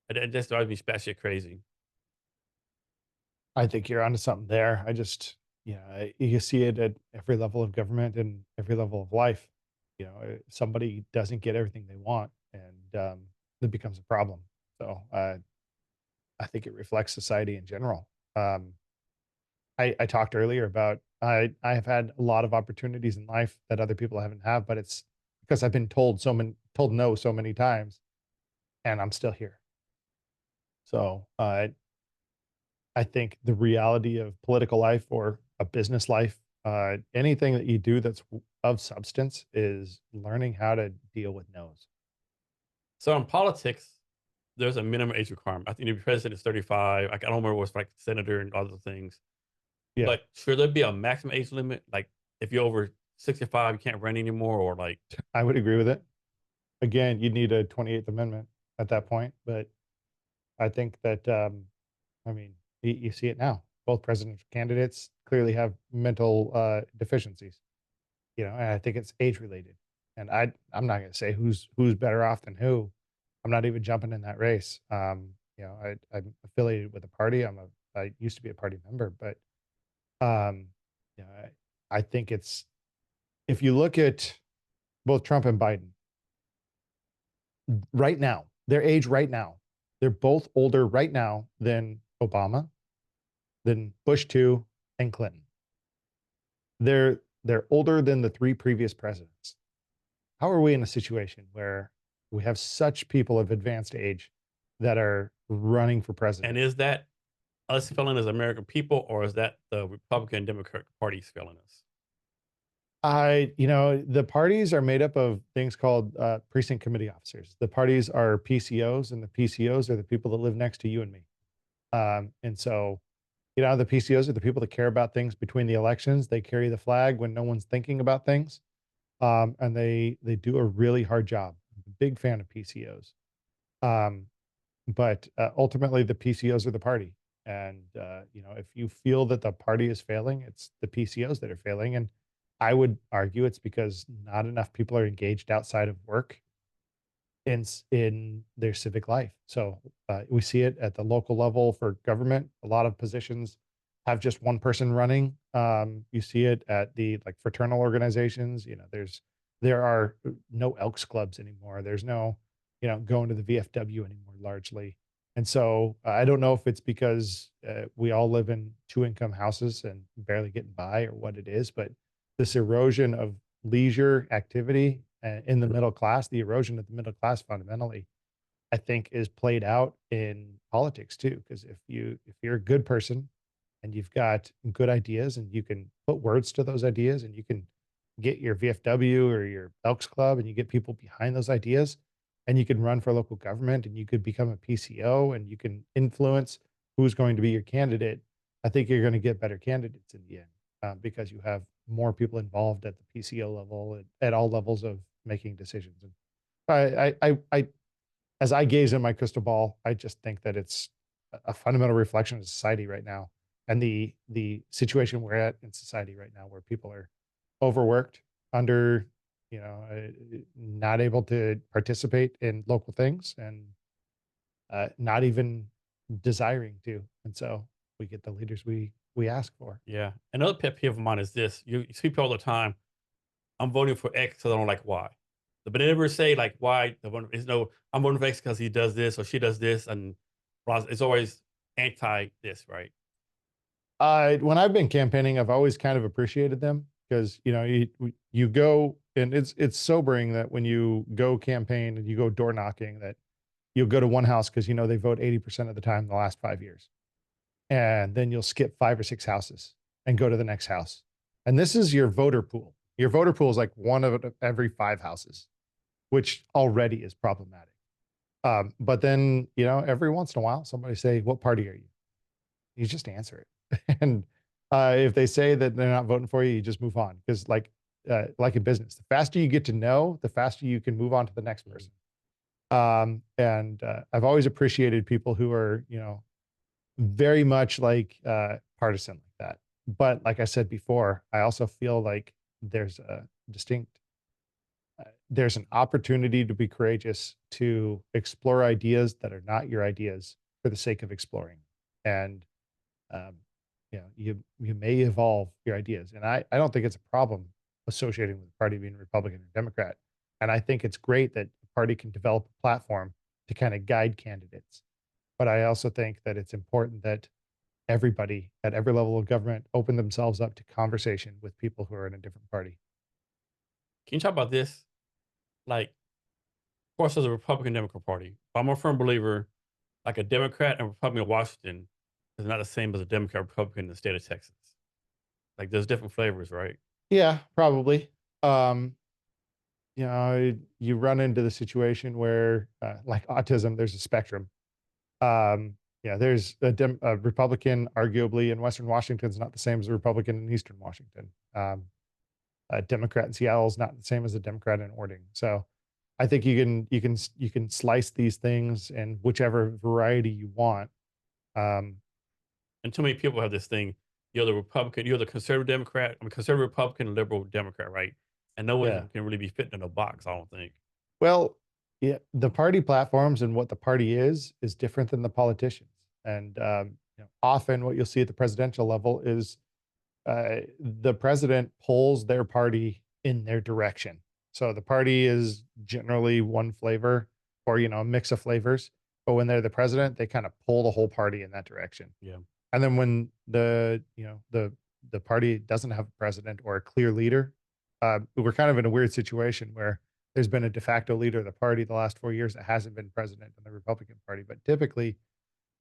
And it just drives me batshit crazy. I think you're onto something there. I just, you see it at every level of government and every level of life. Somebody doesn't get everything they want, and it becomes a problem. So I think it reflects society in general. Um, I talked earlier about I have had a lot of opportunities in life that other people haven't had, but it's because I've been told no so many times, and I'm still here. So I think the reality of political life or a business life, anything that you do that's of substance, is learning how to deal with no's. So in politics, there's a minimum age requirement. I think the president is 35. I don't remember what's like senator and other things. Yeah, But should there be a maximum age limit? Like if you're over 65, you can't run anymore, or like I would agree with it. Again, you'd need a 28th Amendment at that point, but I think that I mean you see it now. Both presidential candidates clearly have mental deficiencies. And I think it's age related. And I'm not going to say who's better off than who. I'm not even jumping in that race. I'm affiliated with a party. I used to be a party member, but um, I think it's if you look at both Trump and Biden right now, their age right now, they're both older right now than Obama, than Bush two, and Clinton. They're older than the 3 previous presidents. How are we in a situation where we have such people of advanced age that are running for and president? is that us failing as American people, or is that the Republican and Democratic parties failing us? The parties are made up of things called precinct committee officers. The parties are PCOs, and the PCOs are the people that live next to you and me. And so, the PCOs are the people that care about things between the elections. They carry the flag when no one's thinking about things, and they do a really hard job. I'm a big fan of PCOs. Um, but ultimately the PCOs are the party. And if you feel that the party is failing, it's the PCOs that are failing. And I would argue it's because not enough people are engaged outside of work in their civic life. So we see it at the local level for government. A lot of positions have just one person running. You see it at the like fraternal organizations. There are no Elks clubs anymore. There's no going to the VFW anymore largely. And so I don't know if it's because we all live in 2 income houses and barely getting by or what it is, but this erosion of leisure activity in the middle class, the erosion of the middle class fundamentally, I think is played out in politics too. Because if you're a good person and you've got good ideas and you can put words to those ideas and you can get your VFW or your Elks Club and you get people behind those ideas and you can run for local government and you could become a PCO and you can influence who's going to be your candidate, I think you're going to get better candidates in the end because you have more people involved at the PCO level at all levels of making decisions. And as I gaze in my crystal ball, I just think that it's a fundamental reflection of society right now and the situation we're at in society right now, where people are overworked, under, not able to participate in local things, and not even desiring to. And so we get the leaders we ask for. Yeah. Another pet peeve of mine is this: you see people all the time. I'm voting for X because I don't like Y. But they never say like why. It's no, I'm voting for X because he does this or she does this, and it's always anti this, right? When I've been campaigning, I've always kind of appreciated them because you go, and it's sobering that when you go campaign and you go door knocking, that you'll go to one house because they vote 80% of the time in the last 5 years, and then you'll skip 5 or 6 houses and go to the next house. And this is your voter pool. Your voter pool is like one of every 5 houses, which already is problematic. But then every once in a while, somebody say, "What party are you?" you just answer it. And if they say that they're not voting for you, you just move on. Because like in business, the faster you get to know, the faster you can move on to the next Mhm. person. And I've always appreciated people who are, very much like partisan like that. But like I said before, I also feel like there's a distinct there's an opportunity to be courageous, to explore ideas that are not your ideas for the sake of exploring. And um, you may evolve your ideas. And I don't think it's a problem associating with the party being Republican or Democrat. And I think it's great that the party can develop a platform to kind of guide candidates. But I also think that it's important that everybody at every level of government open themselves up to conversation with people who are in a different party. Can you talk about this? Like, of course, there's a Republican Democrat Party. I'm a firm believer, like a Democrat and Republican in Washington is not the same as a Democrat Republican in the state of Texas. Like, there's different flavors, right? Yeah, probably. Um, you run into the situation where, like autism, there's a spectrum. Yeah, there's a Republican, arguably in Western Washington, is not the same as a Republican in Eastern Washington. A Democrat in Seattle is not the same as a Democrat in Orting. So, I think you can slice these things in whichever variety you want. Um, And too many people have this thing. You're the Republican, you're the conservative Democrat, I'm a conservative Republican, liberal Democrat, right? And no one yeah. can really be fit in a box, I don't think. Well, yeah, the party platforms and what the party is different than the politicians. And often, what you'll see at the presidential level is the president pulls their party in their direction. So the party is generally one flavor, or a mix of flavors. But when they're the president, they kind of pull the whole party in that direction. Yeah. And then when the party doesn't have a president or a clear leader, we're kind of in a weird situation where there's been a de facto leader of the party the last 4 years that hasn't been president in the Republican Party. But typically,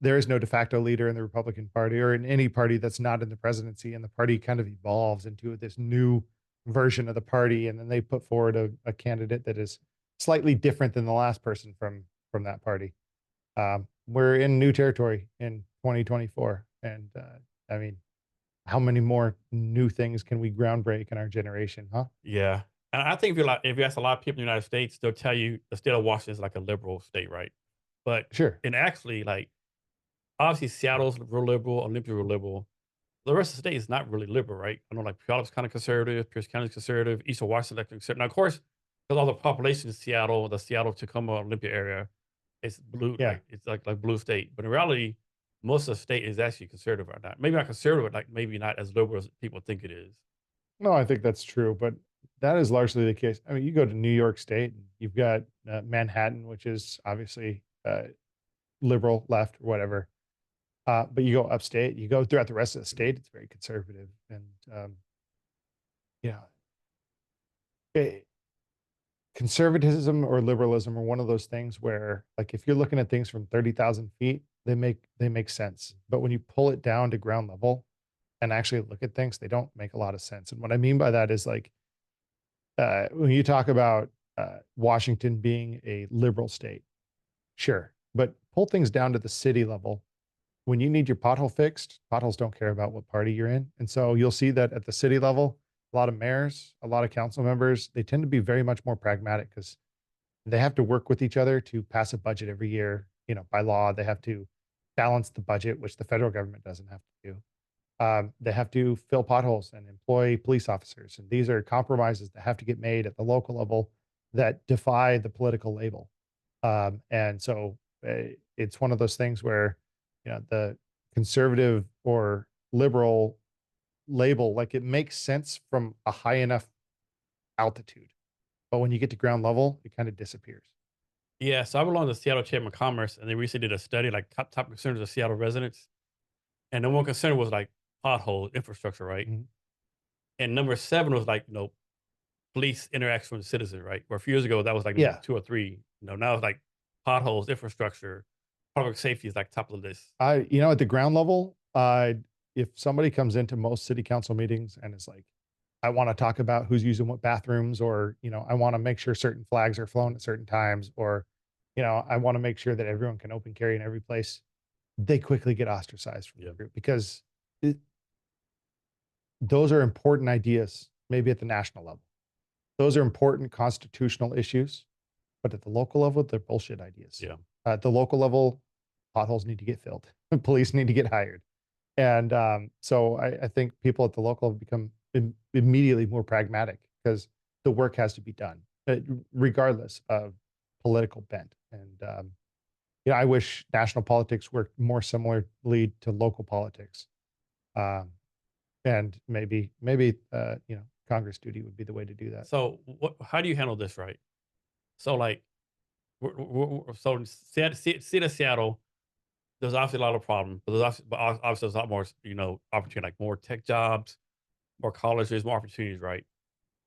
there is no de facto leader in the Republican Party or in any party that's not in the presidency, and the party kind of evolves into this new version of the party, and then they put forward a candidate that is slightly different than the last person from that party. We're in new territory in 2024, and I mean, how many more new things can we groundbreak in our generation, huh? Yeah. And I think if you ask a lot of people in the United States, they'll tell you the state of Washington is like a liberal state, right? But Sure. and actually, like obviously Seattle's real liberal, Olympia real liberal. The rest of the state is not really liberal, right? I know like Puyallup kind of conservative, Pierce County is conservative, Eastern Washington like conservative. Now, of course, because all the population in Seattle, the Seattle Tacoma Olympia area, it's blue, Yeah. like it's like blue state. But in reality, most of the state is actually conservative right now. Maybe not conservative, but like maybe not as liberal as people think it is. No, I think that's true, but that is largely the case. I mean, you go to New York State, and you've got Manhattan, which is obviously liberal, left, or whatever. But you go upstate, you go throughout the rest of the state, it's very conservative. And yeah, it, conservatism or liberalism are one of those things where, like, if you're looking at things from 30,000 feet, they make sense. But when you pull it down to ground level and actually look at things, they don't make a lot of sense. And what I mean by that is, like, when you talk about Washington being a liberal state, sure, but pull things down to the city level. When you need your pothole fixed, potholes don't care about what party you're in. And so you'll see that at the city level, a lot of mayors, a lot of council members, they tend to be very much more pragmatic because they have to work with each other to pass a budget every year. By law, they have to balance the budget, which the federal government doesn't have to do. They have to fill potholes and employ police officers. And these are compromises that have to get made at the local level that defy the political label. And so it's one of those things where, the conservative or liberal label, like, it makes sense from a high enough altitude. But when you get to ground level, it kind of disappears. Yeah, so I belong to the Seattle Chamber of Commerce, and they recently did a study like top concerns of Seattle residents, and the one concern was like pothole infrastructure, right? Mhm. And number seven was like police interaction with citizens, right? Where a few years ago that was like number Yeah. two or three. Now it's like potholes, infrastructure, public safety is like top of the list. At the ground level, if somebody comes into most city council meetings and is like, I want to talk about who's using what bathrooms, or, I want to make sure certain flags are flown at certain times, or, I want to make sure that everyone can open carry in every place. they quickly get ostracized from the Yeah. group because it, those are important ideas, maybe at the national level. Those are important constitutional issues, but at the local level, they're bullshit ideas. Yeah. At the local level, potholes need to get filled, police need to get hired. And so I think people at the local have become immediately more pragmatic because the work has to be done, regardless of political bent. And I wish national politics worked more similarly to local politics. Um, and maybe Congress duty would be the way to do that. So how do you handle this, right? So like, so in Seattle, Seattle, there's obviously a lot of problems, but obviously there's a lot more, opportunity, like more tech jobs, more colleges, more opportunities, right?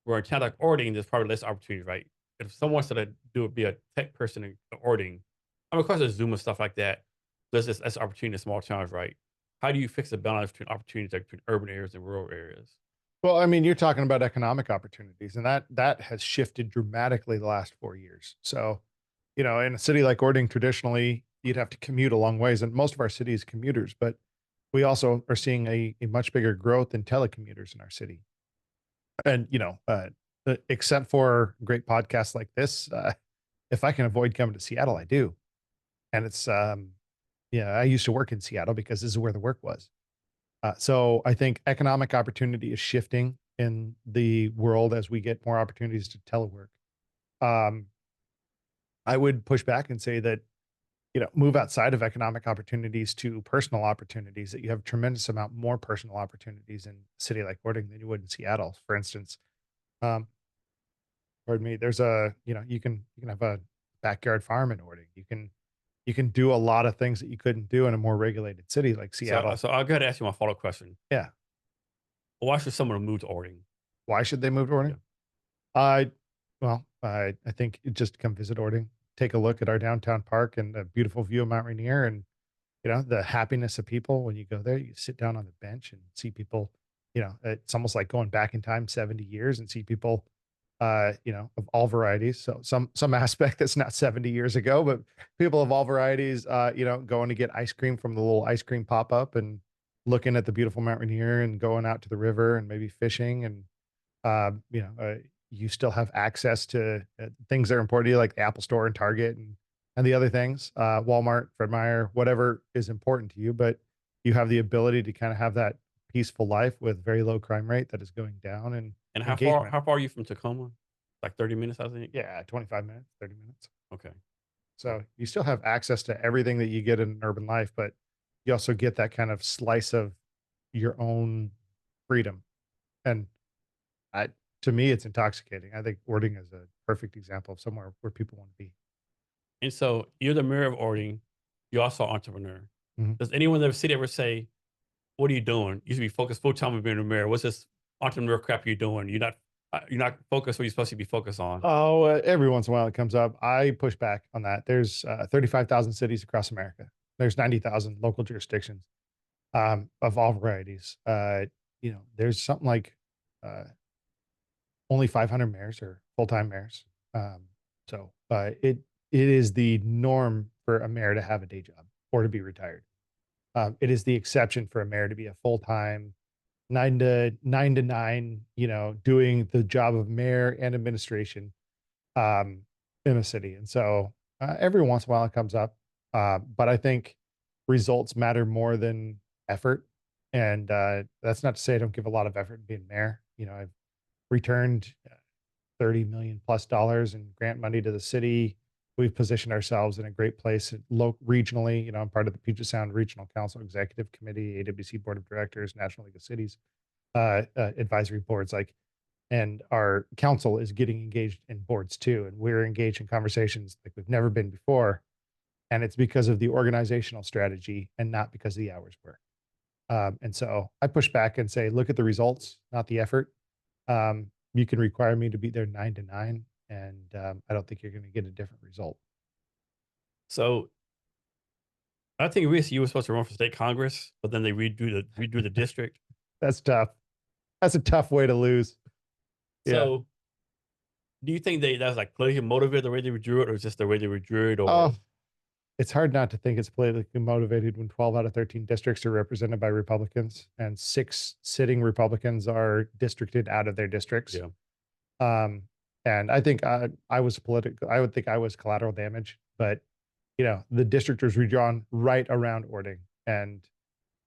Where in town like Orting, there's probably less opportunities, right? If someone wants to be a tech person in Orting, of course there's Zoom and stuff like that. There's this less opportunity in small towns, right? How do you fix the balance between opportunities like, between urban areas and rural areas? Well, I mean, you're talking about economic opportunities, and that has shifted dramatically the last 4 years. So, in a city like Orting, traditionally you'd have to commute a long ways, and most of our city is commuters, but we also are seeing a much bigger growth in telecommuters in our city. And except for great podcasts like this, if I can avoid coming to Seattle, I do. And it's yeah, I used to work in Seattle because this is where the work was. So I think economic opportunity is shifting in the world as we get more opportunities to telework. Um, I would push back and say that, move outside of economic opportunities to personal opportunities, that you have tremendous amount more personal opportunities in a city like Orting than you would in Seattle. For instance, um, pardon me, there's you can have a backyard farm in Orting. You can do a lot of things that you couldn't do in a more regulated city like So, Seattle. so I'll go ahead and ask you my follow-up question. Yeah. Why should someone move to Orting? Why should they move to Yeah. Orting? I well, I think just come visit Orting, take a look at our downtown park and the beautiful view of Mount Rainier, and the happiness of people when you go there. You sit down on the bench and see people. It's almost like going back in time 70 years and see people, of all varieties. So some aspect that's not 70 years ago, but people of all varieties, going to get ice cream from the little ice cream pop up and looking at the beautiful Mount Rainier and going out to the river and maybe fishing and um, you know, uh, you still have access to things that are important to you, like the Apple Store and Target and the other things, Walmart, Fred Meyer, whatever is important to you. But you have the ability to kind of have that peaceful life with very low crime rate that is going down and And engagement. how far are you from Tacoma? Like 30 minutes, I think. Yeah, 25 minutes, 30 minutes. Okay. So you still have access to everything that you get in urban life, but you also get that kind of slice of your own freedom. And I, to me, it's intoxicating. I think Orting is a perfect example of somewhere where people want to be. And so you're the mayor of Orting. You're also an entrepreneur. Mhm. Does anyone in the city ever say, "What are you doing? You should be focused full time on being a mayor. What's this entrepreneur crap you're doing? You're not focused what you're supposed to be focused on." Oh, every once in a while it comes up. I push back on that. There's 35,000 cities across America. There's 90,000 local jurisdictions of all varieties. There's something like uh, only 500 mayors or full-time mayors. So it is the norm for a mayor to have a day job or to be retired. It is the exception for a mayor to be a full-time 9 to 9, doing the job of mayor and administration um, in a city. And so every once in a while it comes up. But I think results matter more than effort. And that's not to say I don't give a lot of effort in being mayor. I've returned 30 million plus dollars in grant money to the city. We've positioned ourselves in a great place regionally. I'm part of the Puget Sound Regional Council Executive Committee, AWC Board of Directors, National League of Cities, advisory boards. And our council is getting engaged in boards too. And we're engaged in conversations like we've never been before. And it's because of the organizational strategy and not because of the hours work. And so I push back and say, look at the results, not the effort. You can require me to be there 9 to 9, and I don't think you're going to get a different result. So I think recently you were supposed to run for state Congress, but then they redo the district. That's tough. That's a tough way to lose. Yeah. So do you think that's like politically motivated the way they withdrew it, or just the way they withdrew it, Oh, or it's hard not to think it's politically motivated when 12 out of 13 districts are represented by Republicans and 6 sitting Republicans are districted out of their districts. Yeah. Um, and I think I was political. I would think I was collateral damage, but the district was redrawn right around Orting, and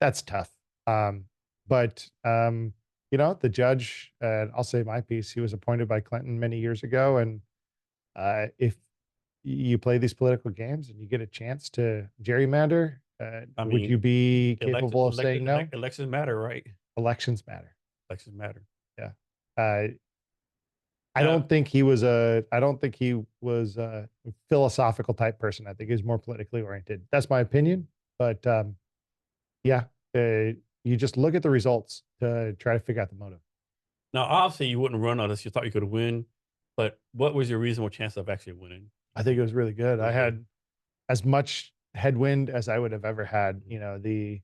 that's tough. Um, but the judge, and I'll say my piece, he was appointed by Clinton many years ago, and if you play these political games and you get a chance to gerrymander, I would mean, you be elected, capable of elected, saying no? elections matter, right? Elections matter. Elections matter. Yeah. Uh, Now, I don't think he was a philosophical type person. I think he was more politically oriented. That's my opinion. But yeah, you just look at the results to try to figure out the motive. now, obviously, you wouldn't run unless you thought you could win. But what was your reasonable chance of actually winning? I think it was really good. I Really good. had as much headwind as I would have ever had. Mhm.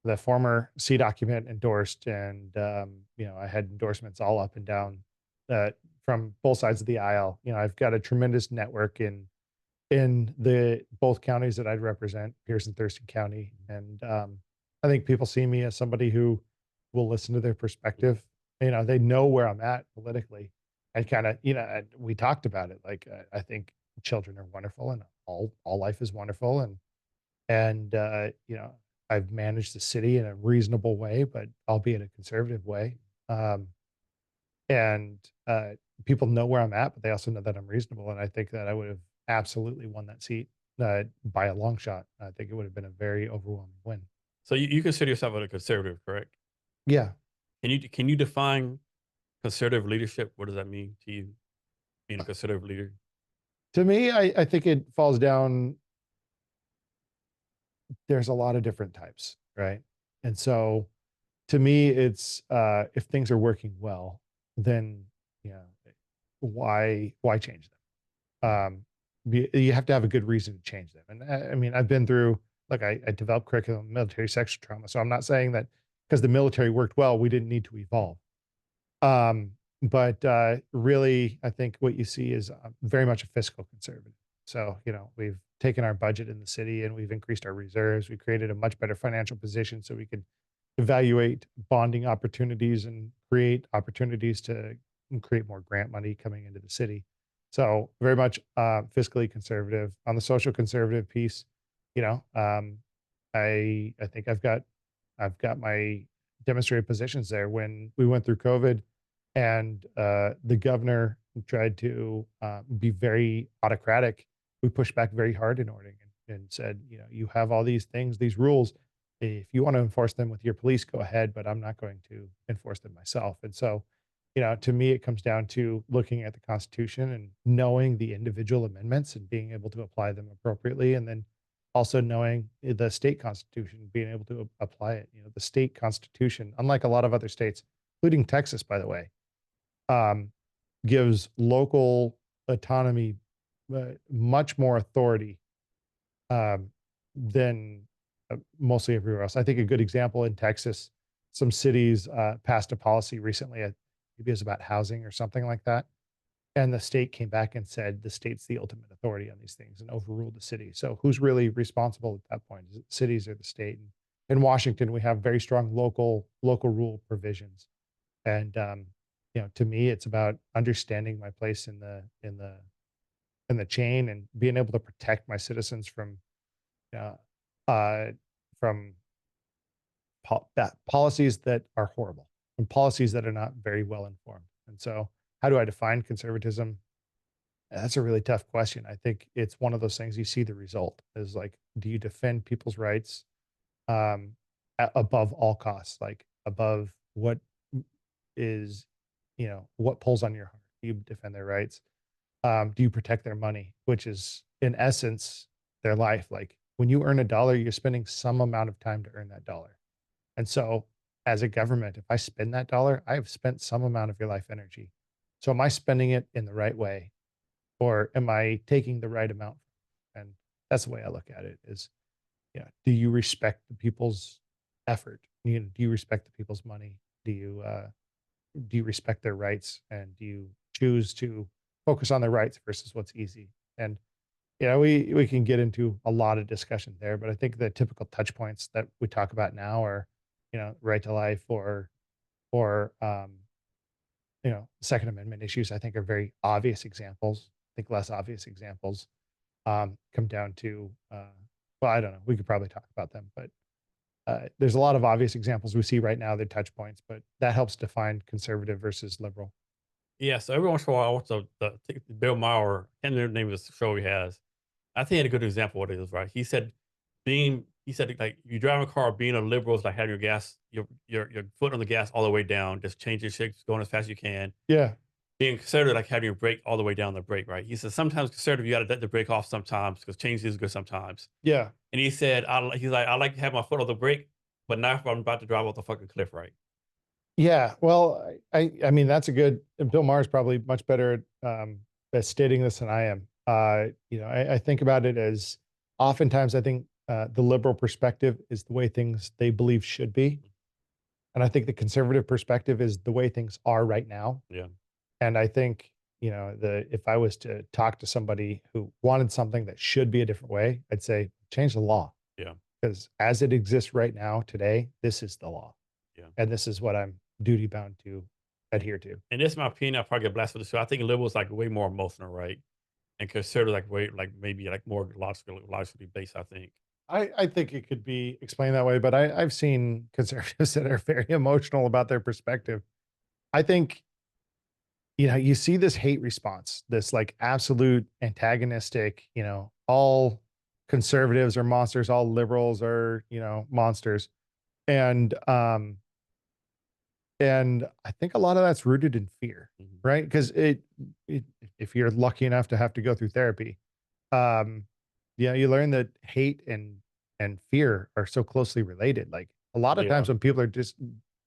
The former C document endorsed, and I had endorsements all up and down uh, from both sides of the aisle. I've got a tremendous network in the both counties that I'd represent, Pierce and Thurston County, and I think people see me as somebody who will listen to their perspective. They know where I'm at politically, and kind of, and we talked about it. Like I think children are wonderful, and all life is wonderful, and I've managed the city in a reasonable way, but albeit a conservative way. Um, and people know where I'm at, but they also know that I'm reasonable. And I think that I would have absolutely won that seat by a long shot. I think it would have been a very overwhelming win. So you consider yourself a conservative, correct? Yeah. Can you define conservative leadership? What does that mean to you, being a conservative leader? To me, I think it falls down. There's a lot of different types, right? And so to me, it's if things are working well, then yeah, why change them? You have to have a good reason to change them. And I mean, I've been through, like, I developed curriculum, military sexual trauma. So I'm not saying that because the military worked well, we didn't need to evolve. Um, but really, I think what you see is very much a fiscal conservative. So, we've taken our budget in the city and we've increased our reserves. We created a much better financial position so we could evaluate bonding opportunities and create opportunities to create more grant money coming into the city. So very much fiscally conservative. On the social conservative piece, you know, um, I think I've got my demonstrated positions there. When we went through COVID, and the governor tried to be very autocratic, we pushed back very hard in Orting, and said, you have all these things, these rules. If you want to enforce them with your police, go ahead, but I'm not going to enforce them myself. And so, to me, it comes down to looking at the Constitution and knowing the individual amendments and being able to apply them appropriately. And then also knowing the state constitution, being able to apply it. The state constitution, unlike a lot of other states, including Texas, by the way, um, gives local autonomy much more authority um, than mostly everywhere else. I think a good example in Texas, some cities passed a policy recently, maybe it was about housing or something like that. And the state came back and said the state's the ultimate authority on these things and overruled the city. So who's really responsible at that point? Is it the cities or the state? And in Washington, we have very strong local rule provisions. And to me, it's about understanding my place in the chain and being able to protect my citizens uh, uh, from policies that are horrible and policies that are not very well informed. And so, how do I define conservatism? That's a really tough question. I think it's one of those things you see the result is like, do you defend people's rights um, above all costs, like above what is, what pulls on your heart? Do you defend their rights? Do you protect their money, which is in essence their life? Like when you earn a dollar, you're spending some amount of time to earn that dollar. And so, as a government, if I spend that dollar, I have spent some amount of your life energy. So, am I spending it in the right way, or am I taking the right amount? And that's the way I look at it. Is do you respect the people's effort? Do you respect the people's money? Do you respect their rights, and do you choose to focus on their rights versus what's easy? And Yeah, we can get into a lot of discussion there, but I think the typical touch points that we talk about now are, right to life or Second Amendment issues. I think are very obvious examples. I think less obvious examples come down to, well, I don't know. We could probably talk about them, but there's a lot of obvious examples we see right now. They're touch points, but that helps define conservative versus liberal. Yeah, so every once in a while, I watch Bill Maher, I can't remember the name of the show he has. I think he had a good example of what it is, right? He said, like, you drive a car, being a liberal is like having your foot on the gas all the way down, just changing shit, going as fast as you can. Yeah, Being conservative, like having your brake all the way down the brake, right? He says sometimes conservative, you got to let the brake off sometimes because change is good sometimes. yeah, And he said, he's like, I like to have my foot on the brake, but not if I'm about to drive off the fucking cliff, right? yeah. Well, I mean that's a good. And Bill Maher is probably much better at stating this than I am. I think about it as oftentimes I think the liberal perspective is the way things they believe should be, and I think the conservative perspective is the way things are right now. Yeah, And I think, the if I was to talk to somebody who wanted something that should be a different way, I'd say change the law yeah, because as it exists right now today, this is the law, yeah. and this is what I'm duty bound to adhere to. And this is my opinion. I probably get blasted for this. So I think liberals like way more emotional, right? And conservative like way like maybe like more logically based. I think. I think it could be explained that way, but I've seen conservatives that are very emotional about their perspective. I think, you see this hate response, this like absolute antagonistic, all conservatives are monsters, all liberals are, monsters. And and I think a lot of that's rooted in fear, Mhm. right? Because it if you're lucky enough to have to go through therapy, um, you learn that hate and fear are so closely related. Like a lot of They are. times when people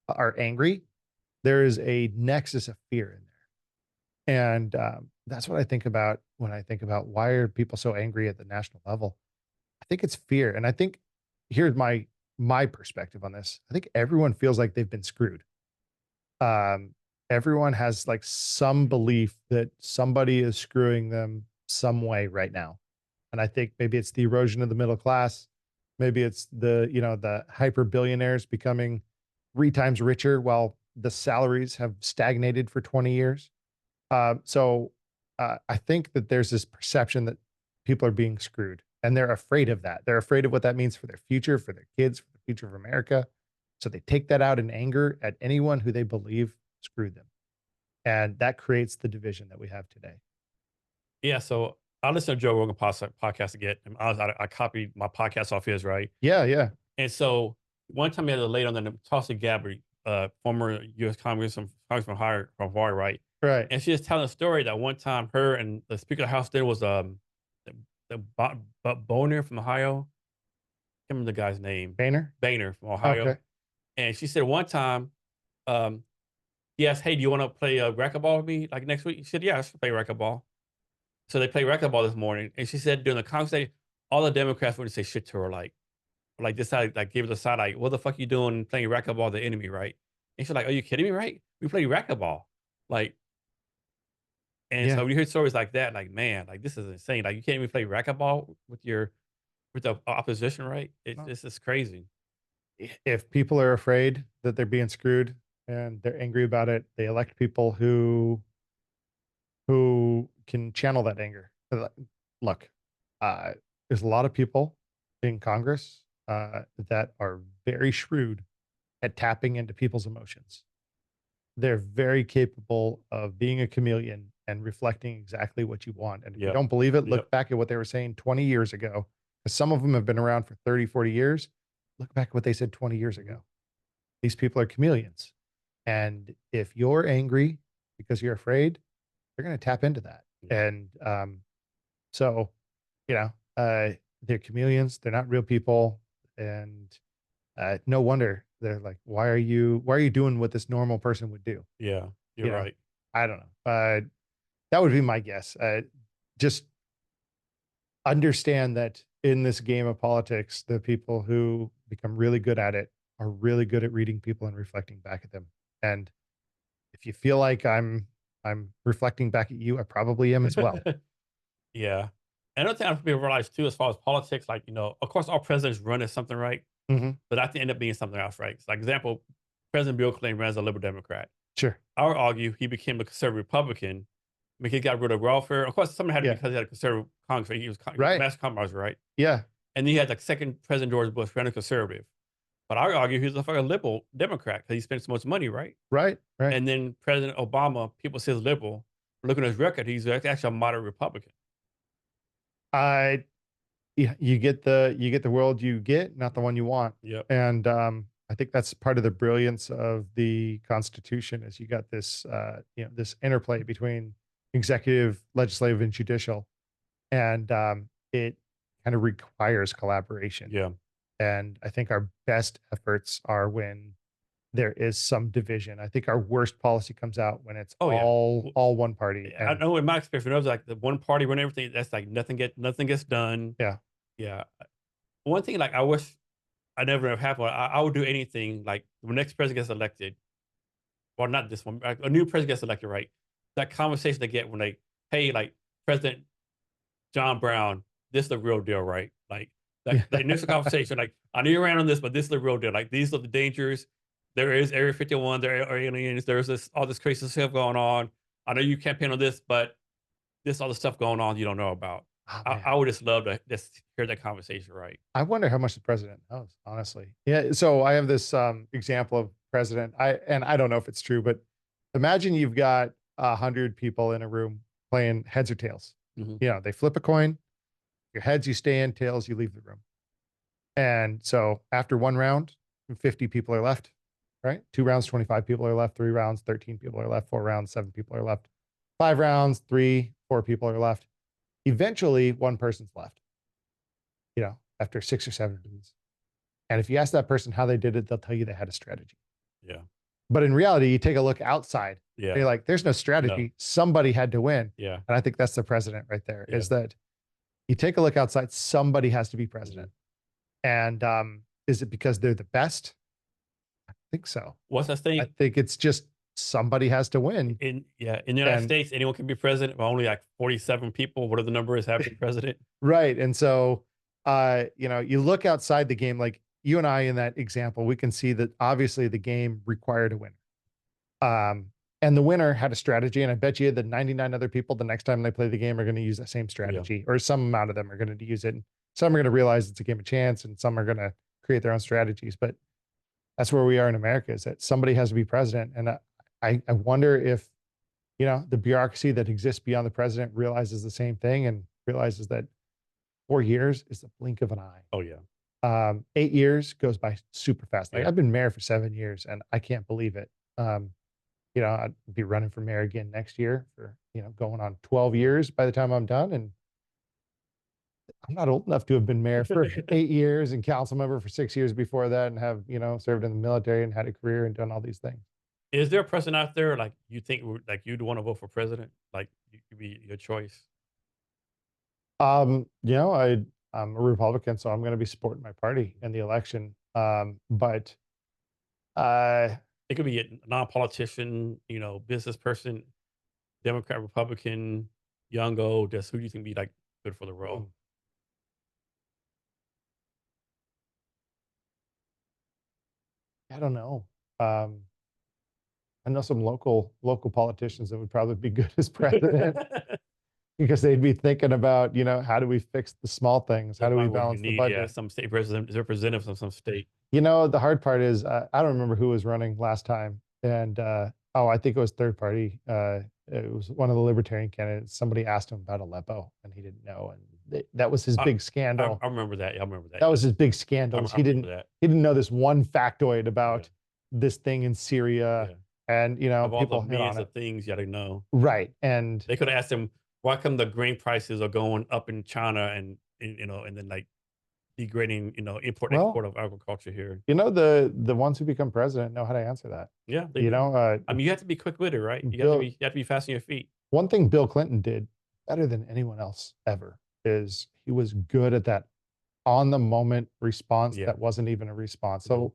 are angry, there is a nexus of fear in there. And that's what I think about when I think about why are people so angry at the national level. I think it's fear, and I think here's my perspective on this. I think everyone feels like they've been screwed. um, Everyone has like some belief that somebody is screwing them some way right now. And I think maybe it's the erosion of the middle class. Maybe it's the hyper billionaires becoming 3 times richer while the salaries have stagnated for 20 years. I think that there's this perception that people are being screwed and they're afraid of that. They're afraid of what that means for their future, for their kids, for the future of America. So they take that out in anger at anyone who they believe screwed them. And that creates the division that we have today. Yeah. So I listen to Joe Rogan podcast again. And I copied my podcast off his, right? Yeah, yeah. And so one time he had a lady on there, Tulsi Gabbard, former U.S. Congressman hired from Hawaii, right? Right. And she was telling a story that one time her and the Speaker of the House there was the, Boner from Ohio. I can't remember the guy's name. Painter. Boehner from Ohio. Okay. And she said one time, um, he asked, "Hey, do you want to play racquetball with me like next week?" She said, "Yeah, I should play racquetball." So they played racquetball this morning, and she said during the conversation, all the Democrats wouldn't say shit to her, like this side, like gave her the side, like, "What the fuck you doing playing racquetball with the enemy, right?" And she's like, "Are you kidding me? Right? We play racquetball, like." And Yeah. so we hear stories like that, like, man, like this is insane. Like you can't even play racquetball with the opposition, right? No. It's just crazy. If people are afraid that they're being screwed and they're angry about it, they elect people who can channel that anger. Look, uh, there's a lot of people in Congress that are very shrewd at tapping into people's emotions. They're very capable of being a chameleon and reflecting exactly what you want. And if you Yep. don't believe it, Yep. look back at what they were saying 20 years ago. 'Cause some of them have been around for 30, 40 years. Look back at what they said 20 years Mhm. ago. These people are chameleons. And if you're angry because you're afraid, they're going to tap into that. Yeah. And so, you know, they're chameleons. They're not real people. And no wonder they're like, why are you doing what this normal person would do? Yeah. You're You know, right. I don't know. That would be my guess. Just understand that in this game of politics, the people who become really good at it are really good at reading people and reflecting back at them. And if you feel like I'm reflecting back at you, I probably am as well. Yeah. Another thing I people realize too, as far as politics, like, of course, all presidents run as something, right? Hmm. But that can end up being something else, right? Like example, President Bill Clinton ran as a liberal Democrat. Sure. I would argue he became a conservative Republican because he got rid of welfare. Of course, some had it Yeah. because he had a conservative Congress. Right? He was Right. mass compromiser, right? Yeah. And then he had like second President George Bush ran a conservative. But I would argue he was a fucking liberal Democrat because he spent so much money, right? Right. Right. And then President Obama, people say he's liberal. Looking at his record, he's actually a moderate Republican. I Yeah, you get the world you get, not the one you want. Yep. And I think that's part of the brilliance of the Constitution is you got this this interplay between executive, legislative, and judicial, and it kind of requires collaboration. Yeah. And I think our best efforts are when there is some division. I think our worst policy comes out when it's Oh yeah. all one party. I And know in my experience, when I was like the one party run everything, that's like nothing gets done. yeah, Yeah. One thing like I wish I never have happened. I would do anything like when next president gets elected. Well, not this one. Like, a new president gets elected, right? That conversation they get when they, hey, like President John Brown, this is the real deal, right? Like that, yeah, that initial conversation, like I know you ran on this, but this is the real deal. Like these are the dangers. There is Area 51. There are aliens. There's this all this crazy stuff going on. I know you campaign on this, but this other stuff going on you don't know about. oh I man. would just love to just hear that conversation, right? I wonder how much the president knows, honestly. Yeah. So I have this example of president. I don't know if it's true, but imagine you've got 100 people in a room playing heads or tails. Hmm. You know, they flip a coin. Your heads, you stay in. Tails, you leave the room. And so after one round, 50 people are left. Right? 2 rounds, 25 people are left. 3 rounds, 13 people are left. 4 rounds, 7 people are left. 5 rounds, 4 people are left. Eventually, one person's left. You know, after 6 or 7 rounds. And if you ask that person how they did it, they'll tell you they had a strategy. Yeah. But in reality, you take a look outside. Yeah. You're like, there's no strategy. No. Somebody had to win. Yeah. And I think that's the president right there, Yeah. is that you take a look outside, somebody has to be president. And is it because they're the best? I think so. What's that thing? I think it's just somebody has to win. In the United And States, anyone can be president, but only like 47 people, whatever the number is, have to be president. right. And so you look outside the game, like you and I in that example, we can see that obviously the game required a winner. And the winner had a strategy, and I bet you the 99 other people the next time they play the game are going to use that same strategy, or some amount of them are going to use it. And some are going to realize it's a game of chance, and some are going to create their own strategies. But that's where we are in America, is that somebody has to be president. And I wonder if, the bureaucracy that exists beyond the president realizes the same thing and realizes that 4 years is the blink of an eye. Oh yeah. 8 years goes by super fast. Like Yeah. I've been mayor for 7 years and I can't believe it. I'd be running for mayor again next year for, going on 12 years by the time I'm done. And I'm not old enough to have been mayor for 8 years and council member for 6 years before that and have, served in the military and had a career and done all these things. Is there a person out there like you think like you'd want to vote for president? Like you could be your choice. I'm a Republican, so I'm going to be supporting my party in the election. But It could be a non-politician, business person, Democrat, Republican, young, old. Just who do you think be like good for the role? I don't know. I know some local politicians that would probably be good as president because they'd be thinking about, how do we fix the small things? How do we Find what you balance the need, budget? some state representatives of some state. The hard part is I don't remember who was running last time. And I think it was third party. It was one of the libertarian candidates. Somebody asked him about Aleppo and he didn't know. And that was his big scandal. I remember that. Yeah, I remember that. That was his big scandal. I remember that. He didn't know this one factoid about this thing in Syria. Yeah. And Of all people the hit on millions it. of things you got to know. Right. And They could have asked him, why come the grain prices are going up in China and then like degrading, import Well, export of agriculture here. the ones who become president know how to answer that. Yeah. They You do. know, I mean, you have to be quick with it, right? You Bill- have to be fast on your feet. one thing Bill Clinton did better than anyone else ever is he was good at that on the moment response Yeah. that wasn't even a response. So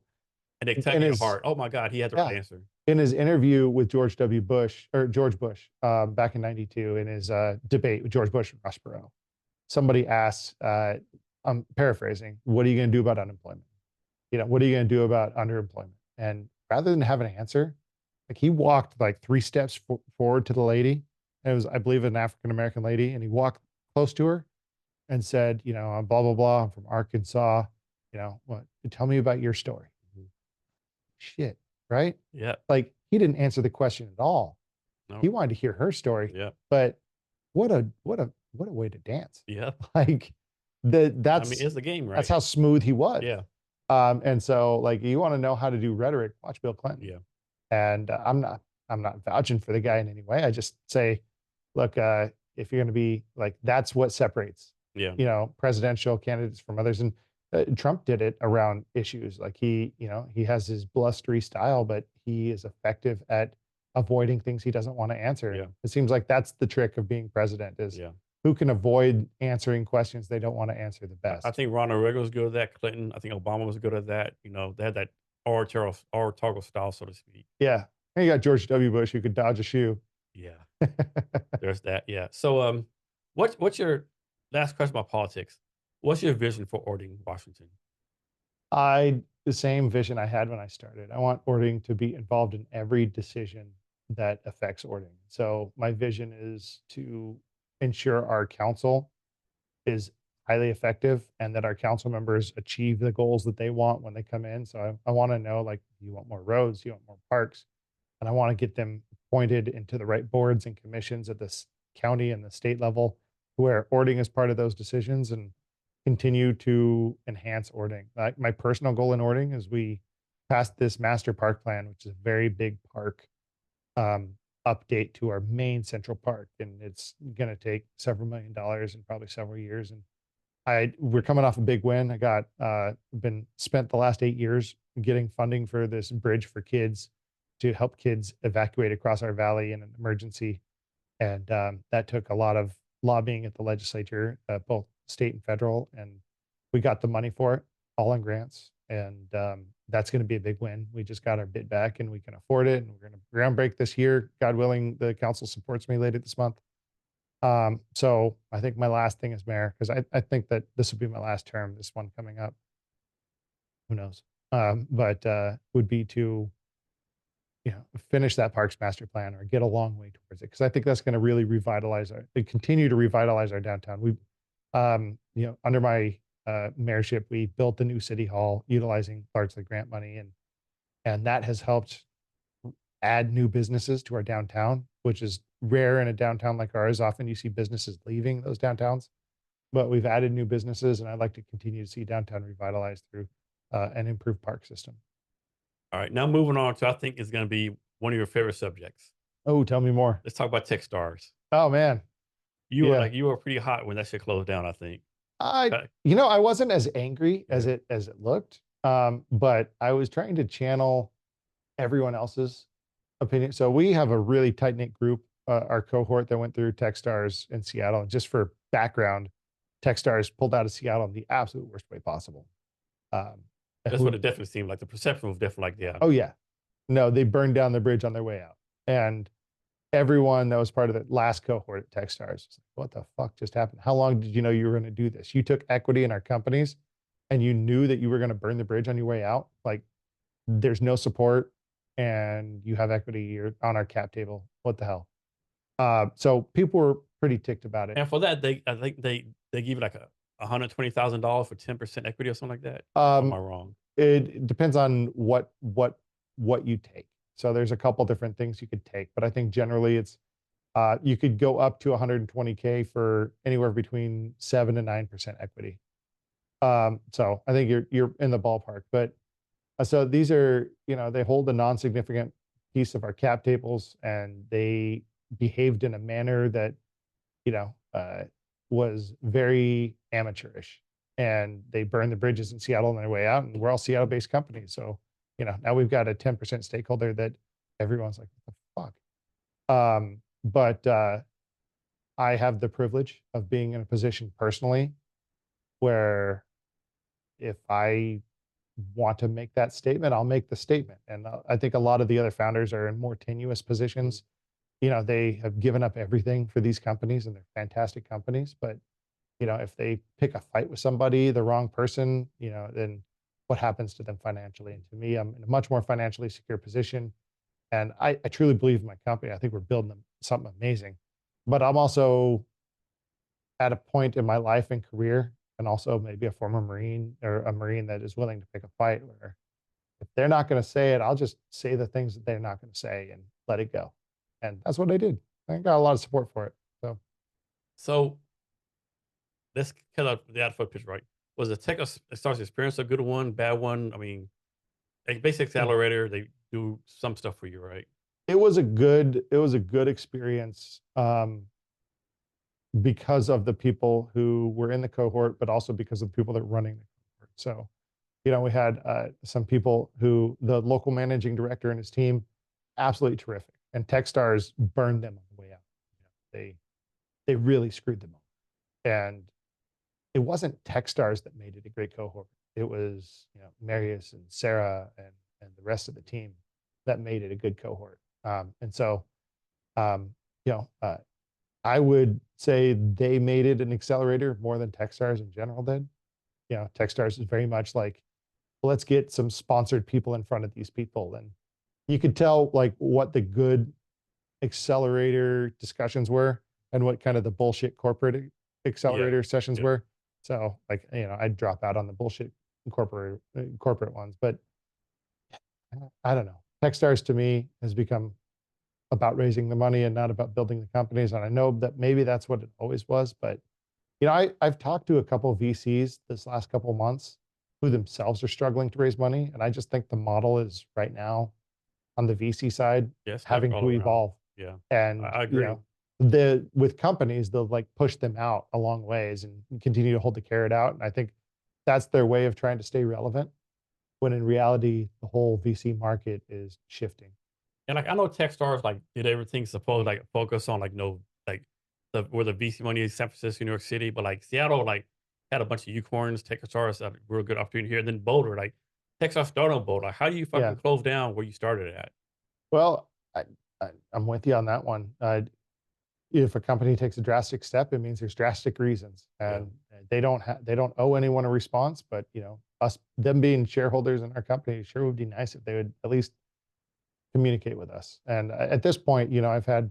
And they tell in you his- hard. Oh my God, he had the right answer. in his interview with George Bush back in '92 in his debate with George Bush and Ross Perot, somebody asks, I'm paraphrasing, what are you going to do about unemployment? What are you going to do about underemployment? And rather than have an answer, like he walked like 3 steps forward to the lady. And it was, I believe, an African American lady. And he walked close to her and said, I'm blah, blah, blah. I'm from Arkansas. What? Tell me about your story. Mhm. Shit. Right. Yeah. Like he didn't answer the question at all. No. He wanted to hear her story. Yeah. But what a way to dance. Yeah. Like I mean, it's a game, that's right? how smooth he was. Yeah. And so like you want to know how to do rhetoric, watch Bill Clinton. Yeah. And I'm not vouching for the guy in any way. I just say, look, if you're going to be like, that's what separates, Yeah. presidential candidates from others. And Trump did it around issues. Like he has his blustery style, but he is effective at avoiding things he doesn't want to answer. Yeah. It seems like that's the trick of being president is Yeah. who can avoid answering questions they don't want to answer the best. I think Ronald Reagan was good at that. Clinton, I think Obama was good at that. They had that oratorical style, so to speak. Yeah. And you got George W. Bush who could dodge a shoe. Yeah. There's that. Yeah. So, what's your last question about politics? What's your vision for Orting, Washington? The same vision I had when I started. I want Orting to be involved in every decision that affects Orting. So my vision is to ensure our council is highly effective and that our council members achieve the goals that they want when they come in. So I want to know, like, do you want more roads? Do you want more parks? And I want to get them appointed into the right boards and commissions at this county and the state level where Orting is part of those decisions and continue to enhance Orting. Like my personal goal in Orting is we passed this master park plan, which is a very big park update to our main central park. And it's going to take several $1,000,000 and probably several years. And we're coming off a big win. I got been spent the last 8 years getting funding for this bridge for kids to help kids evacuate across our valley in an emergency. And that took a lot of lobbying at the legislature, both state and federal. And we got the money for it, all in grants. And that's going to be a big win. We just got our bid back and we can afford it. And we're going to groundbreak this year. God willing, the council supports me later this month. So I think my last thing as mayor, because I think that this will be my last term, this one coming up. Who knows? But would be to finish that parks master plan or get a long way towards it. Cause I think that's going to really continue to revitalize our downtown. Under my mayorship, we built the new city hall utilizing largely grant money. And that has helped add new businesses to our downtown, which is rare in a downtown like ours. Often you see businesses leaving those downtowns, but we've added new businesses and I'd like to continue to see downtown revitalized through an improved park system. All right. Now moving on to I think is going to be one of your favorite subjects. Oh, tell me more. Let's talk about TechStars. Oh man. You were pretty hot when that shit closed down, I think. I wasn't as angry as it looked. But I was trying to channel everyone else's opinion. So we have a really tight knit group, our cohort that went through TechStars in Seattle. And just for background, TechStars pulled out of Seattle in the absolute worst way possible. That's what it definitely seemed like. The perception was definitely like, yeah. Oh yeah. No, they burned down the bridge on their way out. And everyone that was part of the last cohort at TechStars was like, what the fuck just happened? How long did you know you were going to do this? You took equity in our companies and you knew that you were going to burn the bridge on your way out. Like there's no support and you have equity, you're on our cap table. What the hell? So people were pretty ticked about it. And for that, I think they give you like $120,000 for 10% equity or something like that. Am I wrong? It depends on what you take. So there's a couple different things you could take, but I think generally it's you could go up to 120K for anywhere between 7 to 9% equity. So I think you're in the ballpark. But so these are, they hold a non-significant piece of our cap tables, and they behaved in a manner that was very amateurish. And they burned the bridges in Seattle on their way out, and we're all Seattle-based companies. So now we've got a 10% stakeholder that everyone's like, what the fuck? But I have the privilege of being in a position personally where if I want to make that statement, I'll make the statement. And I think a lot of the other founders are in more tenuous positions. They have given up everything for these companies and they're fantastic companies, but if they pick a fight with somebody, the wrong person, then what happens to them financially? And to me, I'm in a much more financially secure position. And I truly believe in my company. I think we're building something amazing. But I'm also at a point in my life and career, and also maybe a former Marine or a Marine that is willing to pick a fight where if they're not going to say it, I'll just say the things that they're not going to say and let it go. And that's what I did. I got a lot of support for it. So So let's cut out the outfit pitch, right? Was the TechStars experience a good one, bad one? I mean, a basic mm, accelerator, they do some stuff for you, right? it was a good experience, because of the people who were in the cohort, but also because of the people that are running the cohort. So, we had some people who the local managing director and his team, absolutely terrific. And Techstars burned them on the way out. They really screwed them over. And it wasn't Techstars that made it a great cohort. It was, Marius and Sarah and the rest of the team that made it a good cohort. And so, um, you know, uh, I would say they made it an accelerator more than Techstars in general did. Techstars is very much like, let's get some sponsored people in front of these people. And you could tell like what the good accelerator discussions were and what kind of the bullshit corporate Yeah. accelerator sessions Yep. were. So like, I'd drop out on the bullshit corporate ones, but I don't know. Techstars to me has become about raising the money and not about building the companies. And I know that maybe that's what it always was, but I've talked to a couple of VCs this last couple of months who themselves are struggling to raise money. And I just think the model is right now on the VC side Yes, having all to around. evolve. Yeah. And, I agree. the with companies, they'll like push them out a long ways and continue to hold the carrot out. And I think that's their way of trying to stay relevant when in reality, the whole VC market is shifting. And like I know Techstars like did everything supposed like focus on like no like the where the VC money is San Francisco, New York City, but like Seattle like had a bunch of unicorns. Techstars had a real good opportunity here. And then Boulder, like Techstars started on Boulder. Like, how do you Yeah. fucking close down where you started at? Well, I'm with you on that one. If a company takes a drastic step, it means there's drastic reasons, Yeah. and they don't owe anyone a response. But them being shareholders in our company, sure would be nice if they would at least communicate with us. And at this point, I've had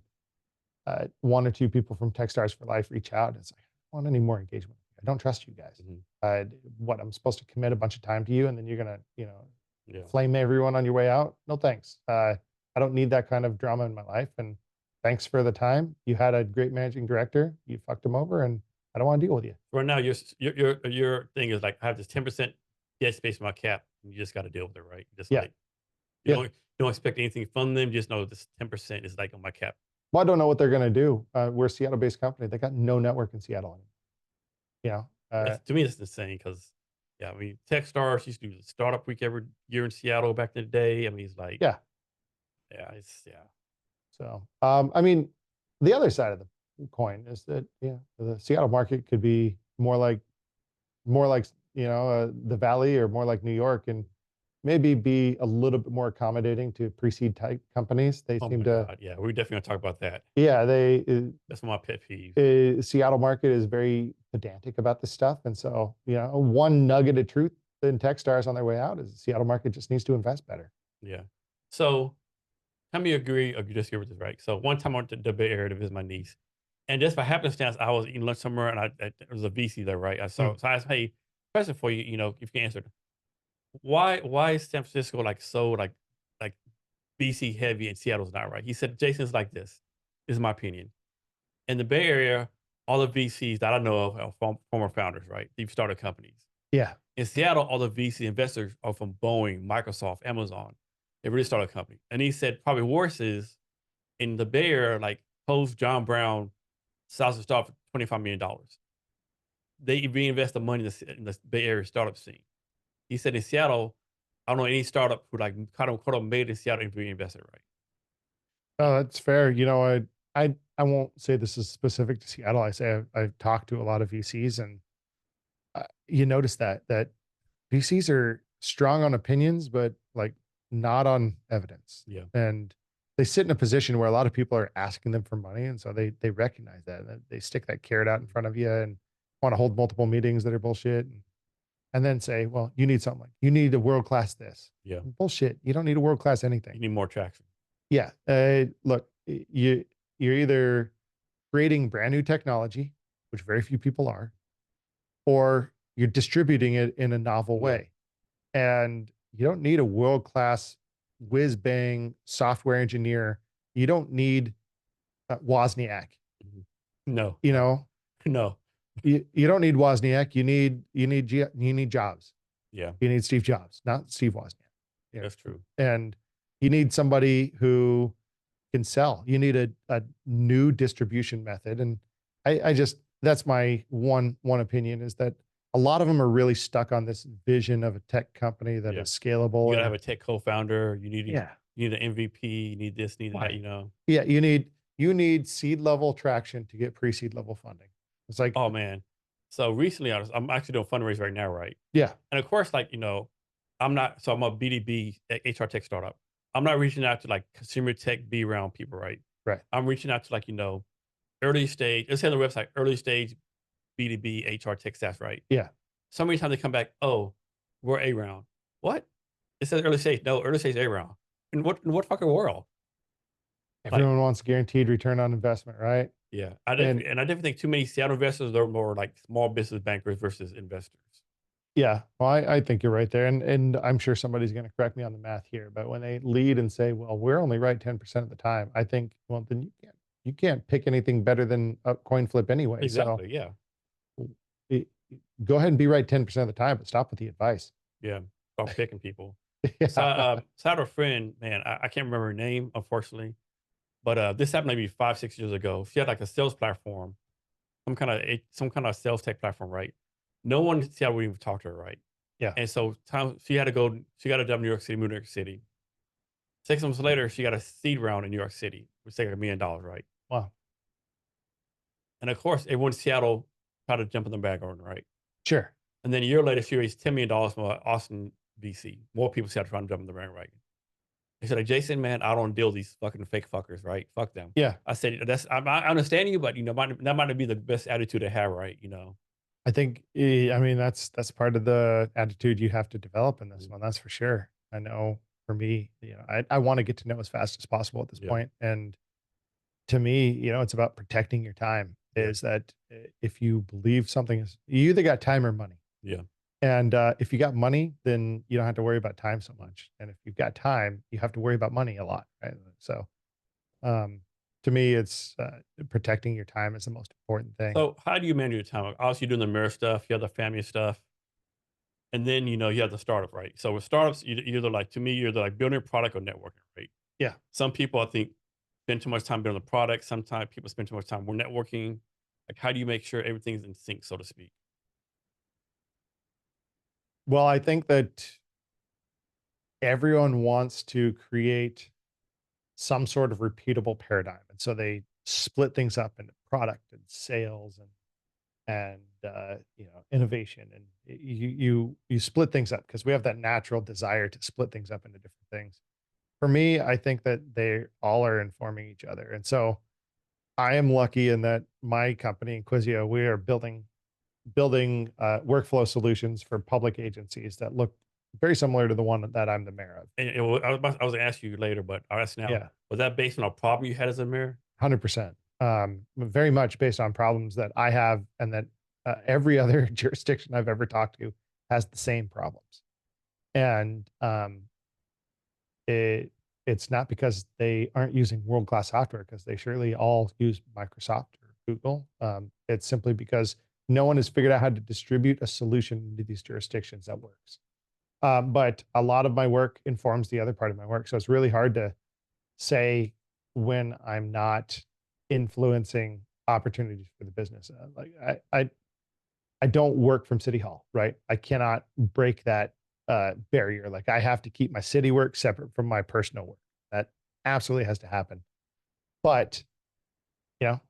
one or two people from Techstars for Life reach out. It's like, I don't want any more engagement. I don't trust you guys. Mhm. What, I'm supposed to commit a bunch of time to you, and then you're gonna, Yeah. flame everyone on your way out? No, thanks. I don't need that kind of drama in my life. And thanks for the time. You had a great managing director. You fucked him over, and I don't want to deal with you. Right now, your thing is like I have this 10% dead space in my cap. And you just got to deal with it, right? Just Yeah, like you yeah. don't expect anything from them. Just know this 10% is like on my cap. Well, I don't know what they're gonna do. We're a Seattle-based company. They got no network in Seattle anymore. You know, That's to me, that's insane because, yeah, I mean, Techstars used to do the startup week every year in Seattle back in the day. I mean, it's like, yeah. yeah, it's yeah, So, I mean, the other side of the coin is that the Seattle market could be more like the Valley, or more like New York, and maybe be a little bit more accommodating to pre-seed type companies. They oh seem my to, god, yeah, we're definitely gonna talk about that. yeah, That's one of my pet peeves. Seattle market is very pedantic about this stuff, and so one nugget of truth in Techstars on their way out is the Seattle market just needs to invest better. Yeah. So, tell me you agree or you disagree with this, right? So, one time I went to the Bay Area to visit my niece, and just by happenstance, I was eating lunch somewhere, and there was a VC there, right? Mm. So I asked, hey, question for you, if you can answer. Why is San Francisco like so like BC heavy and Seattle's not, right? He said, Jason's like this. This is my opinion. In the Bay Area, all the VCs that I know of are from former founders, right? They've started companies. Yeah, In Seattle, all the VC investors are from Boeing, Microsoft, Amazon. They really started a company. And he said probably worse is in the Bay Area, like post John Brown, South to start for $25 million. They reinvest the money in the Bay Area startup scene. He said in Seattle, I don't know any startup who like kind of quote unquote made in Seattle and reinvested, right? oh, that's fair. I won't say this is specific to Seattle. I say I've talked to a lot of VCs, and you notice that VCs are strong on opinions, but like not on evidence. Yeah. And they sit in a position where a lot of people are asking them for money, and so they recognize that they stick that carrot out in front of you, and want to hold multiple meetings that are bullshit, and then say, well, you need something like, you need a world-class this. Yeah. Bullshit. You don't need a world-class anything. You need more traction. Yeah. Look, you're either creating brand new technology, which very few people are, or you're distributing it in a novel Yeah. way. And you don't need a world-class whiz bang software engineer. You don't need Wozniak. Mhm. No, You no, know, no. you don't need Wozniak. You need Jobs. Yeah, You need Steve Jobs, not Steve Wozniak. Yeah. that's true. And you need somebody who can sell. You need a new distribution method. And I just, that's my one opinion, is that a lot of them are really stuck on this vision of a tech company that Yeah. is You scalable. gotta have And a tech co-founder. yeah, You need an MVP. You need this, need that, why? you know? Yeah, you need seed level traction to get pre-seed level funding. It's like, Oh, man. So recently, I'm actually doing fundraise right now, right? yeah, And of course, like, you know, I'm a BDB HR tech startup. I'm not reaching out to like consumer tech B round people, right? right. I'm reaching out to like, you know, early stage, let's say on the website, early stage B2B HR tech staff, right? Yeah. So many times they come back, oh, we're A round. What? It says early stage. No, early stage A round. In what fucking world? Like, Everyone wants guaranteed return on investment, right? yeah. And I definitely think too many Seattle investors are more like small business bankers versus investors. yeah, well, I think you're right there. And I'm sure somebody's going to correct me on the math here, but when they lead and say, well, we're only right 10% of the time, I think, well, then you can't pick anything better than a coin flip anyway. So Exactly. Yeah. it, go ahead and be right 10% of the time, but stop with the advice. Yeah. Start picking people. So, Yeah. so I had a friend, man, I can't remember her name, unfortunately, but this happened maybe 5, 6 years ago. She had like a sales platform, some kind of sales tech platform, right? No one in Seattle would even talk to her, right? Yeah. And so she had to go, she got a job in New York City, moved to New York City. 6 months later, she got a seed round in New York City, which like $1 million, right? Wow. And of course, everyone in Seattle tried to jump in the bandwagon, right? Sure. And then a year later, she raised $10 million from Austin, DC. More people started trying to jump in the bandwagon. He said, like, Jason, man, I don't deal with these fucking fake fuckers, right? Fuck them. Yeah. I said, I understand you, but you know, that might not be the best attitude to have, right? You know? I think, I mean, that's part of the attitude you have to develop in this Mhm. one. That's for sure. I know for me, I want to get to know as fast as possible at this Yeah. point. And to me, it's about protecting your time. Yeah. Is that if you believe something is, you either got time or money. Yeah. And if you got money, then you don't have to worry about time so Mhm. much. And if you've got time, you have to worry about money a lot, right? So, um, to me, it's protecting your time is the most important thing. So how do you manage your time? Obviously, you're doing the mirror stuff, you have the family stuff, and then, you know, you have the startup, right? So with startups, you're either like, to me, you're either like building a product or networking, right? Yeah. Some people, I think, spend too much time building the product. Sometimes people spend too much time networking. Like, how do you make sure everything's in sync, so to speak? Well, I think that everyone wants to create some sort of repeatable paradigm, and so they split things up into product and sales and innovation, and you split things up because we have that natural desire to split things up into different things. For me, I think that they all are informing each other, and so I am lucky in that my company, Inquisio, we are building workflow solutions for public agencies that look very similar to the one that I'm the mayor of. I was gonna ask you later, but I'll ask now. Yeah, Was that based on a problem you had as a mayor? 100%. Very much based on problems that I have, and that every other jurisdiction I've ever talked to has the same problems. And it it's not because they aren't using world class software, because they surely all use Microsoft or Google. It's simply because no one has figured out how to distribute a solution to these jurisdictions that works. But a lot of my work informs the other part of my work, so it's really hard to say when I'm not influencing opportunities for the business. Like I don't work from City Hall, right? I cannot break that barrier. Like I have to keep my city work separate from my personal work. That absolutely has to happen. But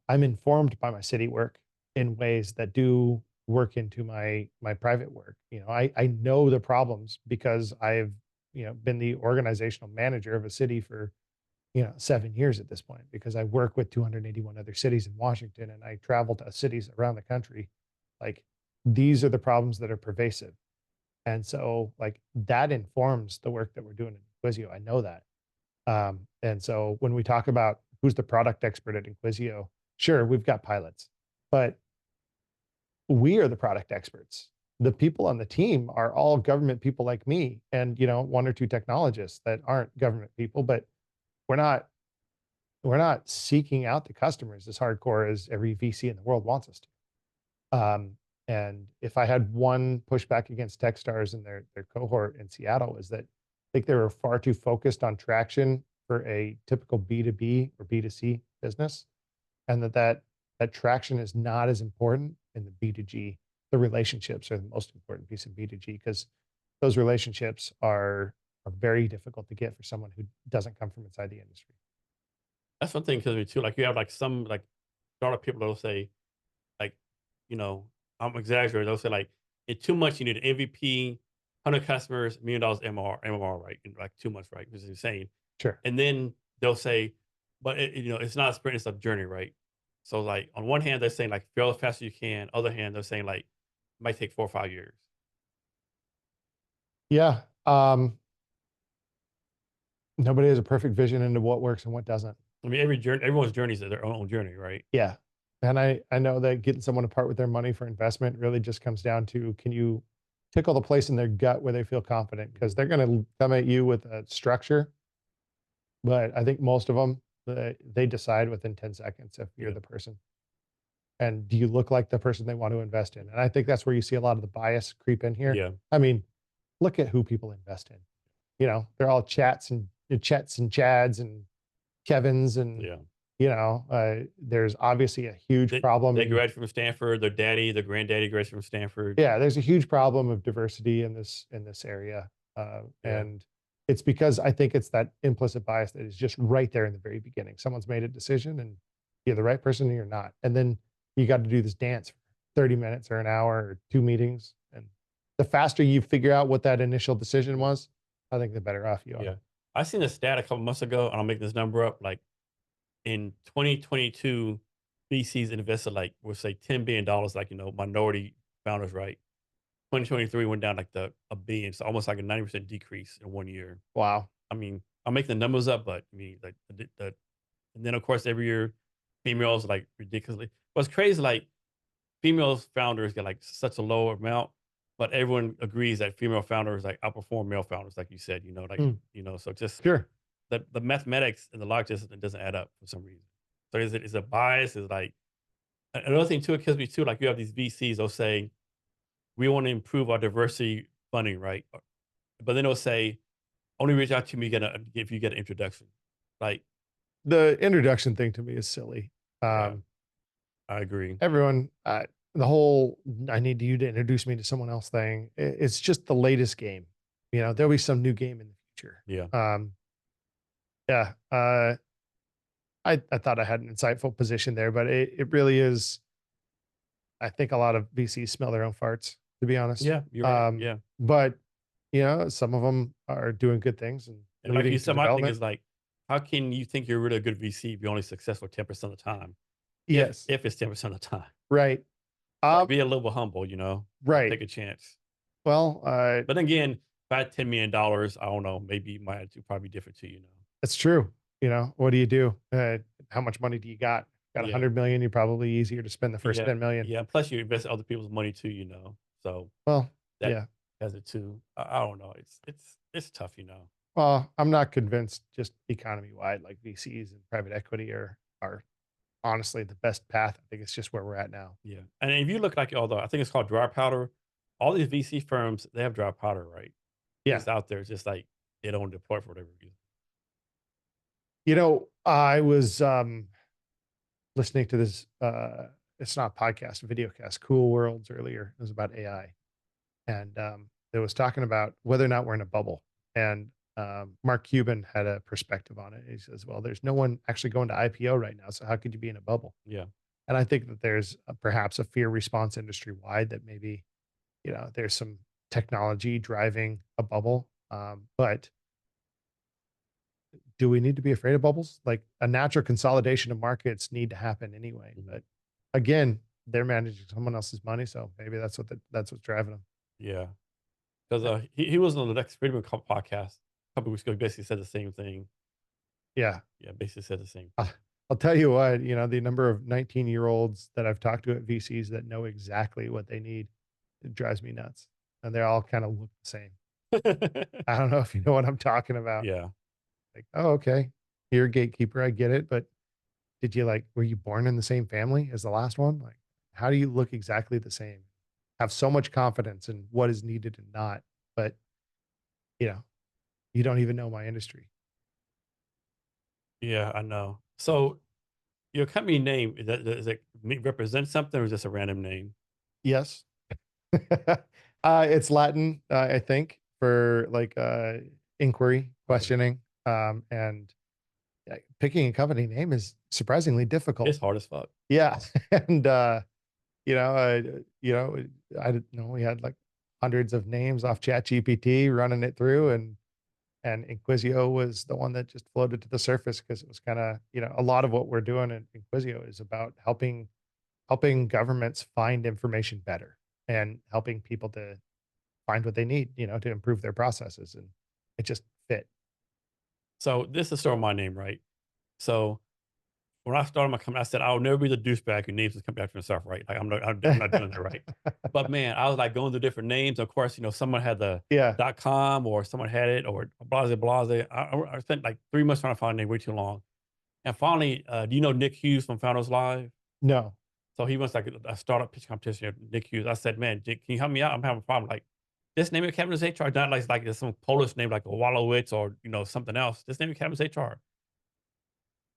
I'm informed by my city work in ways that do work into my private work. I know the problems because I've been the organizational manager of a city for 7 years at this point, because I work with 281 other cities in Washington, and I travel to cities around the country Like these are the problems that are pervasive. And so like that informs the work that we're doing in Inquisio. I know that. And so when we talk about who's the product expert at Inquisio, sure, we've got pilots, but we are the product experts. The people on the team are all government people like me and, one or two technologists that aren't government people, but we're not we're not seeking out the customers as hardcore as every VC in the world wants us to. And if I had one pushback against TechStars and their cohort in Seattle is that I think they were far too focused on traction for a typical B2B or B2C business, and that traction is not as important in the B2G. The relationships are the most important piece of B2G because those relationships are very difficult to get for someone who doesn't come from inside the industry. That's one thing because me too. Like you have like some like startup people that'll say like, you know, I'm exaggerating. They'll say like in 2 months you need an MVP, 100 customers, $1 million MMR, right? In like 2 months, right? Which is insane. Sure. And then they'll say, but it's not a sprint, it's a journey, right? So like on one hand, they're saying like fail as fast as you can. Other hand, they're saying like it might take 4 or 5 years. Yeah. Nobody has a perfect vision into what works and what doesn't. I mean, everyone's journey is their own journey, right? Yeah. And I know that getting someone to part with their money for investment really just comes down to, can you tickle the place in their gut where they feel confident? Because they're going to come at you with a structure, but I think most of them, they decide within 10 seconds if you're Yeah, the person. And do you look like the person they want to invest in? And I think that's where you see a lot of the bias creep in here. yeah, I mean, look at who people invest in. They're all Chets and Chads and Kevins and, yeah. there's obviously a huge problem They in, graduated from Stanford. Their daddy, their granddaddy graduated from Stanford. yeah, there's a huge problem of diversity in this area. Yeah, And it's because I think it's that implicit bias that is just right there in the very beginning. Someone's made a decision and you're the right person or you're not. And then you got to do this dance for 30 minutes or an hour or two meetings. And the faster you figure out what that initial decision was, I think the better off you are. yeah. I seen a stat a couple months ago, and I'll make this number up. Like in 2022, VCs invested like we'll say $10 billion, like minority founders, right? 2023 went down like a billion, so almost like a 90% decrease in 1 year. Wow. I mean, I'll make the numbers up, but I mean, like and then of course every year, females like ridiculously. What's crazy, like female founders get like such a low amount, but everyone agrees that female founders like outperform male founders, like you said. Mm, So just sure. the mathematics and the logic just doesn't add up for some reason. So is it bias? Is like another thing too. It kills me too. Like you have these VCs, they'll say we want to improve our diversity funding, right? But then they'll say only reach out to me if you get an introduction. Like, The introduction thing to me is silly. yeah, Um, I agree. everyone, the whole I need you to introduce me to someone else thing, it's just the latest game. There'll be some new game in the future. Yeah, Yeah. I thought I had an insightful position there, but it really is. I think a lot of VCs smell their own farts, to be honest. yeah, you're right. Yeah, But some of them are doing good things and and like you leading to said, my thing development. is like, how can you think you're really a good VC if you're only successful 10% of the time? If Yes. if it's 10% of the time, Right. like Um, be a little bit humble, right. take a chance. Well, But then again, if I had $10 million, I don't know, maybe my attitude probably different too. that's true. What do you do? How much money do you got? Got Yeah, 100 million, you're probably easier to spend the first yeah, 10 million. yeah. Plus, you invest other people's money too. So Well, that yeah. has it too. I don't know. It's tough. Well, I'm not convinced just economy wide, like VCs and private equity are honestly the best path. I think it's just where we're at now. Yeah, and if you look like although I think it's called dry powder, all these VC firms they have dry powder, right? Yeah. It's out there. It's just like they don't deploy for whatever reason. I was listening to this it's not a podcast, a video cast, Cool Worlds earlier. It was about AI. And it was talking about whether or not we're in a bubble. And Mark Cuban had a perspective on it. He says, well, there's no one actually going to IPO right now. So how could you be in a bubble? Yeah, And I think that there's perhaps a fear response industry wide that maybe, there's some technology driving a bubble. But do we need to be afraid of bubbles? Like a natural consolidation of markets need to happen anyway. mhm, But again, they're managing someone else's money. So maybe that's what's driving them. Yeah. Because he was on the Next Freedom podcast a couple weeks ago. He basically said the same thing. Yeah. Yeah, basically said the same Uh, thing. I'll tell you what, the number of 19-year-olds that I've talked to at VCs that know exactly what they need, it drives me nuts. And they all kind of look the same. I don't know if you know what I'm talking about. Yeah. Like, oh, okay. You're a gatekeeper. I get it. But were you born in the same family as the last one? Like, how do you look exactly the same? Have so much confidence in what is needed and not, but you know, you don't even know my industry. Yeah, I know. So your company name, does it represent something or is this a random name? Yes. It's Latin, I think, for inquiry, Okay. questioning. And picking a company name is surprisingly difficult. It's hard as fuck. Yeah. And, you know, uh, you know, I didn't know we had like hundreds of names off ChatGPT running it through, and Inquisio was the one that just floated to the surface because it was kind of, a lot of what we're doing in Inquisio is about helping governments find information better and helping people to find what they need, to improve their processes. And it just fit. So this is the story of my name, right? So when I started my company, I said, I'll never be the douchebag who names his company after himself, right? Like I'm not doing that, right? But man, I was like going through different names. Of course, someone had the Yeah. .com or someone had it or blase blase. I spent like 3 months trying to find a name way too long. And finally, do you know Nick Hughes from Founders Live? No. So he wants like a startup pitch competition. Nick Hughes. I said, man, Jake, can you help me out? I'm having a problem. Like this name of Cavness HR, not like there's some Polish name like Walowitz or something else. This name of Cavness HR.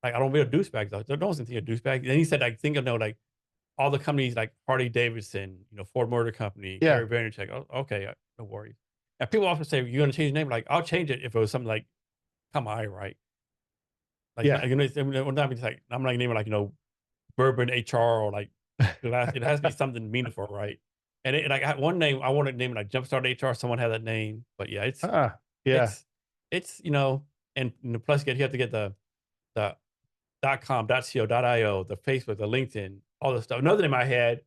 Like I don't be a douchebag though. There don't think a douchebag. Then he said, I think I know like all the companies like Harley Davidson, Ford Motor Company, Yeah. Gary Vaynerchuk. Oh, okay, no worries. And people often say, "You're going to change the name?" Like I'll change it if it was something like, "Come on, right?" Like Yeah. it would not be like I'm like naming like Bourbon HR or like it has to be something meaningful, right? And like I had one name I wanted to name it like Jumpstart HR. Someone had that name, but yeah, Yeah. it's it's and plus you have to get the .com, .co, .io, the Facebook, the LinkedIn, all this stuff. Another name I had,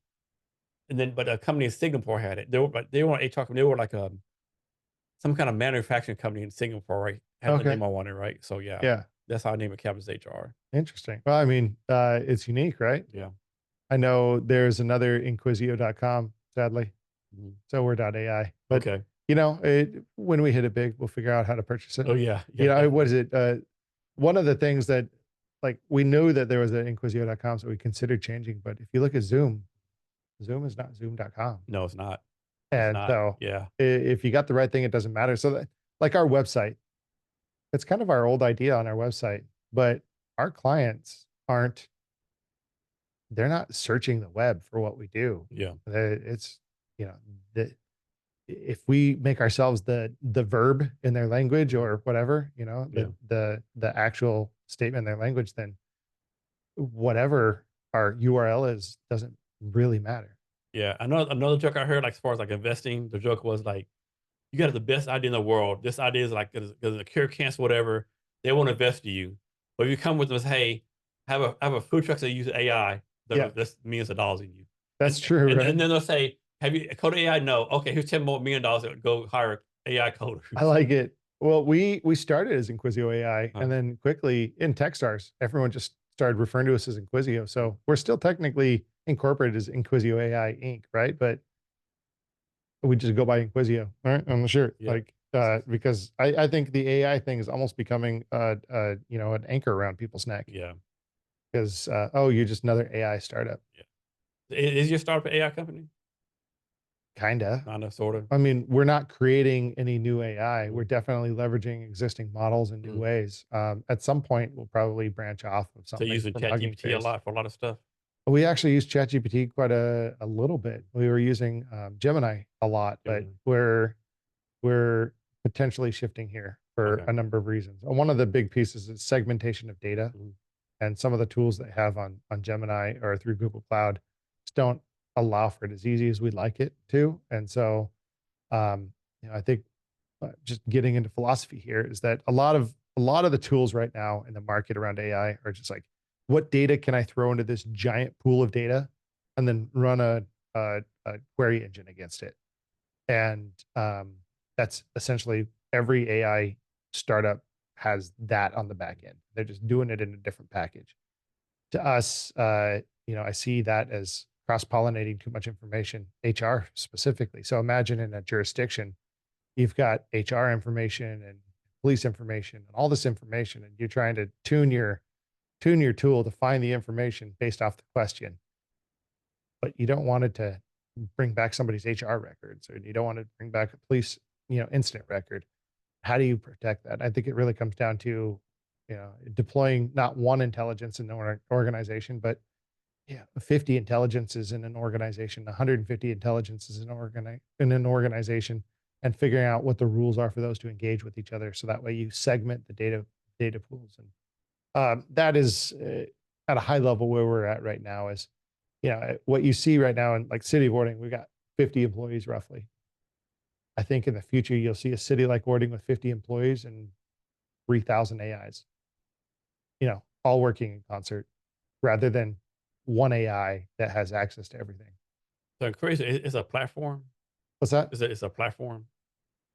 and then but a company in Singapore had it. They were an HR company. They were like some kind of manufacturing company in Singapore, right? Had the Okay. name I wanted, right? So yeah, Yeah. that's how I named it Campus HR. Interesting. Well, I mean, it's unique, right? Yeah. I know there's another Inquisio.com, sadly. Mhm. So we're .ai, but Okay. when we hit it big, we'll figure out how to purchase it. Oh yeah. Yeah. What is Definitely. it? One of the things that we knew that there was an Inquisio.com, so we considered changing. But if you look at Zoom is not Zoom.com. No, it's not. It's And not. so Yeah. if you got the right thing, it doesn't matter. So that, like our website, it's kind of our old idea on our website, but our clients they're not searching the web for what we do. Yeah. It's, you know, the, if we make ourselves the verb in their language or whatever, Yeah. the actual statement in their language, then whatever our URL is doesn't really matter. Yeah. Another joke I heard, like as far as like investing, the joke was like, you got the best idea in the world. This idea is like because a cure cancer, whatever. They want to invest in you, but if you come with us, hey, have a food truck that uses AI, Yeah, that's millions of dollars in you, that's true, and right? then they'll say, have you coded AI? No. Okay, here's $10 more million. Go hire AI I coders. like it. Well, we started as Inquisio AI, Huh. and then quickly in TechStars, everyone just started referring to us as Inquisio. So we're still technically incorporated as Inquisio AI Inc., right? But we just go by Inquisio, right? On the shirt, Yeah. because I think the AI thing is almost becoming an anchor around people's neck Yeah. because oh, you're just another AI startup, Yeah. Is your startup an AI company? kinda. Kind of, sort of. I mean, we're not creating any new AI. We're Mm. definitely leveraging existing models in new Mm. ways. At some point, we'll probably branch off of So something using from Hugging ChatGPT a Face. lot for a lot of stuff. We actually use ChatGPT quite a little bit. We were using Gemini a lot, but Gemini. we're potentially shifting here for Okay. a number of reasons. One of the big pieces is segmentation of data, Mhm. and some of the tools they have on Gemini or through Google Cloud just don't allow for it as easy as we'd like it to. And so, I think just getting into philosophy here is that a lot of the tools right now in the market around AI are just like, what data can I throw into this giant pool of data and then run a query engine against it. And that's essentially every AI startup has that on the back end. They're just doing it in a different package. To us, I see that as cross-pollinating too much information, HR specifically. So imagine in a jurisdiction, you've got HR information and police information and all this information, and you're trying to tune your tool to find the information based off the question, but you don't want it to bring back somebody's HR records, or you don't want to bring back a police, incident record. How do you protect that? I think it really comes down to, deploying not one intelligence in an organization, but 50 intelligences in an organization, 150 intelligences in an organization, and figuring out what the rules are for those to engage with each other. So that way you segment the data pools. And that is at a high level where we're at right now. Is what you see right now in like city of Orting, we've got 50 employees roughly. I think in the future you'll see a city like Orting with 50 employees and 3,000 AIs, all working in concert, rather than one AI that has access to everything. So crazy. It's a platform. What's that? It's a platform.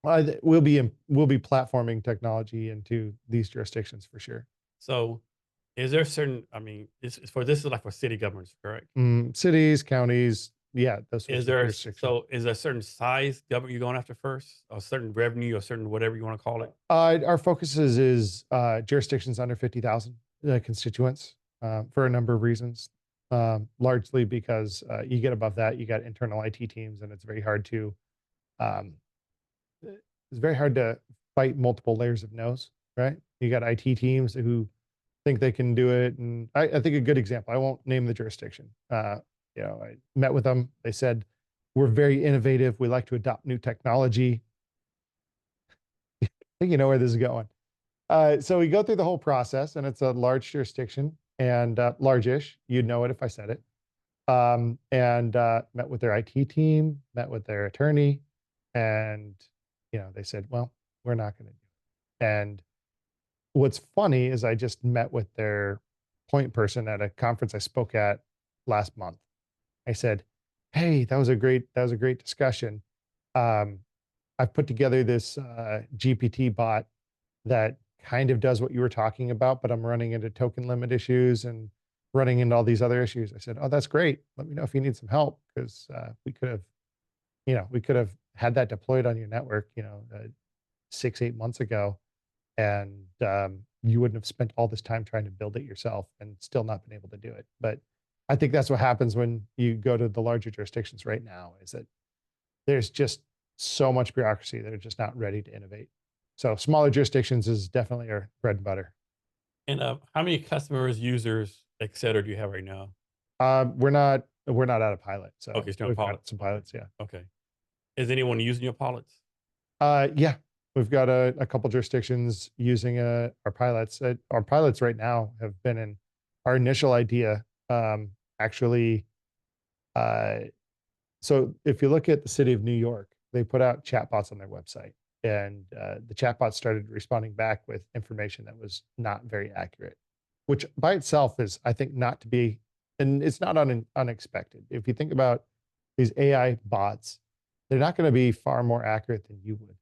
We'll be platforming technology into these jurisdictions for sure. So is there certain, I mean, this is like for city governments, correct? Cities, counties, yeah, those sorts Is of there, jurisdictions. so is there a certain size government you're going after first, or certain revenue, or certain whatever you want to call it? Our focus is jurisdictions under 50,000 constituents for a number of reasons. Largely because you get above that, you got internal IT teams, and um, it's very hard to fight multiple layers of no's, right? You got IT teams who think they can do it. And I think a good example, I won't name the jurisdiction. I met with them. They said, we're very innovative. We like to adopt new technology. I think you know where this is going. So we go through the whole process, and it's a large jurisdiction, and large-ish. You'd know it if I said it. And met with their IT team, met with their attorney, and they said, well, we're not going to do it. And what's funny is I just met with their point person at a conference I spoke at last month. I said, hey, that was a great discussion. I've put together this GPT bot that kind of does what you were talking about, but I'm running into token limit issues and running into all these other issues. I said, oh, that's great. Let me know if you need some help, because we could have had that deployed on your network, 6-8 months ago, and you wouldn't have spent all this time trying to build it yourself and still not been able to do it. But I think that's what happens when you go to the larger jurisdictions right now, is that there's just so much bureaucracy that are just not ready to innovate. So smaller jurisdictions is definitely our bread and butter. And how many customers, users, et cetera, do you have right now? We're not out of pilot. So Okay, still we've pilot. got some pilots. Yeah. Okay. Is anyone using your pilots? Yeah, we've got a couple jurisdictions using our pilots. Our pilots right now have been in our initial idea. Actually, so if you look at the city of New York, they put out chatbots on their website, and the chatbots started responding back with information that was not very accurate, which by itself is, I think, not to be, and it's not unexpected. If you think about these AI bots, they're not going to be far more accurate than you would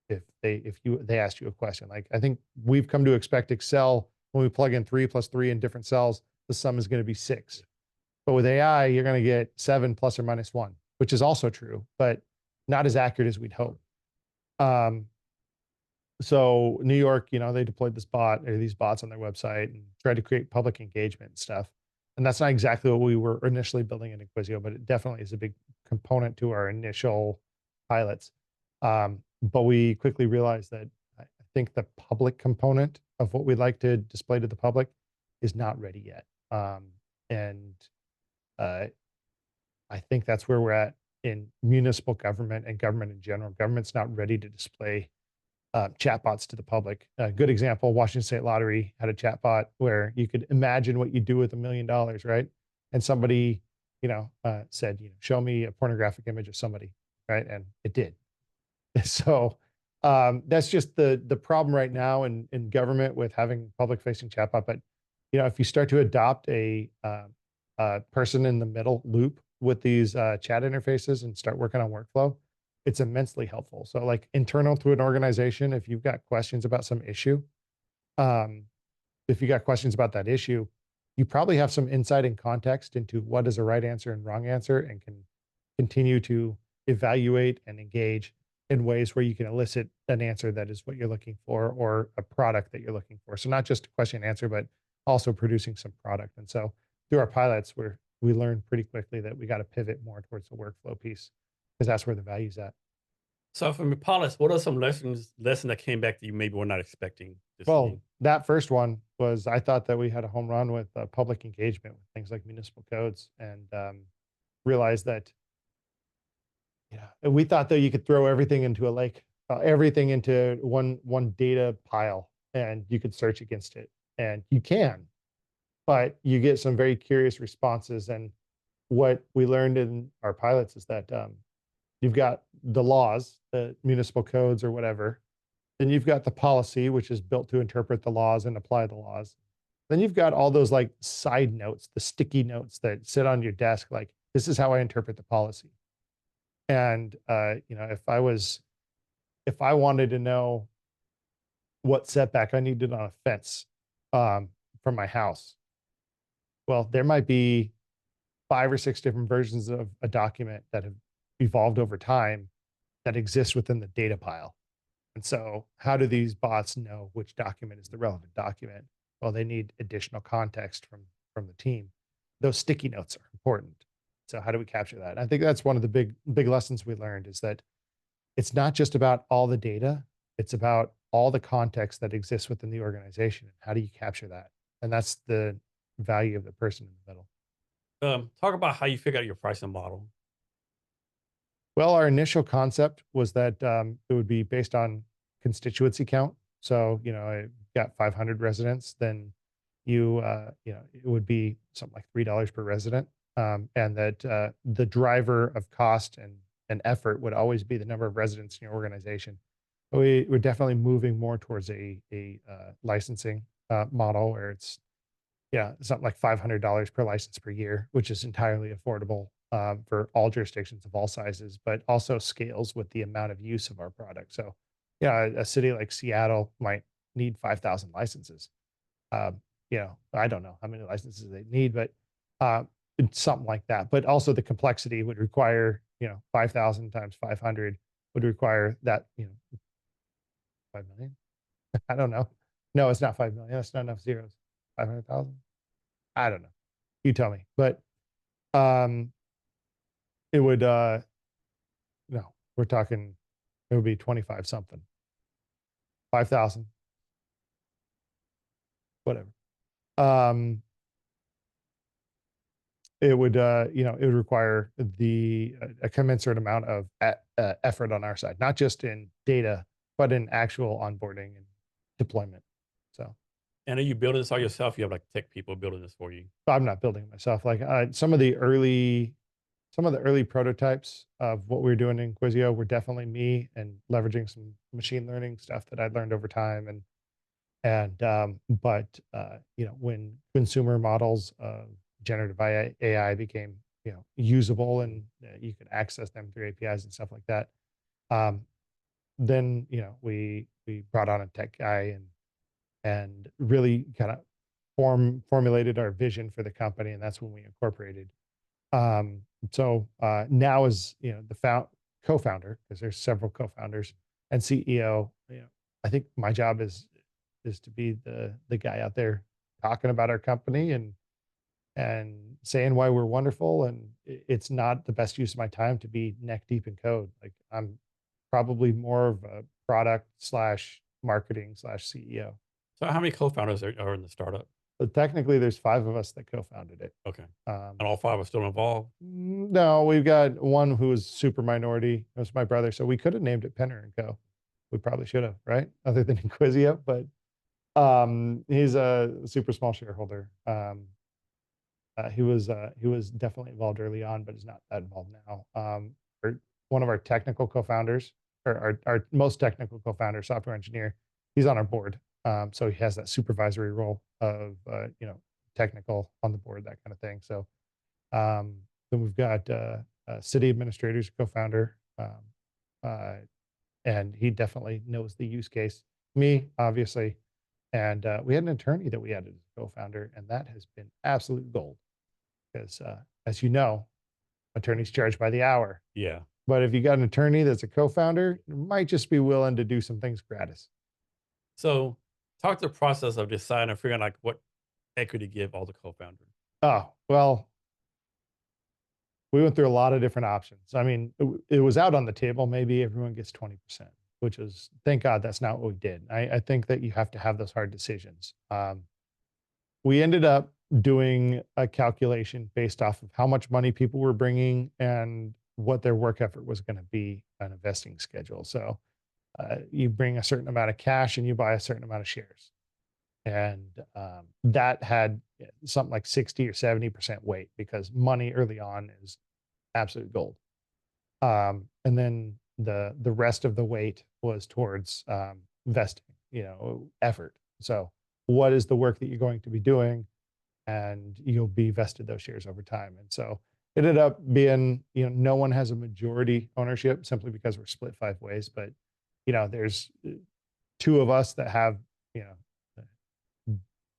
if they asked you a question. Like, I think we've come to expect Excel, when we plug in 3 + 3 in different cells, the sum is going to be 6. But with AI, you're going to get 7 ± 1, which is also true, but not as accurate as we'd hope. So New York, they deployed these bots on their website and tried to create public engagement and stuff. And that's not exactly what we were initially building in Inquisio, but it definitely is a big component to our initial pilots. But we quickly realized that I think the public component of what we'd like to display to the public is not ready yet. And I think that's where we're at in municipal government and government in general. Government's not ready to display chatbots to the public. A good example, Washington State Lottery had a chatbot where you could imagine what you do with $1 million, right? And somebody, said, show me a pornographic image of somebody, right? And it did. So that's just the problem right now in government with having public-facing chatbot. But if you start to adopt a person in the middle loop with these chat interfaces and start working on workflow, it's immensely helpful. So like internal to an organization, if you've got questions about some issue, um, if you got questions about that issue, you probably have some insight and context into what is a right answer and wrong answer, and can continue to evaluate and engage in ways where you can elicit an answer that is what you're looking for, or a product that you're looking for. So not just a question and answer, but also producing some product. And so through our pilots, we learned pretty quickly that we got to pivot more towards the workflow piece, because that's where the value's at. So from your pilots, what are some lesson that came back that you maybe were not expecting to Well, see? that first one was, I thought that we had a home run with public engagement with things like municipal codes, and realized that, yeah, and we thought that you could throw everything into a lake, everything into one data pile, and you could search against it, and you can, but you get some very curious responses. And what we learned in our pilots is that you've got the laws, the municipal codes or whatever. Then you've got the policy, which is built to interpret the laws and apply the laws. Then you've got all those like side notes, the sticky notes that sit on your desk, like, this is how I interpret the policy. And if I wanted to know what setback I needed on a fence um, from my house, well, there might be 5 or 6 different versions of a document that have evolved over time that exist within the data pile. And so how do these bots know which document is the relevant document? Well, they need additional context from the team. Those sticky notes are important. So how do we capture that? And I think that's one of the big lessons we learned, is that it's not just about all the data, it's about all the context that exists within the organization. How do you capture that? And that's the value of the person in the middle. Talk about how you figure out your pricing model. Well, our initial concept was that it would be based on constituency count. So, I got 500 residents, then it would be something like $3 per resident, and that the driver of cost and effort would always be the number of residents in your organization. We're definitely moving more towards a licensing model, where it's, yeah, something like $500 per license per year, which is entirely affordable for all jurisdictions of all sizes, but also scales with the amount of use of our product. So, yeah, a city like Seattle might need 5,000 licenses. I don't know how many licenses they need, but it's something like that. But also the complexity would require, 5,000 times 500 would require that, 5 million. I don't know. No, it's not 5 million. That's not enough zeros. 500,000. I don't know. You tell me. But um, it would, no, we're talking, it would be 25 something, 5,000, whatever. Um, it would, it would require a commensurate amount of effort on our side, not just in data, but in actual onboarding and deployment. So And are you building this all yourself? You have like tech people building this for you. I'm not building it myself. Like some of the early prototypes of what we were doing in Inquisio were definitely me, and leveraging some machine learning stuff that I'd learned over time. When consumer models of generative AI became, usable, and you could access them through APIs and stuff like that, um, then, we brought on a tech guy, and really kind of formulated our vision for the company, and that's when we incorporated. Now, as the co-founder, because there's several co-founders, and CEO, I think my job is to be the guy out there talking about our company, and saying why we're wonderful. And it's not the best use of my time to be neck deep in code. Like, I'm probably more of a product slash marketing slash CEO. So how many co-founders are in the startup? But technically, there's 5 of us that co-founded it. Okay. Um, And all five are still involved? no, we've got one who is super minority. That's my brother. So we could have named it Penner and Co. We probably should have, right? Other than Inquisio, but he's a super small shareholder. He was definitely involved early on, but is not that involved now. One of our technical co-founders, or our most technical co-founder, software engineer, he's on our board. So he has that supervisory role of technical on the board, that kind of thing. So Then we've got city administrators, co-founder, uh, and he definitely knows the use case. Me, obviously, and we had an attorney that we added as a co-founder, and that has been absolute gold because, as you know, attorneys charge by the hour. Yeah. But if you got an attorney that's a co-founder, you might just be willing to do some things gratis. So talk the process of deciding or figuring like what equity to give all the co-founders. Oh, well, we went through a lot of different options. I mean, it was out on the table. Maybe everyone gets 20%, which is, thank God that's not what we did. I think that you have to have those hard decisions. We ended up doing a calculation based off of how much money people were bringing and what their work effort was going to be an investing schedule. So you bring a certain amount of cash and you buy a certain amount of shares. And that had something like 60 or 70% weight because money early on is absolute gold. And then the rest of the weight was towards vesting, effort. So what is the work that you're going to be doing? And you'll be vested those shares over time. And so it ended up being, no one has a majority ownership simply because we're split 5 ways. But, there's two of us that have,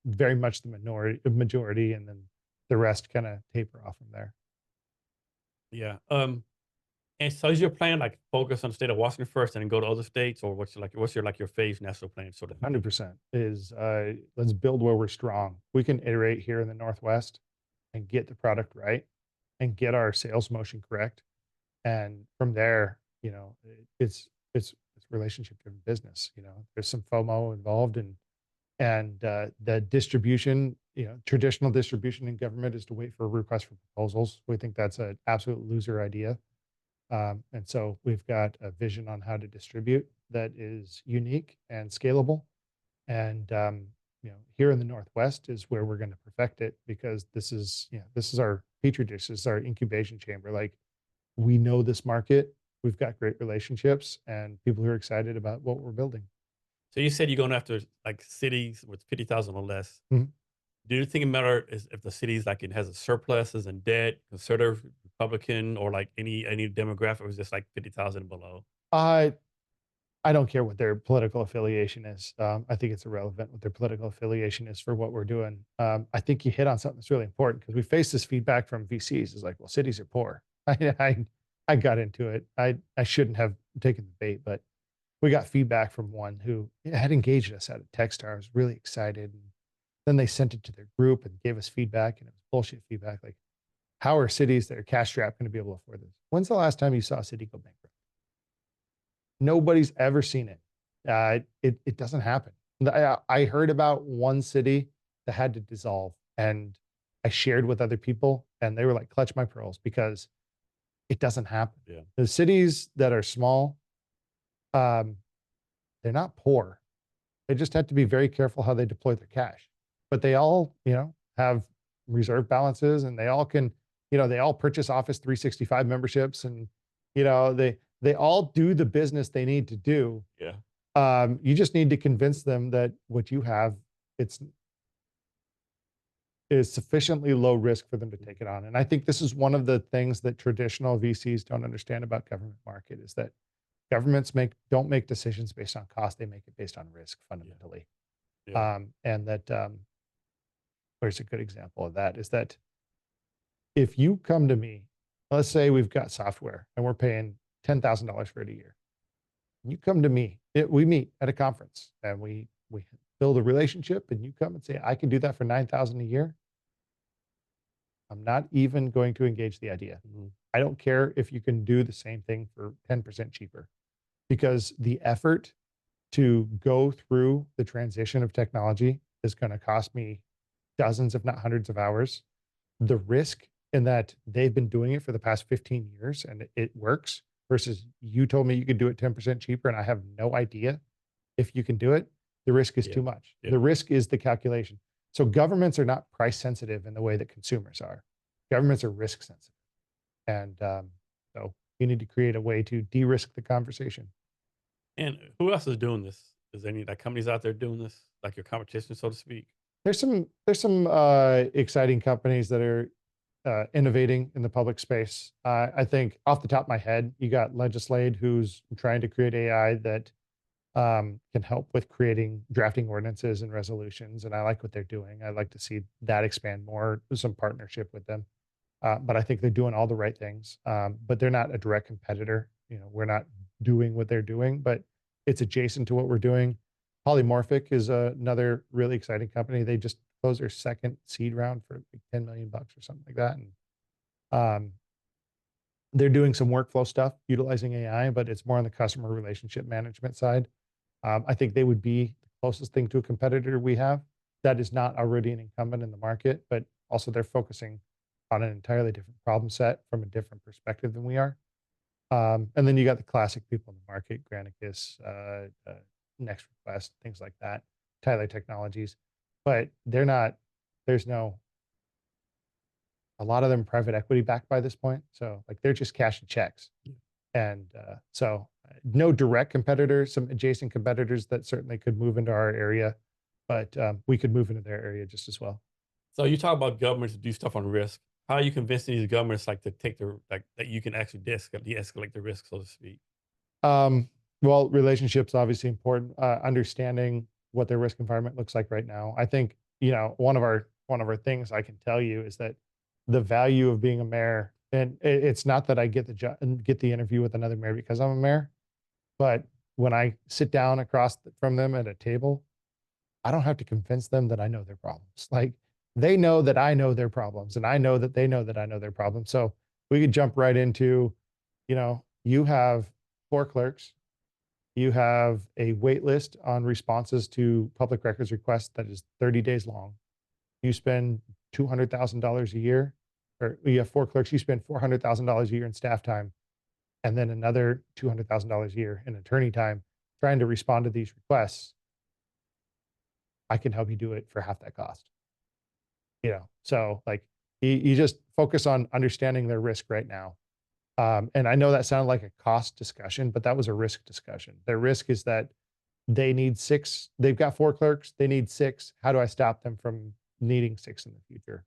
very much the majority, and then the rest kind of taper off from there. Yeah. And so is your plan like focus on the state of Washington first and then go to other states, or what's your phase national plan sort of thing? 100% is let's build where we're strong. We can iterate here in the Northwest and get the product right and get our sales motion correct. And from there, it's relationship driven business. There's some FOMO involved, and the distribution, traditional distribution in government is to wait for a request for proposals. We think that's an absolute loser idea. And so we've got a vision on how to distribute that is unique and scalable. And here in the Northwest is where we're going to perfect it, because this is our petri dish, this is our incubation chamber. Like, we know this market, we've got great relationships and people who are excited about what we're building. So you said you're going after like cities with 50,000 or less. Mhm. Do you think it matter is if the city's like it has a surpluses and debt, conservative, Republican, or like any demographic was just like 50,000 and below? I I don't care what their political affiliation is. I think it's irrelevant what their political affiliation is for what we're doing. I think you hit on something that's really important, because we face this feedback from VCs. It's like, well, cities are poor. I got into it. I shouldn't have taken the bait, but we got feedback from one who had engaged us at TechStars, really excited. And then they sent it to their group and gave us feedback, and it was bullshit feedback. Like, how are cities that are cash strapped going to be able to afford this? When's the last time you saw a city go bankrupt? Nobody's ever seen it. It doesn't happen. I heard about one city that had to dissolve, and I shared with other people, and they were like, clutch my pearls, because it doesn't happen. Yeah. The cities that are small, um, they're not poor. They just have to be very careful how they deploy their cash. But they all, have reserve balances, and they all can, they all purchase Office 365 memberships, and they all do the business they need to do. Yeah. You just need to convince them that what you have, it's is sufficiently low risk for them to take it on. And I think this is one of the things that traditional VCs don't understand about government market, is that governments don't make decisions based on cost. They make it based on risk fundamentally. Yeah. And that, where's a good example of that is that if you come to me, let's say we've got software and we're paying $10,000 for it a year. You come to me, we meet at a conference, and we build a relationship, and you come and say, I can do that for 9,000 a year. I'm not even going to engage the idea. Mhm. I don't care if you can do the same thing for 10% cheaper, because the effort to go through the transition of technology is going to cost me dozens, if not hundreds of hours. The risk in that they've been doing it for the past 15 years and it works, versus you told me you could do it 10% cheaper and I have no idea if you can do it. The risk is Yeah. too much. Yeah. The risk is the calculation. So governments are not price sensitive in the way that consumers are. Governments are risk sensitive. And so you need to create a way to de-risk the conversation. And who else is doing this? Is there any like companies out there doing this, like your competition, so to speak? There's some exciting companies that are innovating in the public space. I think off the top of my head, you got Legislate, who's trying to create AI that can help with drafting ordinances and resolutions. And I like what they're doing. I'd like to see that expand more, some partnership with them. But I think they're doing all the right things. But they're not a direct competitor. We're not doing what they're doing, but it's adjacent to what we're doing. Polymorphic is another really exciting company. They just closed their second seed round for like 10 million bucks or something like that. And um, they're doing some workflow stuff utilizing AI, but it's more on the customer relationship management side. I think they would be the closest thing to a competitor we have that is not already an incumbent in the market, but also they're focusing on an entirely different problem set from a different perspective than we are. And then you got the classic people in the market, Granicus, Next Request, things like that, Tyler Technologies, but there's no, a lot of them private equity backed by this point. So like they're just cashing checks. And no direct competitors, some adjacent competitors that certainly could move into our area, but we could move into their area just as well. So you talk about governments to do stuff on risk. How are you convincing these governments like to take the like that you can actually de-escalate the risk, so to speak? Well, relationships obviously important. Understanding what their risk environment looks like right now. I think one of our things I can tell you is that the value of being a mayor, and it's not that I get the job and get the interview with another mayor because I'm a mayor, but when I sit down across from them at a table, I don't have to convince them that I know their problems. Like they know that I know their problems, and I know that they know that I know their problems. So we could jump right into, you have 4 clerks, you have a wait list on responses to public records requests that is 30 days long. You spend $200,000 a year, or you have 4 clerks, you spend $400,000 a year in staff time, and then another $200,000 a year in attorney time trying to respond to these requests. I can help you do it for half that cost. So like you just focus on understanding their risk right now. And I know that sounded like a cost discussion, but that was a risk discussion. Their risk is that they've got 4 clerks, they need 6. How do I stop them from needing 6 in the future?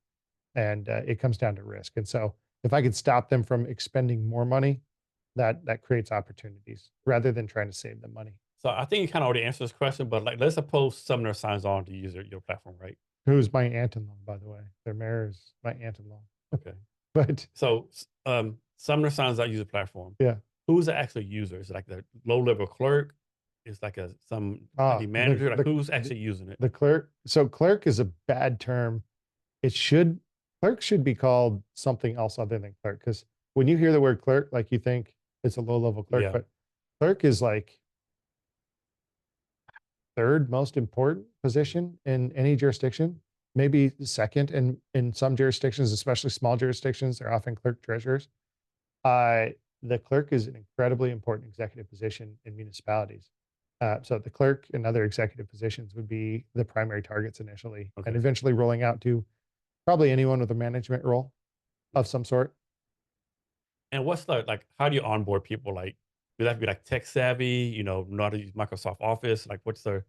And it comes down to risk. And so if I could stop them from expending more money, that creates opportunities rather than trying to save them money. So I think you kind of already answered this question, but like let's suppose Sumner signs on to use your platform, right? Who's my aunt-in-law, by the way? Their mayor is my aunt-in-law. Okay. But So Sumner signs out user platform. yeah, Who's the actual user? Is it like the low level clerk? Is like the manager? Like who's actually using it? the clerk. So clerk is a bad term. It should Clerk should be called something else other than clerk, because when you hear the word clerk, like you think it's a low level clerk, Yeah. but clerk is like third most important position in any jurisdiction, maybe second. And in some jurisdictions, especially small jurisdictions, they're often clerk treasurers. The clerk is an incredibly important executive position in municipalities. So the clerk and other executive positions would be the primary targets initially, and Okay. eventually rolling out to probably anyone with a management role of some sort. And what's like how do you onboard people? Like, do they have to be like tech savvy, know how to use Microsoft Office? Like what's the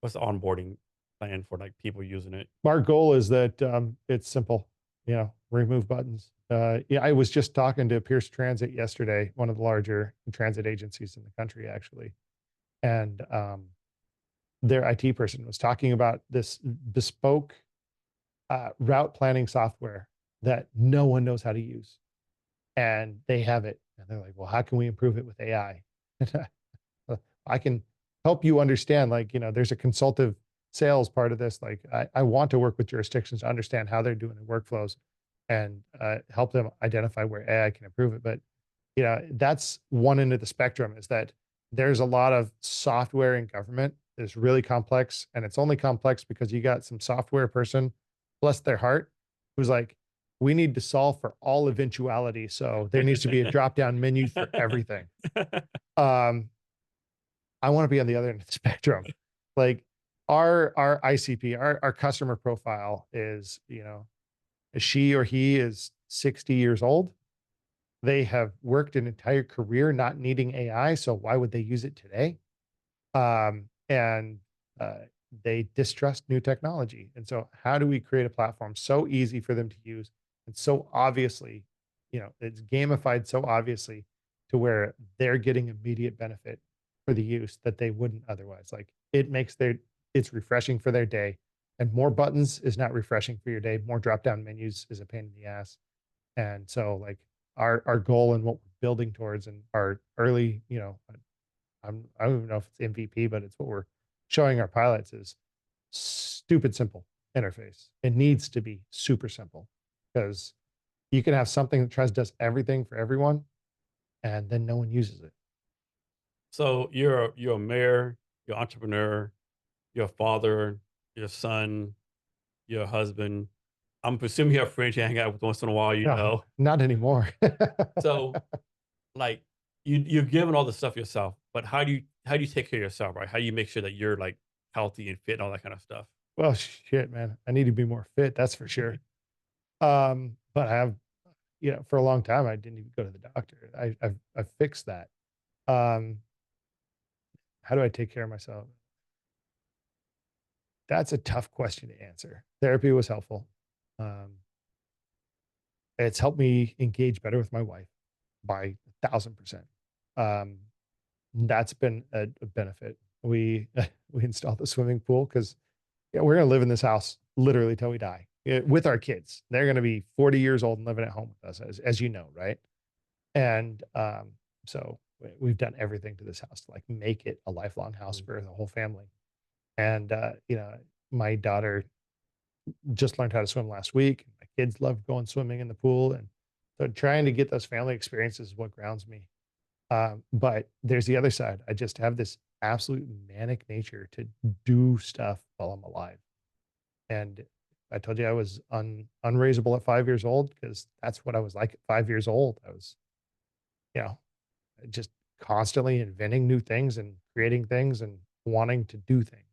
onboarding plan for like people using it? Our goal is that it's simple, remove buttons. Yeah, I was just talking to Pierce Transit yesterday, one of the larger transit agencies in the country, actually. And their IT person was talking about this bespoke route planning software that no one knows how to use. And they have it. And they're like, well, how can we improve it with AI? I can help you understand, like, there's a consultative sales part of this. Like, I want to work with jurisdictions to understand how they're doing their workflows and help them identify where AI can improve it. But, that's one end of the spectrum, is that there's a lot of software in government that's really complex. And it's only complex because you got some software person, bless their heart, who's like, we need to solve for all eventuality. So there needs to be a drop down menu for everything. I want to be on the other end of the spectrum. Like our ICP, our customer profile is, she or he is 60 years old. They have worked an entire career not needing AI. So why would they use it today? And they distrust new technology. And so how do we create a platform so easy for them to use And so obviously, it's gamified so obviously to where they're getting immediate benefit for the use that they wouldn't otherwise. Like it makes it's refreshing for their day. And more buttons is not refreshing for your day. More drop down menus is a pain in the ass. And so like our goal and what we're building towards and our early, I don't even know if it's MVP, but it's what we're showing our pilots is stupid simple interface. It needs to be super simple because you can have something that does everything for everyone and then no one uses it. So you're a mayor, you're an entrepreneur, you're a father, you're a son, you're a husband. I'm presuming you have friends you hang out with once in a while, you No, know. not anymore. So like you're giving all the stuff yourself, but how do you take care of yourself, right? How do you make sure that you're like healthy and fit and all that kind of stuff? Well, shit, man. I need to be more fit. That's for sure. But I have, for a long time, I didn't even go to the doctor. I've fixed that. Um, how do I take care of myself? That's a tough question to answer. Therapy was helpful. Um, it's helped me engage better with my wife by 1,000%. Um, that's been a benefit. We we installed the swimming pool because we're gonna live in this house literally till we die with our kids. They're gonna be 40 years old and living at home with us, as you know, right? And so we've done everything to this house to like make it a lifelong house Mm. for the whole family. And my daughter just learned how to swim last week. My kids love going swimming in the pool, and so trying to get those family experiences is what grounds me. But there's the other side. I just have this absolute manic nature to do stuff while I'm alive. And I told you I was unraisable at 5 years old because that's what I was like at 5 years old. I was, you know, just constantly inventing new things and creating things and wanting to do things.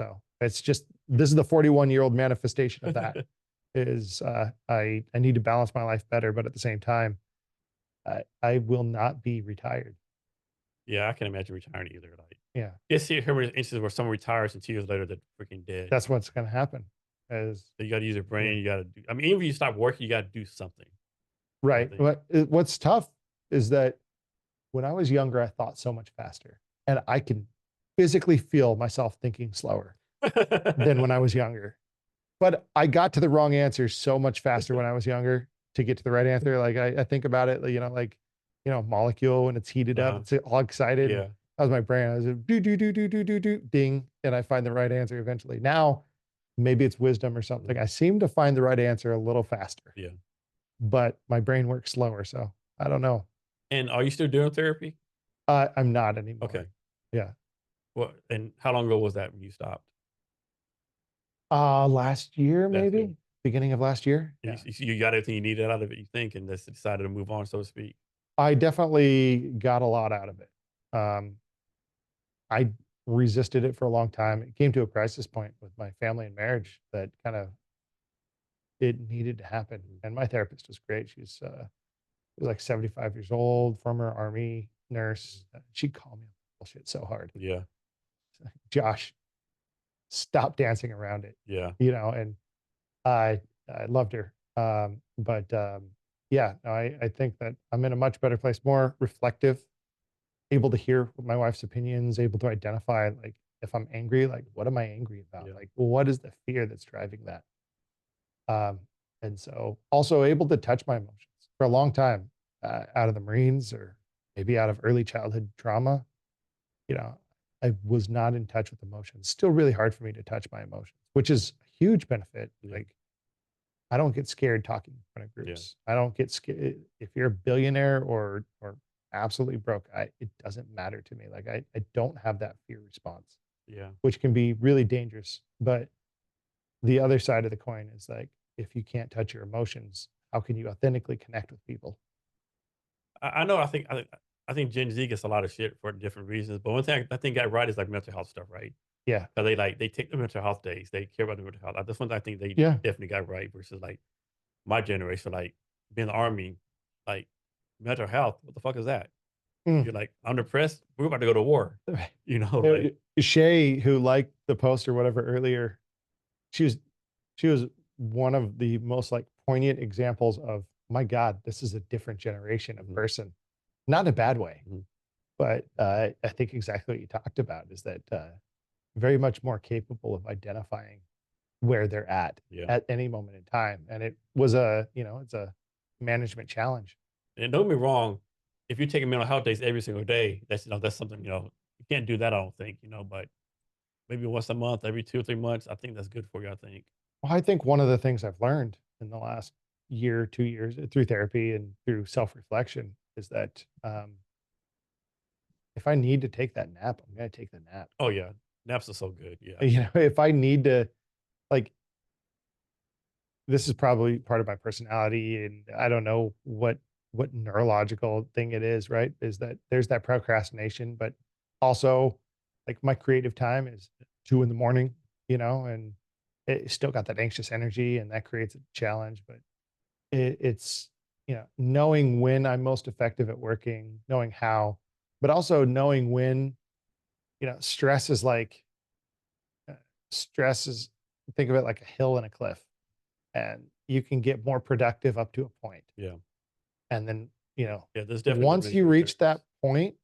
So it's just this is the 41-year-old manifestation of that. Is I need to balance my life better, but at the same time, I will not be retired. Yeah, I can imagine retiring either. Like, Yeah, it's here instances where someone retires and 2 years later they're freaking dead. that's what's going to happen. As So you got to use your yeah, brain. You got to do. I mean, even if you stop working, you got to do something. I right. think. What's tough is that when I was younger, I thought so much faster, and I can physically feel myself thinking slower than when I was younger. But I got to the wrong answer so much faster when I was younger to get to the right answer. Like I think about it, like molecule when it's heated up, Uh-huh. it's all excited. And Yeah. that was my brain. I was like, do ding, and I find the right answer eventually. Now, maybe it's wisdom or something. Mhm. I seem to find the right answer a little faster, Yeah. but my brain works slower. So I don't know. And are you still doing therapy? I'm not anymore. Okay. Yeah. Well, and how long ago was that when you stopped? Last year, That's it. maybe beginning of last year. You, Yeah. you got everything you needed out of it, you think, and just decided to move on, so to speak. I definitely got a lot out of it. Um, I resisted it for a long time. It came to a crisis point with my family and marriage that kind of it needed to happen. Mhm. And my therapist was great. She was like 75 years old, former army nurse. She called me on bullshit so hard. Yeah. Josh, stop dancing around it, Yeah. and I loved her. But yeah, no, I think that I'm in a much better place, more reflective, able to hear my wife's opinions, able to identify like if I'm angry, like what am I angry about? Yeah. Like what is the fear that's driving that? Um, and so also able to touch my emotions for a long time, out of the Marines or maybe out of early childhood trauma. You know, I was not in touch with emotions. Still really hard for me to touch my emotions, which is a huge benefit. Yeah. Like I don't get scared talking in front of Yeah. groups. I don't get scared if you're a billionaire or absolutely broke. It doesn't matter to me. Like I don't have that fear response, Yeah. which can be really dangerous. But the other side of the coin is like if you can't touch your emotions, how can you authentically connect with people? I know. I think Gen Z gets a lot of shit for different reasons, but one thing I think got right is like mental health stuff, right? Yeah. Because they take the mental health days. They care about the mental health. That's one thing I think they Yeah. definitely got right versus like my generation, like being in the army, like mental health. What the fuck is that? Mm. You're like, I'm depressed. We're about to go to war. Like Shay, who liked the post or whatever earlier, she was she was one of the most like poignant examples of, my God, this is a different generation of Mhm, person, not in a bad way, mhm. but I think exactly what you talked about is that very much more capable of identifying where they're Yeah. at any moment in time. And it was a, it's a management challenge. And don't get me wrong, if you're taking mental health days every single day, that's something, you can't do that, I don't think, but maybe once a month, every 2 or 3 months, I think that's good for you, I think. Well, I think one of the things I've learned in the last year, 2 years through therapy and through self reflection is that if I need to take that nap, I'm going to take the nap. Oh, yeah. Naps are so good, yeah. If I need to, like, this is probably part of my personality, and I don't know what neurological thing it is, right? Is that there's that procrastination, but also like my creative time is 2 in the morning, and it still got that anxious energy, and that creates a challenge. But it's knowing when I'm most effective at working, knowing how, but also knowing when stress is like uh, stress is think of it like a hill and a cliff, and you can get more productive up to a point. Yeah. And then, Yeah, there's definitely once you diminishing reach returns. that point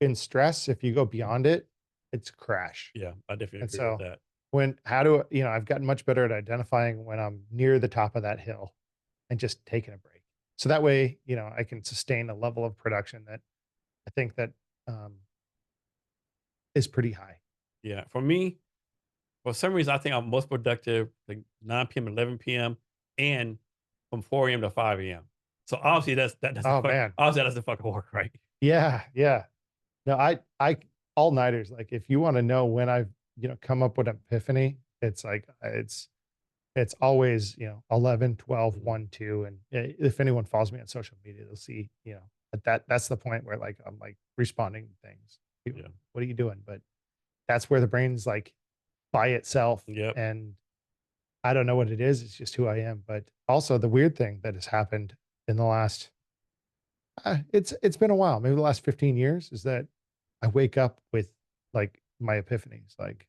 in stress, if you go beyond it, it's crash. Yeah, I definitely And agree with so that. I've gotten much better at identifying when I'm near the top of that hill and just taking a break. So that way, I can sustain a level of production that I think that um, is pretty high. Yeah, for me, for some reason, I think I'm most productive like 9 PM, 11 PM, and from 4 AM to 5 AM. So, obviously, that doesn't Oh man. obviously, that doesn't fucking work, right? Yeah. Yeah. No, I all nighters. Like if you want to know when I've, come up with an epiphany, it's like it's always, 11, 12, Mhm. 1, 2. And if anyone follows me on social media, they'll see, that's the point where like I'm like responding to things. Yeah. What are you doing? But that's where the brain's like by itself. Yep. And I don't know what it is. It's just who I am. But also the weird thing that has happened in the last it's been a while, maybe the last 15 years, is that I wake up with like my epiphanies. Like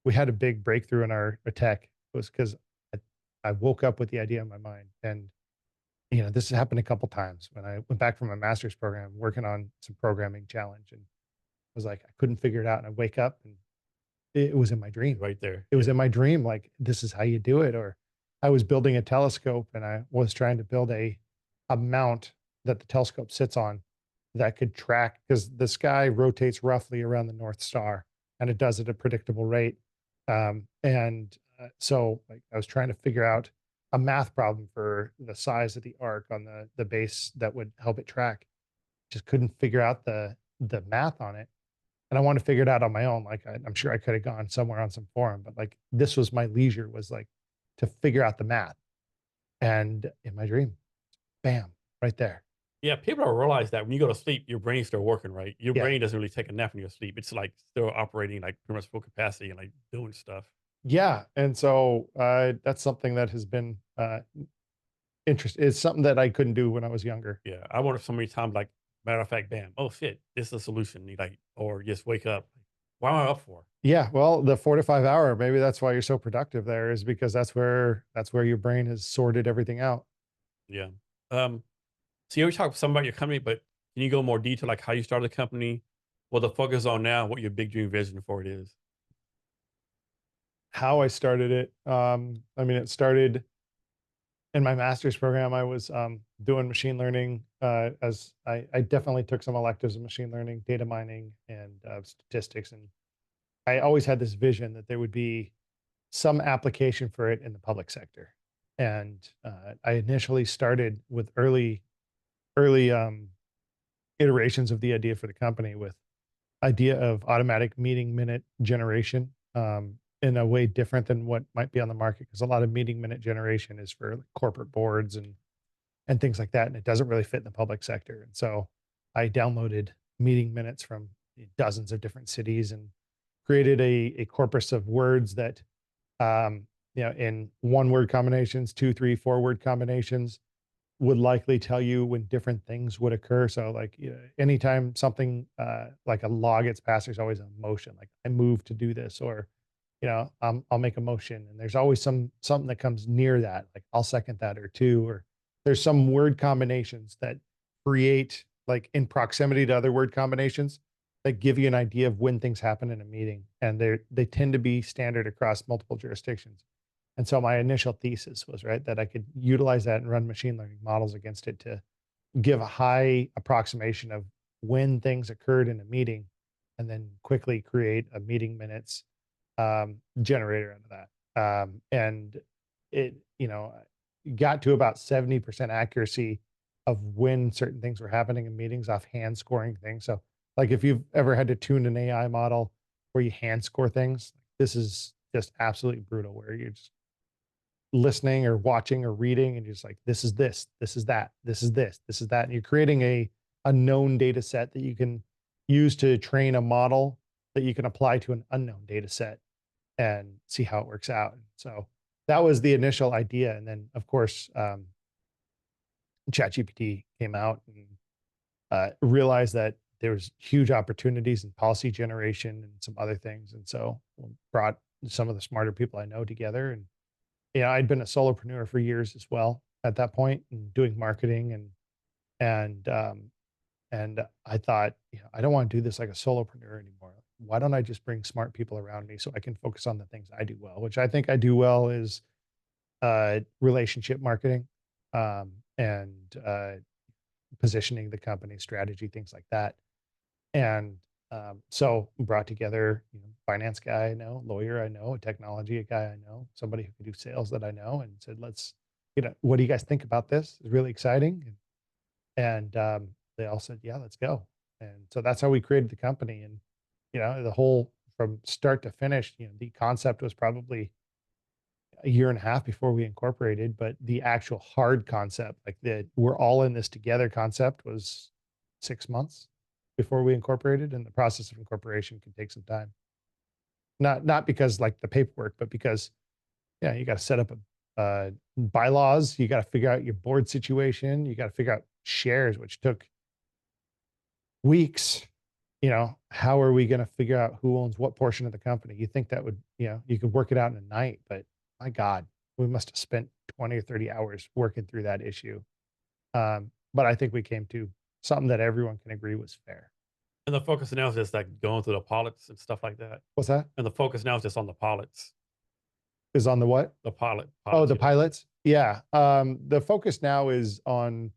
we had a big breakthrough in our tech. It was because I woke up with the idea in my mind. And, this has happened a couple times when I went back from my master's program working on some programming challenge and was like, I couldn't figure it out. And I wake up and it was in my dream. Right there. It was Yeah. in my dream. Like, this is how you do it. Or I was building a telescope and I was trying to build a mount that the telescope sits on that could track because the sky rotates roughly around the North Star and it does at a predictable rate. So like I was trying to figure out a math problem for the size of the arc on the base that would help it track. Just couldn't figure out the math on it, and I wanted to figure it out on my own. Like I'm sure I could have gone somewhere on some forum, but like this was my leisure, was like to figure out the math. And in my dream, bam, right there. Yeah, people don't realize that when you go to sleep, your brain's still working, right? Your Yeah. brain doesn't really take a nap when you sleep. It's, like, still operating, like, pretty much full capacity and, like, doing stuff. Yeah. And so that's something that has been interesting. It's something that I couldn't do when I was younger. Yeah, I wonder so many times, like, matter of fact, bam, "Oh, shit, this is a solution," you like or just wake up. "What am I up for?" Yeah. Well, the 4 to 5 hour, maybe that's why you're so productive there, is because that's where your brain has sorted everything out. Yeah. Um, so you always talk some about your company, but can you go more detail, like, how you started the company, what the focus on now, what your big dream vision for it is? How I started it. I mean, it started in my master's program. I was doing machine learning. As I definitely took some electives in machine learning, data mining, and statistics. And I always had this vision that there would be some application for it in the public sector. And I initially started with early iterations of the idea for the company with idea of automatic meeting minute generation, in a way different than what might be on the market, because a lot of meeting minute generation is for like corporate boards and things like that, and it doesn't really fit in the public sector. And so I downloaded meeting minutes from dozens of different cities and created a corpus of words that, in one word combinations, two, three, four-word combinations, would likely tell you when different things would occur. So like, anytime something like a law gets passed, there's always a motion, like I move to do this, or I'll make a motion, and there's always something that comes near that, like I'll second that or two, or there's some word combinations that create like in proximity to other word combinations that give you an idea of when things happen in a meeting, and they tend to be standard across multiple jurisdictions. And so my initial thesis was right that I could utilize that and run machine learning models against it to give a high approximation of when things occurred in a meeting, and then quickly create a meeting minutes generator out of that. And it, got to about 70% accuracy of when certain things were happening in meetings off hand scoring things. So, like if you've ever had to tune an AI model where you hand score things, this is just absolutely brutal, where you're just listening or watching or reading and just like, this is this, this is that, this is this, this is that. And you're creating a known data set that you can use to train a model that you can apply to an unknown data set and see how it works out. So that was the initial idea. And then of course, ChatGPT came out, and realized that there was huge opportunities in policy generation and some other things. And so brought some of the smarter people I know together. And I'd been a solopreneur for years as well at that point, and doing marketing, and I thought, I don't want to do this like a solopreneur anymore. Why don't I just bring smart people around me so I can focus on the things I do well, which I think I do well is relationship marketing, and positioning the company, strategy, things like that. And so brought together, finance guy I know, lawyer I know, a technology guy I know, somebody who can do sales that I know, and said, let's, what do you guys think about this? It's really exciting. And they all said, yeah, let's go. And so that's how we created the company. And, the whole from start to finish, the concept was probably a year and a half before we incorporated, but the actual hard concept, like the we're all in this together concept, was 6 months before we incorporated. And the process of incorporation can take some time. Not because like the paperwork, but because you got to set up bylaws, you got to figure out your board situation, you got to figure out shares, which took weeks. How are we going to figure out who owns what portion of the company? You think that would, you could work it out in a night, but my God, we must have spent 20 or 30 hours working through that issue. But I think we came to something that everyone can agree was fair. And the focus now is just like going through the pilots and stuff like that. What's that? And the focus now is just on the pilots, Is on the what? the Oh, pilots. the pilots. Yeah. The focus now is on,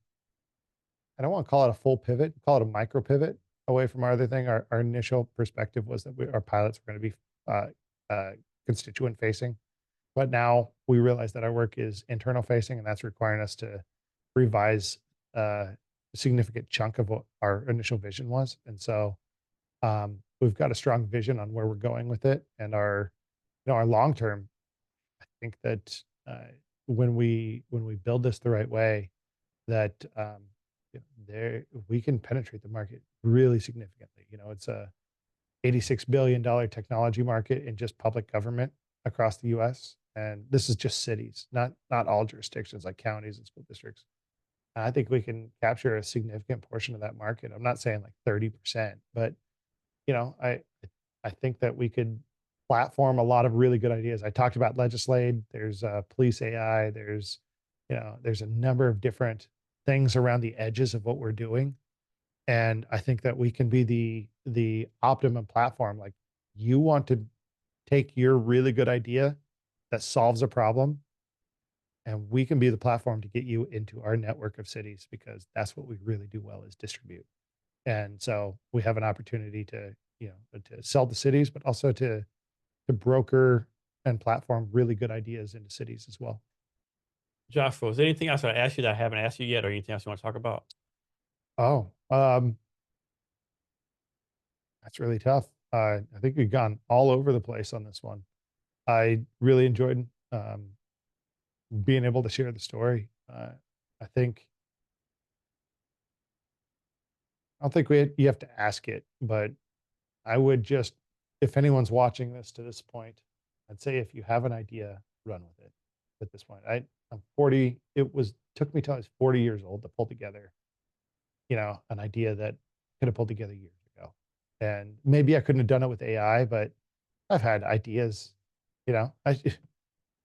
I don't want to call it a full pivot, call it a micro pivot away from our other thing. Our initial perspective was that our pilots were going to be constituent facing, but now we realize that our work is internal facing, and that's requiring us to revise a significant chunk of what our initial vision was. And so we've got a strong vision on where we're going with it, and our long term. I think that when we build this the right way, that there we can penetrate the market really significantly. It's a $86 billion technology market in just public government across the U.S. And this is just cities, not all jurisdictions like counties and school districts. And I think we can capture a significant portion of that market. I'm not saying like 30%, but I think that we could platform a lot of really good ideas. I talked about legislate. There's police AI. There's a number of different things around the edges of what we're doing, and I think that we can be the optimum platform. Like, you want to take your really good idea that solves a problem, and we can be the platform to get you into our network of cities, because that's what we really do well, is distribute. And so we have an opportunity to to sell to cities, but also to broker and platform really good ideas into cities as well. Joshua, is there anything else I asked you that I haven't asked you yet, or anything else you want to talk about? Oh, that's really tough. I think we've gone all over the place on this one. I really enjoyed being able to share the story. I think I don't think you have to ask it, but I would just, if anyone's watching this to this point, I'd say if you have an idea, run with it. At this point, I'm 40. Took me till I was 40 years old to pull together, an idea that I could have pulled together years ago. And maybe I couldn't have done it with AI, but I've had ideas I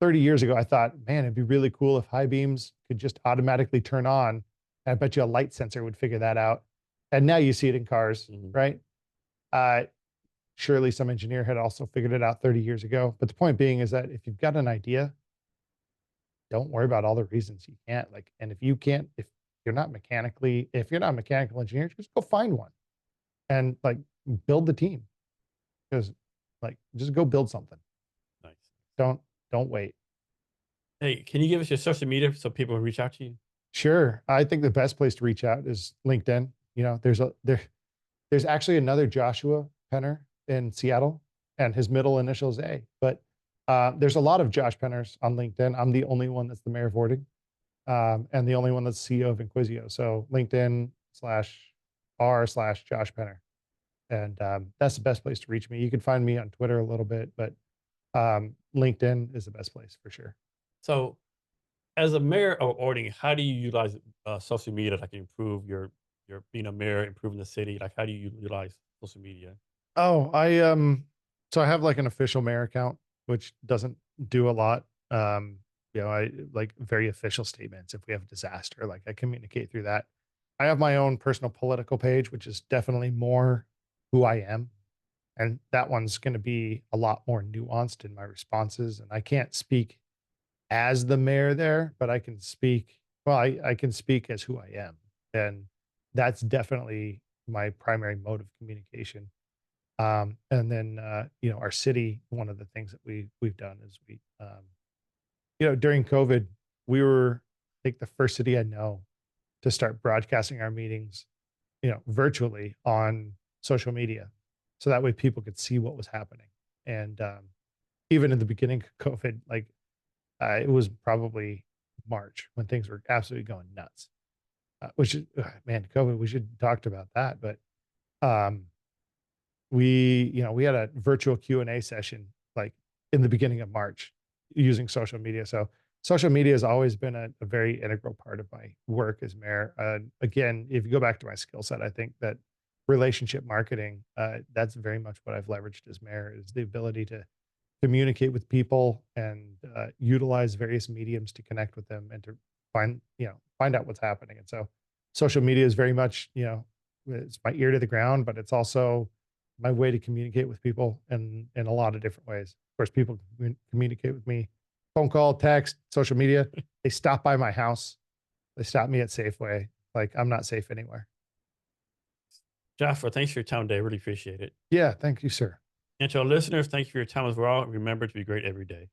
30 years ago, I thought, man, it'd be really cool if high beams could just automatically turn on. I bet you a light sensor would figure that out. And now you see it in cars, Mhm. right? Uh, Surely some engineer had also figured it out 30 years ago. But the point being is that if you've got an idea, don't worry about all the reasons you can't. Like, and if if you're not a mechanical engineer, just go find one and like build the team because like just go build something. Nice. Don't don't wait. Hey, can you give us your social media so people can reach out to you? Sure. I think the best place to reach out is LinkedIn. There's actually another Joshua Penner in Seattle, and his middle initial is A. But there's a lot of Josh Penners on LinkedIn. I'm the only one that's the mayor of Orting, and the only one that's CEO of Inquisio. So LinkedIn/r/Josh Penner, and that's the best place to reach me. You can find me on Twitter a little bit, but LinkedIn is the best place for sure. So, as a mayor of Orting, how do you utilize social media to like improve your being a mayor, improving the city? Like, how do you utilize social media? Oh, so I have like an official mayor account, which doesn't do a lot. I like very official statements if we have a disaster, like I communicate through that. I have my own personal political page, which is definitely more who I am. And that one's going to be a lot more nuanced in my responses. And I can't speak as the mayor there, but I can speak as who I am. And that's definitely my primary mode of communication. And then, our city, one of the things that we've done is during COVID, we were, I think, the first city I know to start broadcasting our meetings, virtually on social media, so that way people could see what was happening. And even in the beginning of COVID, like it was probably March when things were absolutely going nuts. Which is, man, COVID. We should have talked about that, but um, we had a virtual Q&A session like in the beginning of March using social media. So social media has always been a very integral part of my work as mayor. Again, if you go back to my skill set, I think that relationship marketing, that's very much what I've leveraged as mayor, is the ability to communicate with people and utilize various mediums to connect with them and to find out what's happening. And so social media is very much, it's my ear to the ground, but it's also my way to communicate with people in a lot of different ways. Of course, people communicate with me, phone call, text, social media. They stop by my house. They stop me at Safeway. Like I'm not safe anywhere. Joshua, thanks for your time today. I really appreciate it. Yeah. Thank you, sir. And to our listeners, thank you for your time as well. Remember to be great every day.